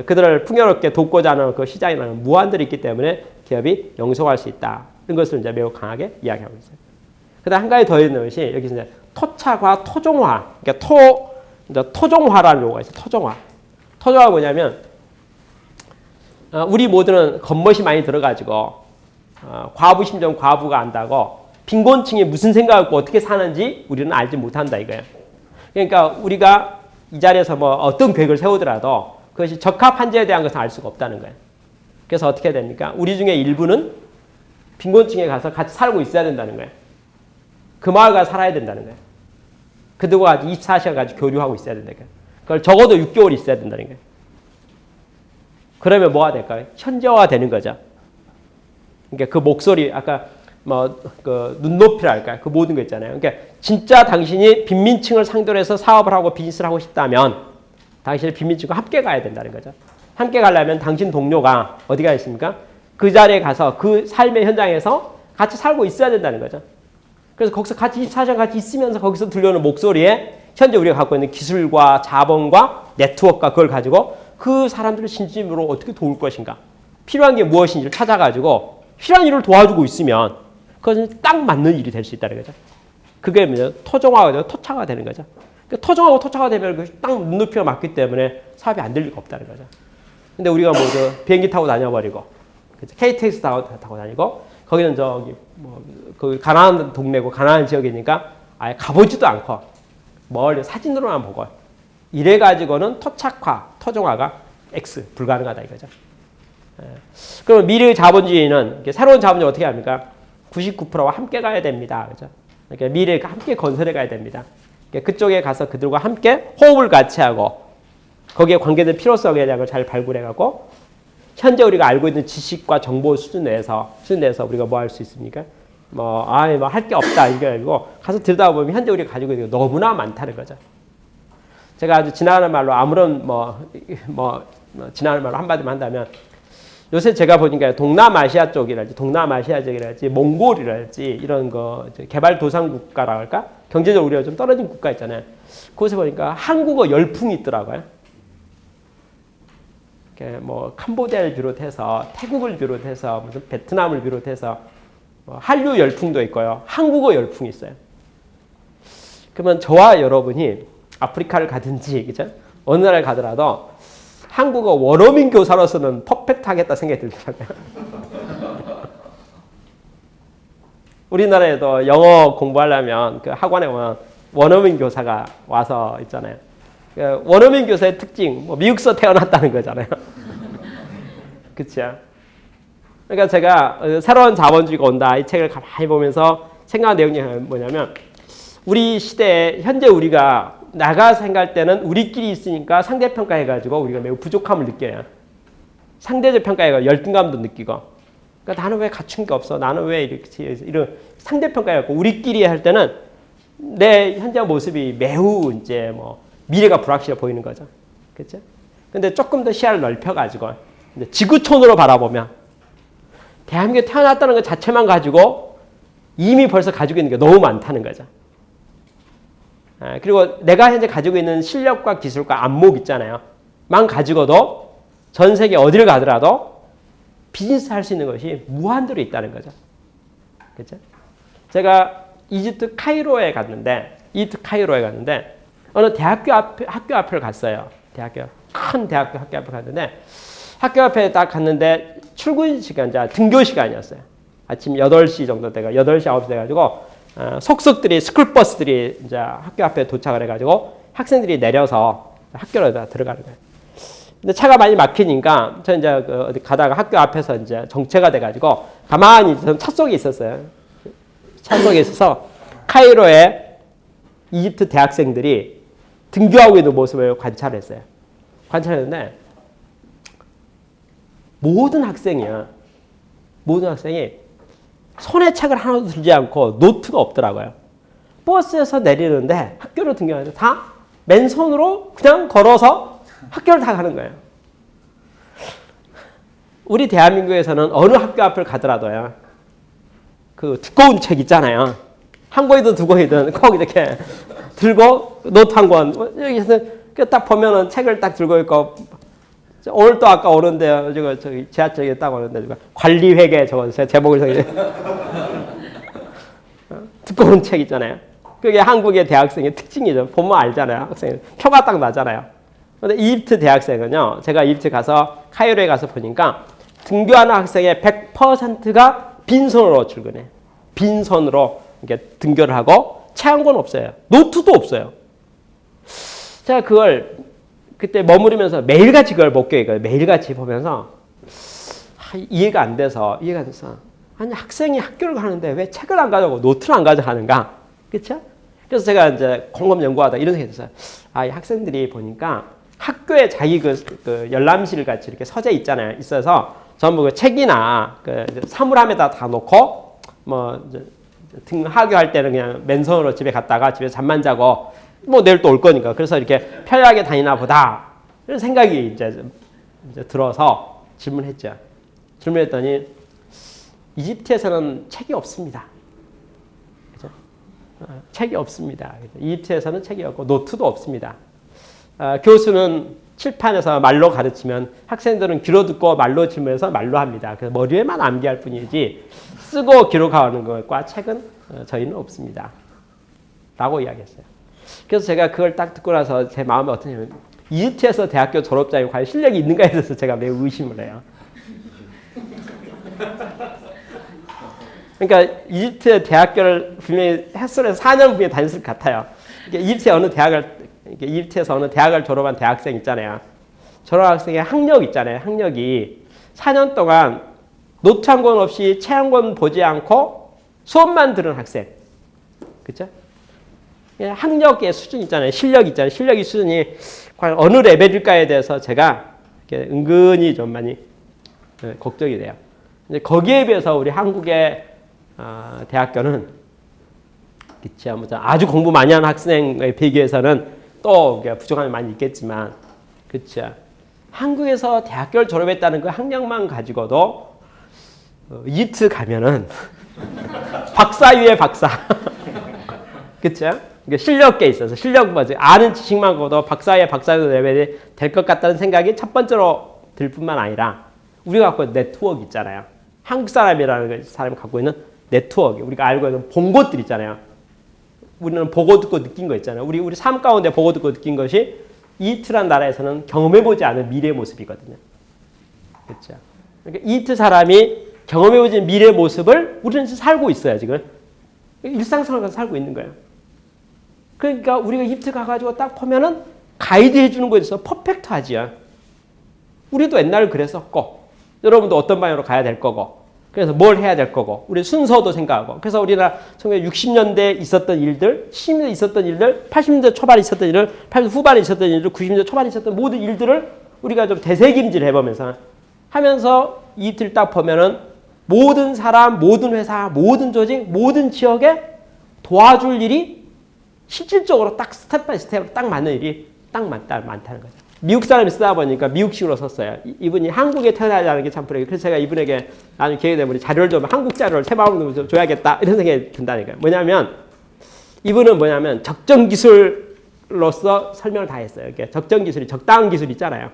그들을 풍요롭게 돕고자 하는 그 시장이라는 무한대로 있기 때문에 기업이 영속할 수 있다. 이런 것을 이제 매우 강하게 이야기하고 있어요. 그다음 한 가지 더 있는 것이 여기서 이제 토착화, 토종화. 그러니까 토종화라는 용어가 있어요. 토종화. 토종화가 뭐냐면 우리 모두는 겉멋이 많이 들어가지고 과부 심정 과부가 안다고 빈곤층이 무슨 생각을 갖고 어떻게 사는지 우리는 알지 못한다 이거예요. 그러니까 우리가 이 자리에서 뭐 어떤 계획을 세우더라도 그것이 적합한지에 대한 것은 알 수가 없다는 거예요. 그래서 어떻게 됩니까? 우리 중에 일부는 빈곤층에 가서 같이 살고 있어야 된다는 거예요. 그 마을 가서 살아야 된다는 거예요. 그들과 24시간 같이 교류하고 있어야 된다는 거예요. 그걸 적어도 6개월 있어야 된다는 거예요. 그러면 뭐가 될까요? 현저화 되는 거죠. 그러니까 그 목소리 아까 그 눈높이랄까 그 모든 거 있잖아요. 그러니까 진짜 당신이 빈민층을 상대로 해서 사업을 하고 비즈니스를 하고 싶다면 당신이 빈민층과 함께 가야 된다는 거죠. 함께 가려면 당신 동료가 어디가 있습니까? 그 자리에 가서 그 삶의 현장에서 같이 살고 있어야 된다는 거죠. 그래서 거기서 같이 24시간 같이 있으면서 거기서 들려오는 목소리에 현재 우리가 갖고 있는 기술과 자본과 네트워크가 그걸 가지고 그 사람들을 진심으로 어떻게 도울 것인가 필요한 게 무엇인지를 찾아가지고 필요한 일을 도와주고 있으면 그것은 딱 맞는 일이 될 수 있다는 거죠. 그게 뭐냐? 토종화가 되고 토착화가 되는 거죠. 그러니까 토종하고 토착화가 되면 딱 눈높이가 맞기 때문에 사업이 안 될 리가 없다는 거죠. 근데 우리가 비행기 타고 다녀버리고 KTX 타고 다니고 거기는 저기 그 가난한 동네고 가난한 지역이니까 아예 가보지도 않고 멀리 사진으로만 보고 이래 가지고는 토착화, 토종화가 X 불가능하다 이거죠. 그러면 미래 자본주의는 새로운 자본주의 어떻게 합니까? 99%와 함께 가야 됩니다. 그죠? 그러니까 미래가 함께 건설해 가야 됩니다. 그러니까 그쪽에 가서 그들과 함께 호흡을 같이 하고 거기에 관계된 필요성에 대한 걸 잘 발굴해갖고 현재 우리가 알고 있는 지식과 정보 수준 내에서 우리가 뭐 할 수 있습니까? 할 게 없다 이게 아니고 가서 들여다보면 현재 우리가 가지고 있는 게 너무나 많다는 거죠. 제가 아주 지나가는 말로 아무런 지나가는 말로 한마디만 한다면 요새 제가 보니까 동남아시아 쪽이랄지 몽골이랄지 이런 거 개발도상 국가라 할까? 경제적으로 우리가 좀 떨어진 국가 있잖아요. 그곳에 보니까 한국어 열풍이 있더라고요. 캄보디아를 비롯해서 태국을 비롯해서 무슨 베트남을 비롯해서 한류 열풍도 있고요. 한국어 열풍이 있어요. 그러면 저와 여러분이 아프리카를 가든지 그죠? 어느 나라를 가더라도 한국어 원어민 교사로서는 퍼펙트하겠다 생각이 들더라고요. 우리나라에도 영어 공부하려면 그 학원에 오면 원어민 교사가 와서 있잖아요. 원어민 교사의 특징, 미국서 태어났다는 거잖아요. 그렇죠? 그러니까 제가 새로운 자본주의가 온다 이 책을 가만히 보면서 생각한 내용이 뭐냐면 우리 시대에 현재 우리가 나가 생각할 때는 우리끼리 있으니까 상대평가해가지고 우리가 매우 부족함을 느껴요. 상대적 평가해가 열등감도 느끼고 그러니까 나는 왜 갖춘 게 없어? 나는 왜 이렇게 이런 상대평가해갖고 우리끼리 할 때는 내 현재 모습이 매우 이제 미래가 불확실해 보이는 거죠. 그렇죠? 근데 조금 더 시야를 넓혀가지고 이제 지구촌으로 바라보면 대한민국에 태어났다는 것 자체만 가지고 이미 벌써 가지고 있는 게 너무 많다는 거죠. 그리고 내가 현재 가지고 있는 실력과 기술과 안목 있잖아요. 만 가지고도 전 세계 어디를 가더라도 비즈니스 할 수 있는 것이 무한대로 있다는 거죠. 그렇죠? 제가 이집트 카이로에 갔는데 어느 학교 앞을 갔어요. 큰 대학교 학교 앞에 갔는데 학교 앞에 딱 갔는데 출근 시간, 등교 시간이었어요. 아침 8시 정도 돼가 8시, 9시 돼가지고 속속들이 스쿨버스들이 이제 학교 앞에 도착을 해가지고 학생들이 내려서 학교로 들어가는 거예요. 근데 차가 많이 막히니까 저 이제 어디 가다가 학교 앞에서 이제 정체가 돼가지고 가만히 차 속에 있었어요. 차 속에 있어서 카이로의 이집트 대학생들이 등교하고 있는 모습을 관찰했어요. 관찰했는데 모든 학생이 손에 책을 하나도 들지 않고 노트가 없더라고요. 버스에서 내리는데 학교로 등교하는데 다 맨손으로 그냥 걸어서 학교를 다 가는 거예요. 우리 대한민국에서는 어느 학교 앞을 가더라도요. 그 두꺼운 책 있잖아요. 한 권이든 두 권이든 꼭 이렇게 들고 노트 한 권. 여기서 딱 보면은 책을 딱 들고 있고 오늘 또 아까 오는데 저기 지하철에 딱 오는데 관리회계 저거 제목을 저기 두꺼운 책 있잖아요. 그게 한국의 대학생의 특징이죠. 보면 알잖아요. 학생 표가 딱 나잖아요. 근데 이집트 대학생은요. 제가 이집트 가서 카이로에 가서 보니까 등교하는 학생의 100%가 빈손으로 출근해. 빈손으로 이렇게 등교를 하고 체한권 없어요. 노트도 없어요. 제가 그걸 그때 머무르면서 매일같이 그걸 목격했거든요. 매일같이 보면서 이해가 안 돼서 아니 학생이 학교를 가는데 왜 책을 안 가져가고 노트를 안 가져가는가? 그렇죠? 그래서 제가 이제 곰곰 연구하다 이런 생각이 들었어요. 이 학생들이 보니까 학교에 자기 그 열람실 같이 이렇게 서재 있잖아요. 있어서 전부 그 책이나 그 사물함에다 다 놓고 뭐 등하교할 때는 그냥 맨손으로 집에 갔다가 집에 잠만 자고 뭐 내일 또 올 거니까 그래서 이렇게 편하게 다니나 보다 이런 생각이 이제 들어서 질문했죠. 질문했더니 이집트에서는 책이 없습니다. 그죠? 책이 없습니다. 이집트에서는 책이 없고 노트도 없습니다. 교수는 칠판에서 말로 가르치면 학생들은 귀로 듣고 말로 질문해서 말로 합니다. 그래서 머리에만 암기할 뿐이지 쓰고 기록하는 것과 책은 저희는 없습니다. 라고 이야기했어요. 그래서 제가 그걸 딱 듣고 나서 제 마음이 어떠냐면 이집트에서 대학교 졸업자에 과연 실력이 있는가에 대해서 제가 매우 의심을 해요. 그러니까 이집트의 대학교를 분명히 햇솔에서 4년 후에 다녔을 것 같아요. 이집트에서 어느 대학을 졸업한 대학생 있잖아요. 졸업한 학생의 학력 있잖아요. 학력이 4년 동안 노트 한 권 없이 책 한 권 보지 않고 수업만 들은 학생. 그렇죠? 학력의 수준 있잖아요. 실력 있잖아요. 실력의 수준이 과연 어느 레벨일까에 대해서 제가 은근히 좀 많이 걱정이 돼요. 거기에 비해서 우리 한국의 대학교는 그렇죠. 아주 공부 많이 하는 학생에 비교해서는 또 부족함이 많이 있겠지만 그렇죠. 한국에서 대학교를 졸업했다는 그 학력만 가지고도 이집트 가면은 박사 위에 박사. 그렇죠? 실력에 있어서 실력 아는 지식만 거도 박사의 박사 레벨이 될 것 같다는 생각이 첫 번째로 들 뿐만 아니라 우리가 갖고 있는 네트워크 있잖아요. 한국 사람이라는 사람이 갖고 있는 네트워크, 우리가 알고 있는 본 것들 있잖아요. 우리는 보고 듣고 느낀 거 있잖아요. 우리 삶 가운데 보고 듣고 느낀 것이 이집트란 나라에서는 경험해보지 않은 미래의 모습이거든요. 그렇죠? 그러니까 이집트 사람이 경험해보지 않은 미래의 모습을 우리는 살고 있어요. 지금 일상생활에서 살고 있는 거예요. 그러니까 우리가 이집트 가가지고 딱 보면은 가이드 해주는 거에 있어서 퍼펙트하지요. 우리도 옛날에 그랬었고 여러분도 어떤 방향으로 가야 될 거고 그래서 뭘 해야 될 거고 우리 순서도 생각하고 그래서 우리나라 1960년대에 있었던 일들 70년대에 있었던 일들 80년대 초반에 있었던 일들 80년대 후반에 있었던 일들 90년대 초반에 있었던 모든 일들을 우리가 좀 되새김질 해보면서 하면서 이집트를 딱 보면은 모든 사람, 모든 회사, 모든 조직, 모든 지역에 도와줄 일이 실질적으로 딱 스텝 바이 스텝으로 딱 맞는 일이 딱 많다는 거죠. 미국 사람이 쓰다 보니까 미국식으로 썼어요. 이분이 한국에 태어나자는 게 참 부러워요. 그래서 제가 이분에게 나중에 기회가 되면 자료를 좀 한국 자료를 새마음으로 좀 줘야겠다 이런 생각이 든다니까요. 이분은 뭐냐면 적정 기술로서 설명을 다 했어요. 이렇게 적정 기술이 적당한 기술 있잖아요.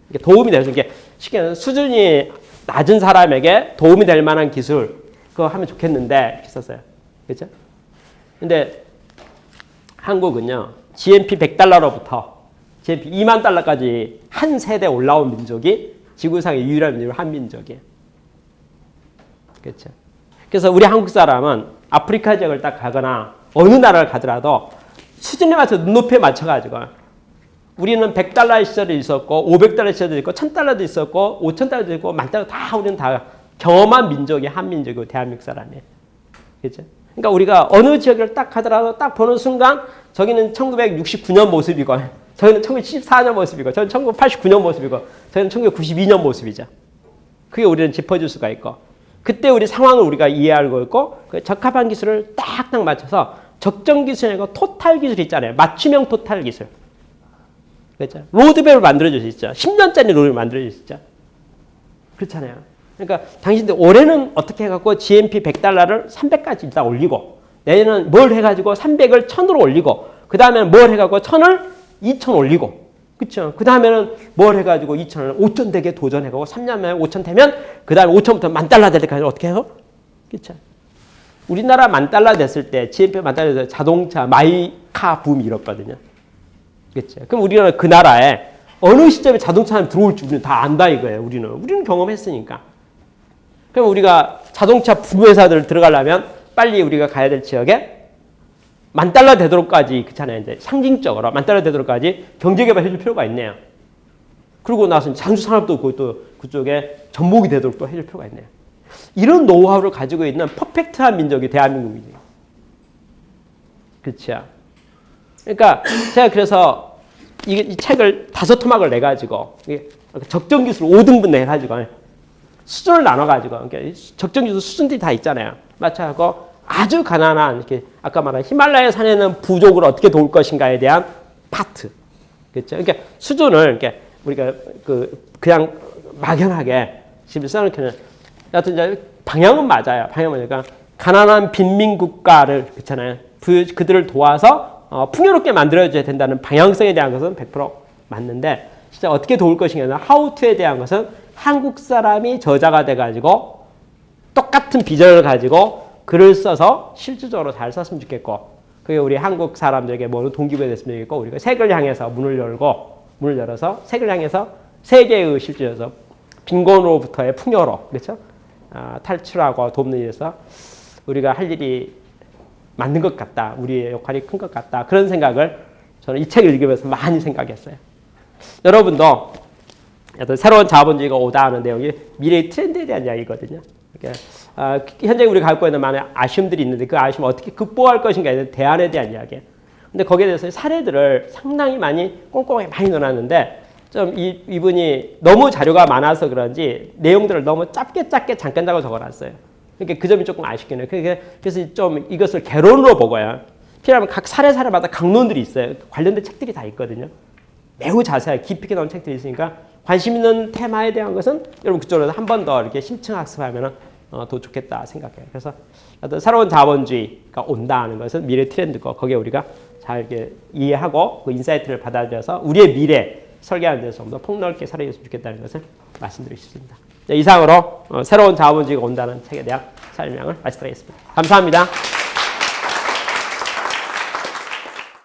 이게 도움이 돼서 이게 쉽게 말해서 수준이 낮은 사람에게 도움이 될 만한 기술 그거 하면 좋겠는데 이렇게 썼어요. 그렇죠? 근데 한국은요. GNP 100달러로부터 GNP 2만 달러까지 한 세대 올라온 민족이 지구상의 유일한 민족이 한민족이에요. 그렇죠? 그래서 우리 한국 사람은 아프리카 지역을 딱 가거나 어느 나라를 가더라도 수준에 맞춰 눈높이에 맞춰가지고 우리는 100달러의 시절이 있었고 500달러의 시절도 있고 1000달러도 있었고 5000달러도 있고 10,000달러 다 우리는 다 경험한 민족이 한민족이고 대한민국 사람이에요. 그렇죠? 그러니까 우리가 어느 지역을 딱 가더라도 딱 보는 순간 저기는 1969년 모습이고 저희는 1974년 모습이고 저는 1989년 모습이고 저희는 1992년 모습이죠. 그게 우리는 짚어줄 수가 있고 그때 우리 상황을 우리가 이해하고 있고 그 적합한 기술을 딱딱 맞춰서 적정 기술이고 토탈 기술 있잖아요. 맞춤형 토탈 기술. 그렇죠? 로드맵을 만들어줄 수 있죠. 10년짜리 로드맵을 만들어줄 수 있죠. 그렇잖아요. 그러니까 당신들 올해는 어떻게 해갖고 GNP 100달러를 300까지 일단 올리고 내년은 뭘 해가지고 300을 1000으로 올리고 그 다음에는 뭘 해갖고 1000을 2000 올리고 그렇죠. 그 다음에는 뭘 해가지고 2000을 5000 되게 도전해가고 3년 만에 5000 되면 그 다음에 5000부터 10,000달러 될 때까지 어떻게 해요? 그렇죠. 우리나라 10,000달러 됐을 때 GNP 10,000달러 됐을 때 자동차 마이카 붐이 일었거든요. 그렇죠. 그럼 우리는 그 나라에 어느 시점에 자동차는 들어올지 우리는 다 안다 이거예요. 우리는 경험했으니까. 그럼 우리가 자동차 부부 회사들 들어가려면 빨리 우리가 가야 될 지역에 10,000달러 되도록까지 그렇잖아요. 이제 상징적으로 10,000달러 되도록까지 경제개발 해줄 필요가 있네요. 그러고 나서 장수산업도 또 그쪽에 접목이 되도록 또 해줄 필요가 있네요. 이런 노하우를 가지고 있는 퍼펙트한 민족이 대한민국이에요. 그렇죠. 그러니까 제가 그래서 이 책을 5토막을 내가지고 적정 기술 5등분 내가지고 수준을 나눠가지고 적정 기술 수준들이 다 있잖아요. 맞춰갖고 아주 가난한 이렇게 아까 말한 히말라야 산에는 부족을 어떻게 도울 것인가에 대한 파트. 그렇죠. 그러니까 수준을 이렇게 우리가 그냥 막연하게 지금 써놓기는 여하튼 이제 방향은 맞아요. 방향은 그러니까 가난한 빈민국가를 그렇잖아요. 그들을 도와서 풍요롭게 만들어줘야 된다는 방향성에 대한 것은 100% 맞는데 진짜 어떻게 도울 것인가 how to에 대한 것은 한국 사람이 저자가 돼가지고 똑같은 비전을 가지고 글을 써서 실질적으로 잘 썼으면 좋겠고 그게 우리 한국 사람들에게 뭐 동기부여 됐으면 좋겠고 우리가 색을 향해서 문을 열어서 색을 향해서 세계의 실질에서 빈곤으로부터의 풍요로 그렇죠? 탈출하고 돕는 일에서 우리가 할 일이 맞는 것 같다. 우리의 역할이 큰 것 같다. 그런 생각을 저는 이 책을 읽으면서 많이 생각했어요. 여러분도 새로운 자본주의가 오다 하는 내용이 미래의 트렌드에 대한 이야기거든요. 그러니까 현재 우리가 갖고 있는 많은 아쉬움들이 있는데 그 아쉬움을 어떻게 극복할 것인가에 대한 대안에 대한 이야기예요. 근데 거기에 대해서 사례들을 상당히 많이 꼼꼼하게 많이 넣어놨는데 좀 이분이 너무 자료가 많아서 그런지 내용들을 너무 짧게 잠깐 적어놨어요. 그러니까 그 점이 조금 아쉽긴 해요. 그래서 좀 이것을 개론으로 보고요. 필요하면 각 사례마다 강론들이 있어요. 관련된 책들이 다 있거든요. 매우 자세하게 깊이 있게 나온 책들이 있으니까 관심 있는 테마에 대한 것은 여러분 그쪽으로 한 번 더 이렇게 심층 학습하면 더 좋겠다 생각해요. 그래서 새로운 자본주의가 온다는 것은 미래 트렌드고 거기에 우리가 잘 이렇게 이해하고 그 인사이트를 받아들여서 우리의 미래 설계하는 데서 좀 더 폭넓게 살아줬으면 좋겠다는 것을 말씀드리고 싶습니다. 이상으로 새로운 자본주의가 온다는 책에 대한 설명을 마치도록 하겠습니다. 감사합니다.